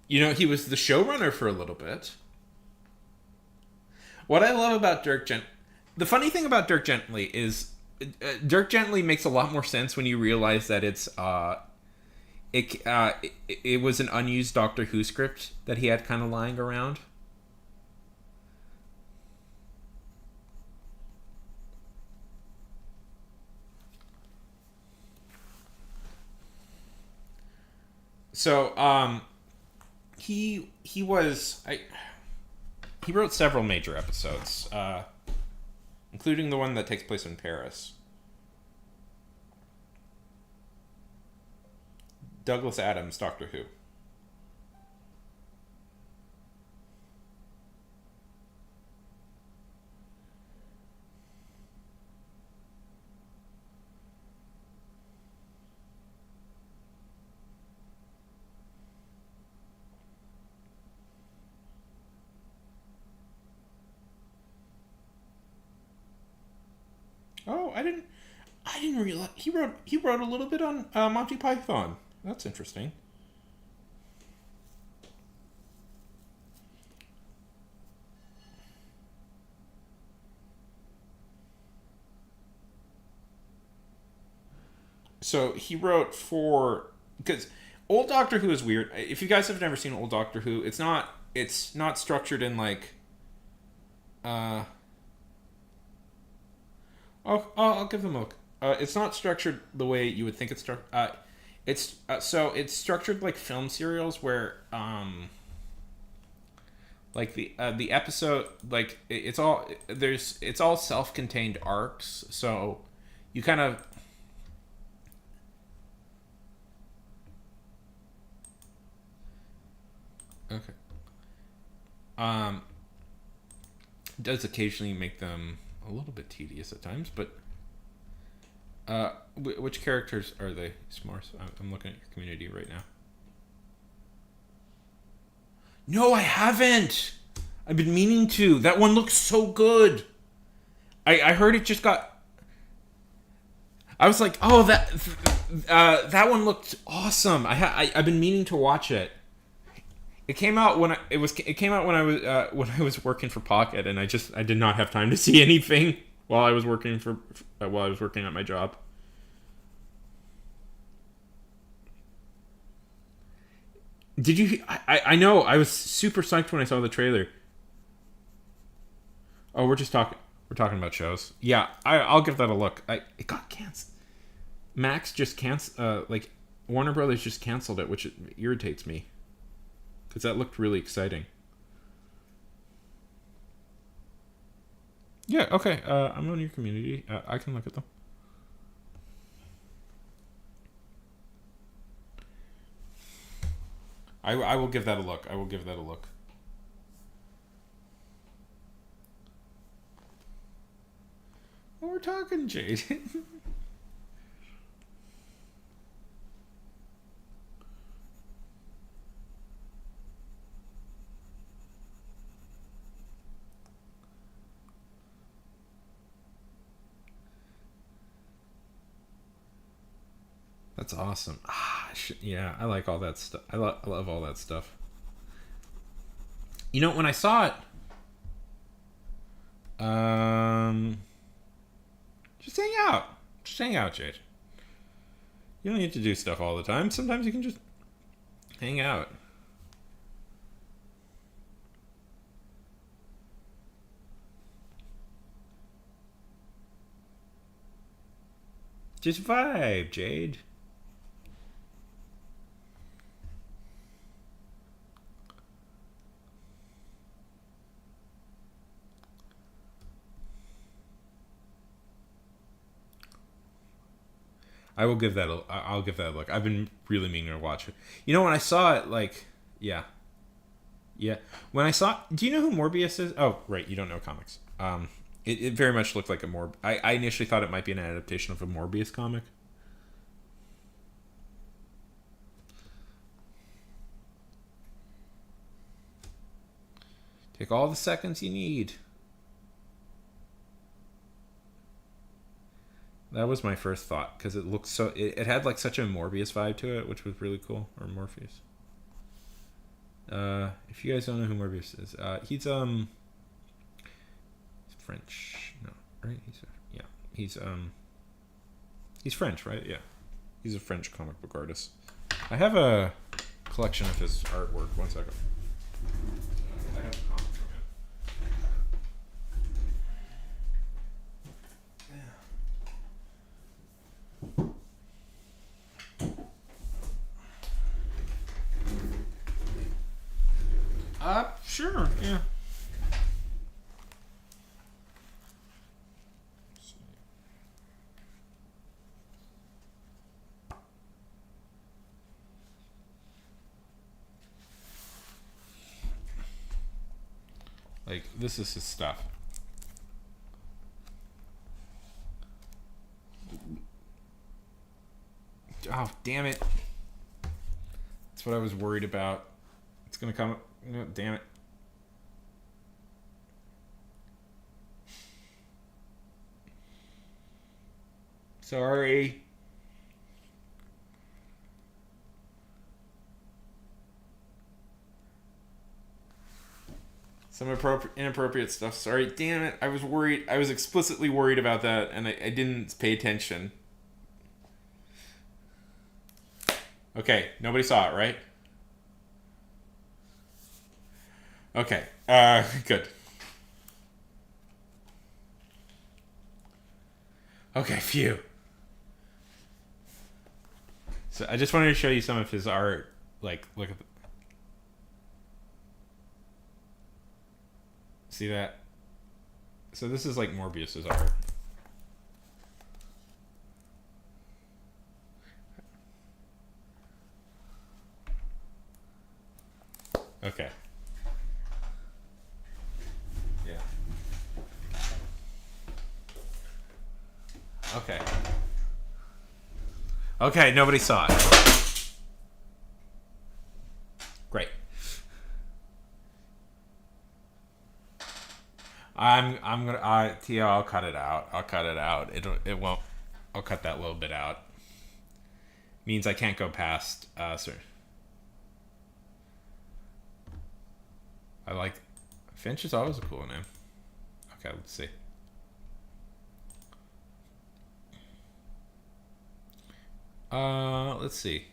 He was the showrunner for a little bit. What I love about The funny thing about Dirk Gently is Dirk Gently makes a lot more sense when you realize that it was an unused Doctor Who script that he had kind of lying around. So he was he wrote several major episodes, including the one that takes place in Paris. Douglas Adams, Doctor Who. Oh, I didn't realize he wrote a little bit on Monty Python. That's interesting. So he wrote for because old Doctor Who is weird. If you guys have never seen old Doctor Who, it's not structured in like uh I'll give them a look. It's not structured the way you would think it's structured. It's structured like film serials where like the episode like it's all self-contained arcs. So you kind of okay. Um, does occasionally make them a little bit tedious at times, but which characters are they? S'mores. I'm looking at your community right now. No, I haven't. I've been meaning to. That one looks so good. I heard it just got. I was like, oh that one looked awesome. I've been meaning to watch it. It came out it came out when I was working for Pocket, and I did not have time to see anything while I was working while I was working at my job. Did you? I know. I was super psyched when I saw the trailer. Oh, we're just talking. We're talking about shows. Yeah, I'll give that a look. It got canceled. Max just like Warner Brothers just canceled it, which irritates me because that looked really exciting. Yeah. Okay. I'm on your community. I can look at them. I will give that a look. I will give that a look. Well, we're talking, Jade. That's awesome. Yeah, I like all that stuff. I love all that stuff. You know, when I saw it, just hang out. Just hang out, Jade. You don't need to do stuff all the time. Sometimes you can just hang out. Just vibe, Jade. I'll give that a look. I've been really meaning to watch it. You know, when I saw it, like, yeah, yeah. When I saw, do you know who Morbius is? Oh, right, you don't know comics. It very much looked like a I initially thought it might be an adaptation of a Morbius comic. Take all the seconds you need. That was my first thought because it looked so. It had like such a Morbius vibe to it, which was really cool. Or Morpheus. If you guys don't know who Morbius is, he's French. No, right? Yeah. He's French, right? Yeah. He's a French comic book artist. I have a collection of his artwork. One second. I have a comic from him. Sure, yeah. Like, this is his stuff. Oh, damn it. That's what I was worried about. It's gonna come. No, damn it. Sorry. Some inappropriate stuff. Sorry. Damn it. I was worried. I was explicitly worried about that, and I didn't pay attention. Okay. Nobody saw it, right? Okay. Good. Okay, phew. So I just wanted to show you some of his art. Like, look at see that? So this is like Morbius's art. Okay. Yeah. Okay. Okay, nobody saw it. Great. I'm gonna Tia, I'll cut it out. I'll cut it out. It won't. I'll cut that little bit out. Means I can't go past. Sir. I like Finch is always a cool name. Okay, let's see. Let's see.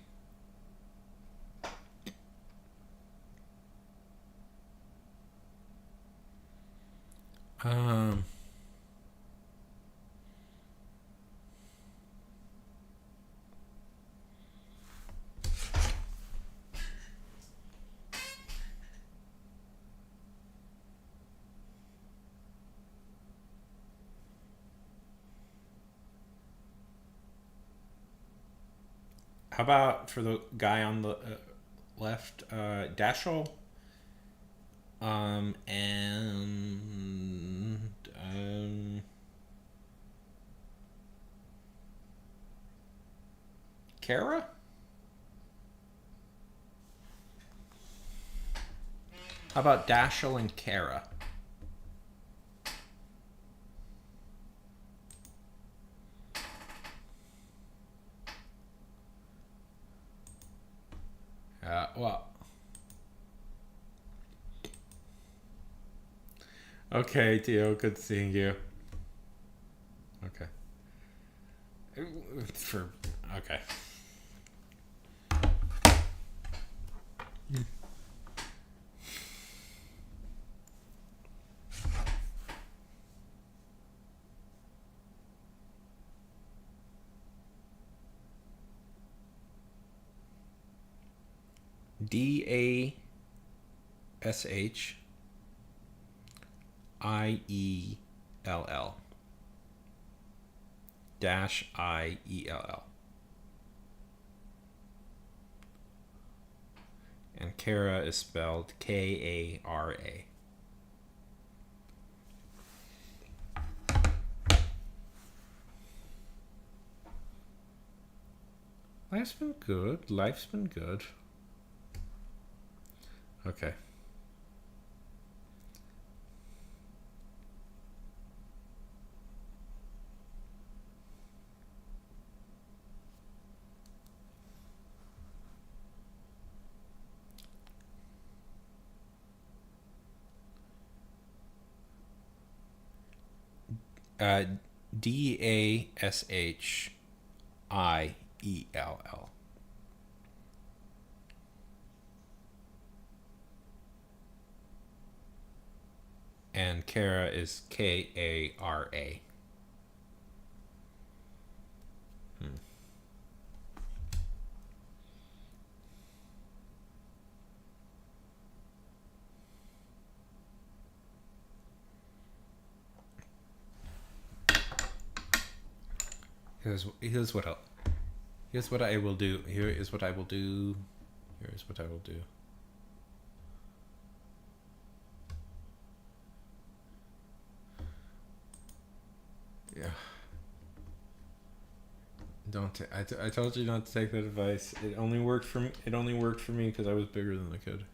Um. How about for the guy on the left, Dashel, and Kara? How about Dashel and Kara? Well. Okay, Tio, good seeing you. Okay. Okay. DASHIELL -IELL. And Kara is spelled Kara. Life's been good. Life's been good. Okay. Uh, Dashiell. And Kara is Kara. Here's what here's what I will do. Here is what I will do. Here is what I will do. Yeah. I told you not to take that advice. It only worked for me. It only worked for me because I was bigger than the kid.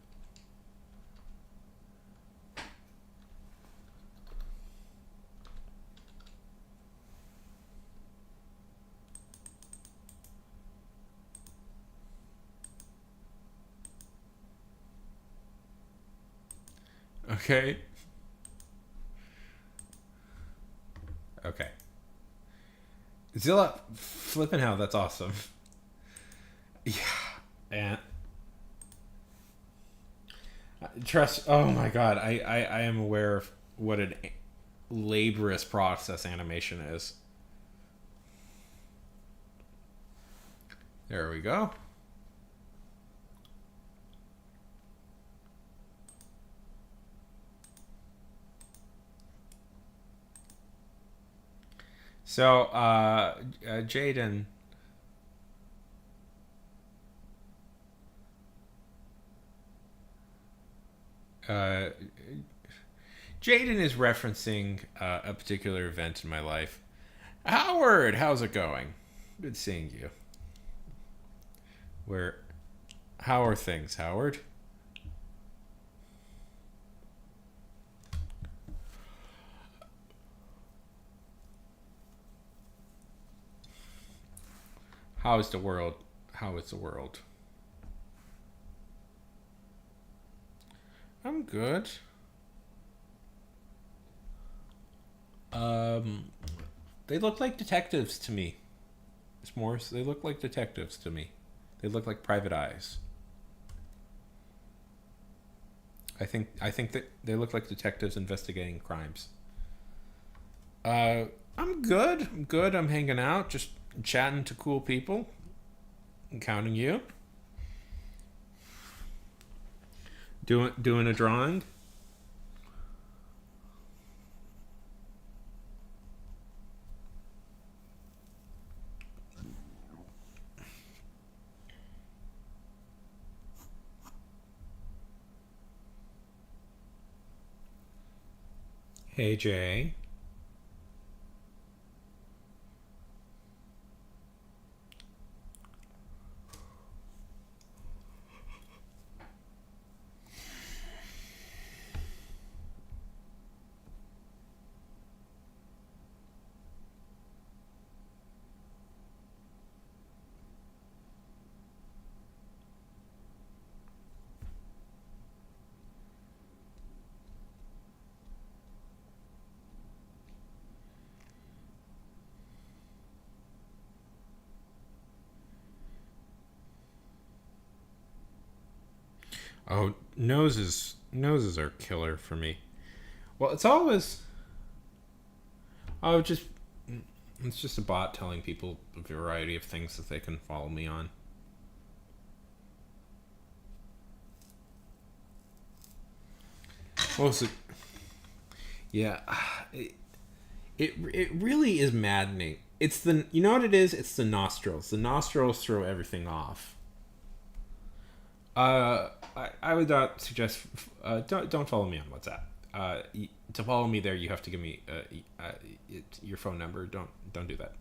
Okay. Okay. Zilla, flipping hell, that's awesome. Yeah. And trust. Oh my god, I am aware of what an laborious process animation is. There we go. So, Jaden. Uh, Jaden is referencing a particular event in my life. Howard, how's it going? Good seeing you. Where? How are things, Howard? How is the world? How is the world? I'm good. Um, they look like detectives to me. It's Morris. They look like detectives to me. They look like private eyes. I think that they look like detectives investigating crimes. I'm good. I'm good. I'm hanging out, just chatting to cool people. I'm counting you. Doing a drawing. Hey Jay. Oh, noses are killer for me. Well, it's always oh just it's just a bot telling people a variety of things that they can follow me on. Well, so, yeah, it really is maddening. It's the you know what it is? It's the nostrils. The nostrils throw everything off. I would not suggest don't follow me on WhatsApp. To follow me there, you have to give me your phone number. Don't do that.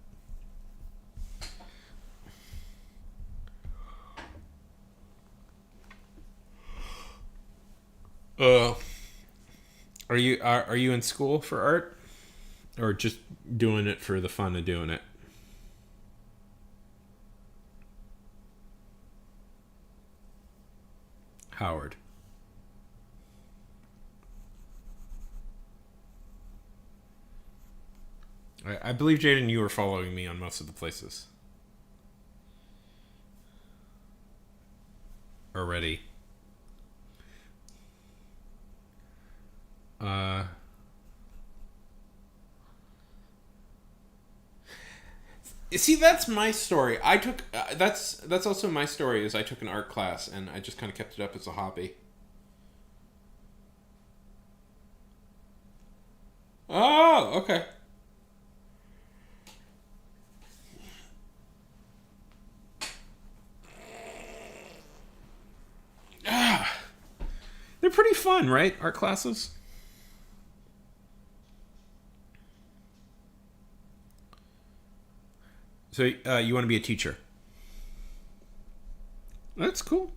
Uh, are you in school for art, or just doing it for the fun of doing it? Howard. I believe, Jaden, you were following me on most of the places already. Uh, See, that's my story. I took that's also my story. Is I took an art class and I just kind of kept it up as a hobby. Oh, okay. They're pretty fun, right? Art classes. So you want to be a teacher? That's cool.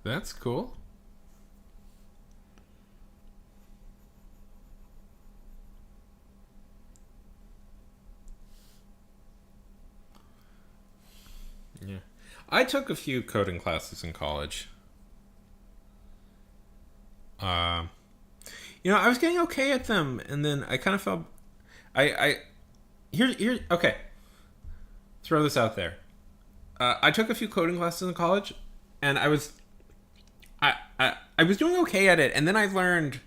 That's cool. Yeah. I took a few coding classes in college. Uh, I was getting okay at them, and then I kind of felt I here. Okay, throw this out there. I took a few coding classes in college, and I was doing okay at it, and then I learned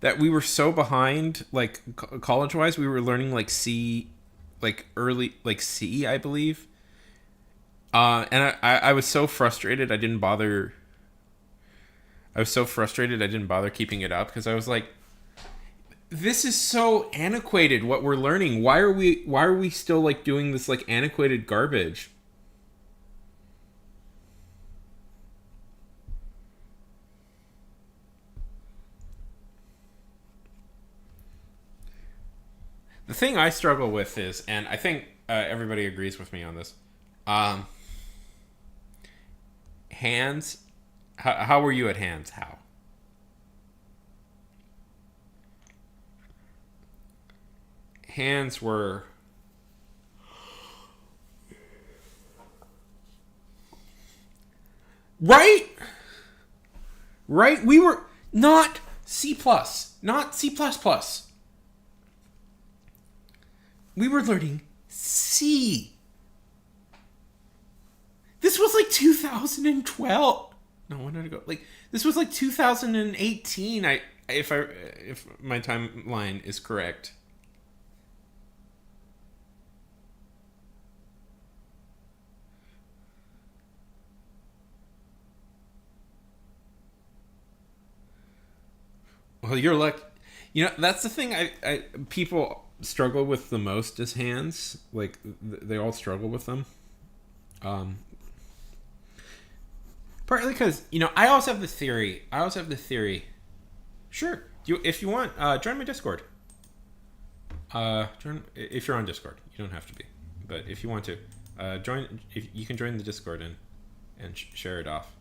that we were so behind, like college wise. We were learning like C, like early like C, I believe. And I was so frustrated. I was so frustrated. I didn't bother keeping it up because I was like, this is so antiquated. What we're learning. Why are we still like doing this like antiquated garbage? The thing I struggle with is, and I think everybody agrees with me on this. Um, Hands. How were you at hands? How? Hands were right. Right. We were not C plus, not C plus plus. We were learning C. This was like 2012. No, when did it go? Like this was like 2018. If my timeline is correct. Well, you're like, that's the thing. I people struggle with the most is hands. Like they all struggle with them. Um, Partly because I also have the theory. Sure, if you want, join my Discord. Join if you're on Discord. You don't have to be, but if you want to, join. If you can join the Discord and share it off.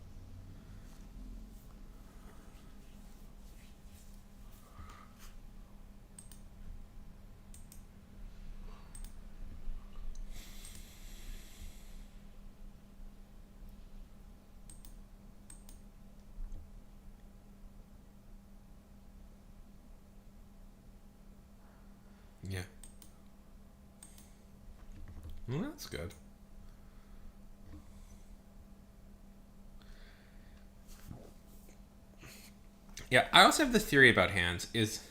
Yeah, well, that's good. Yeah, I also have the theory about hands is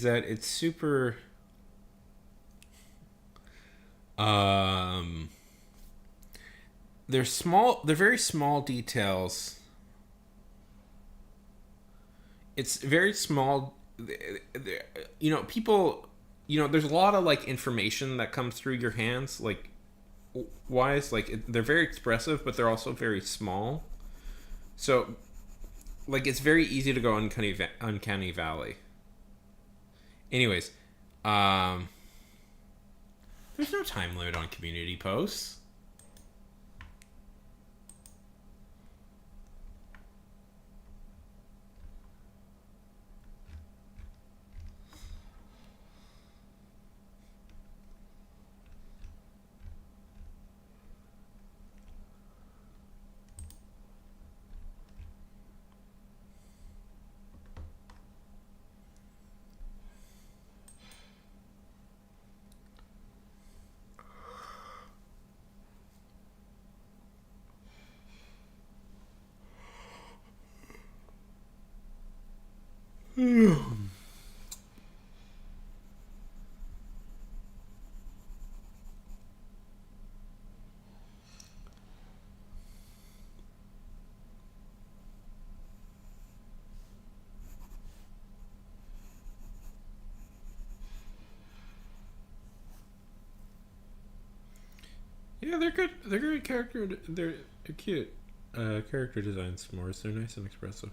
that it's super um they're very small details. It's very small. People there's a lot of like information that comes through your hands, like wise. Like they're very expressive, but they're also very small. So, like it's very easy to go uncanny valley. Anyways, there's no time limit on community posts. Yeah, they're good. They're good character. They're cute. Character design s'mores. They're nice and expressive.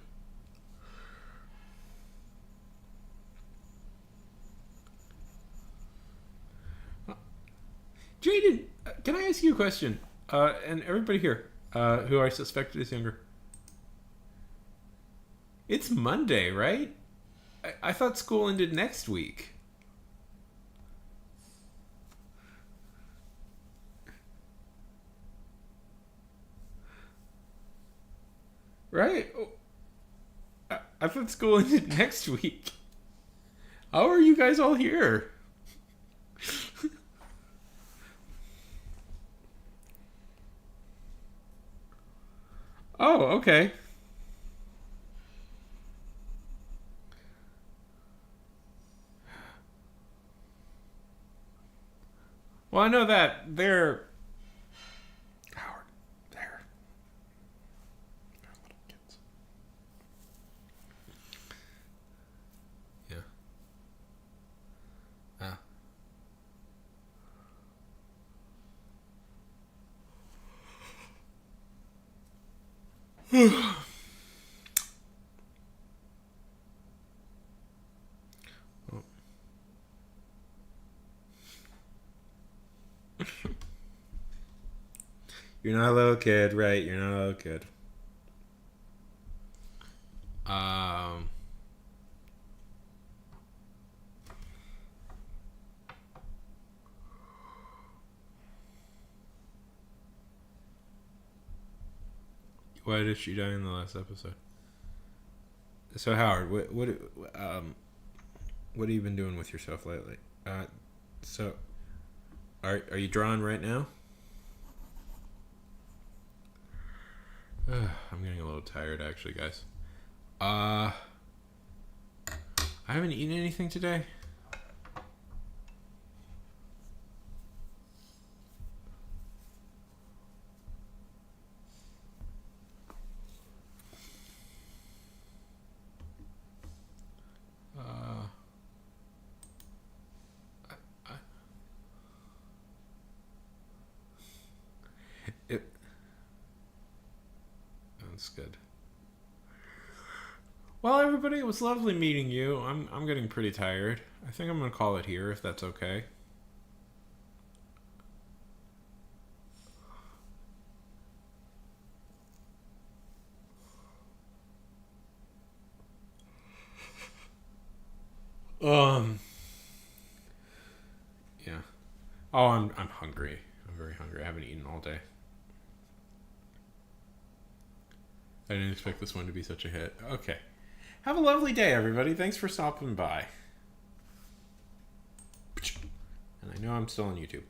Jaden, can I ask you a question? And everybody here, who I suspect is younger. It's Monday, right? I thought school ended next week. Right? I thought school ended next week. How are you guys all here? Oh, okay. Well, I know that they're Howard. They're little kids. Yeah. Ah. Oh. You're not a little kid, right? You're not a little kid. Um. Why did she die in the last episode? So Howard, what have you been doing with yourself lately? So are you drawing right now? I'm getting a little tired, actually, guys. I haven't eaten anything today. It, that's good. Well, everybody, it was lovely meeting you. I'm getting pretty tired. I think I'm gonna call it here if that's okay. Um. Yeah. Oh, I'm hungry. I'm very hungry. I haven't eaten all day. I didn't expect this one to be such a hit. Okay. Have a lovely day, everybody. Thanks for stopping by. And I know I'm still on YouTube.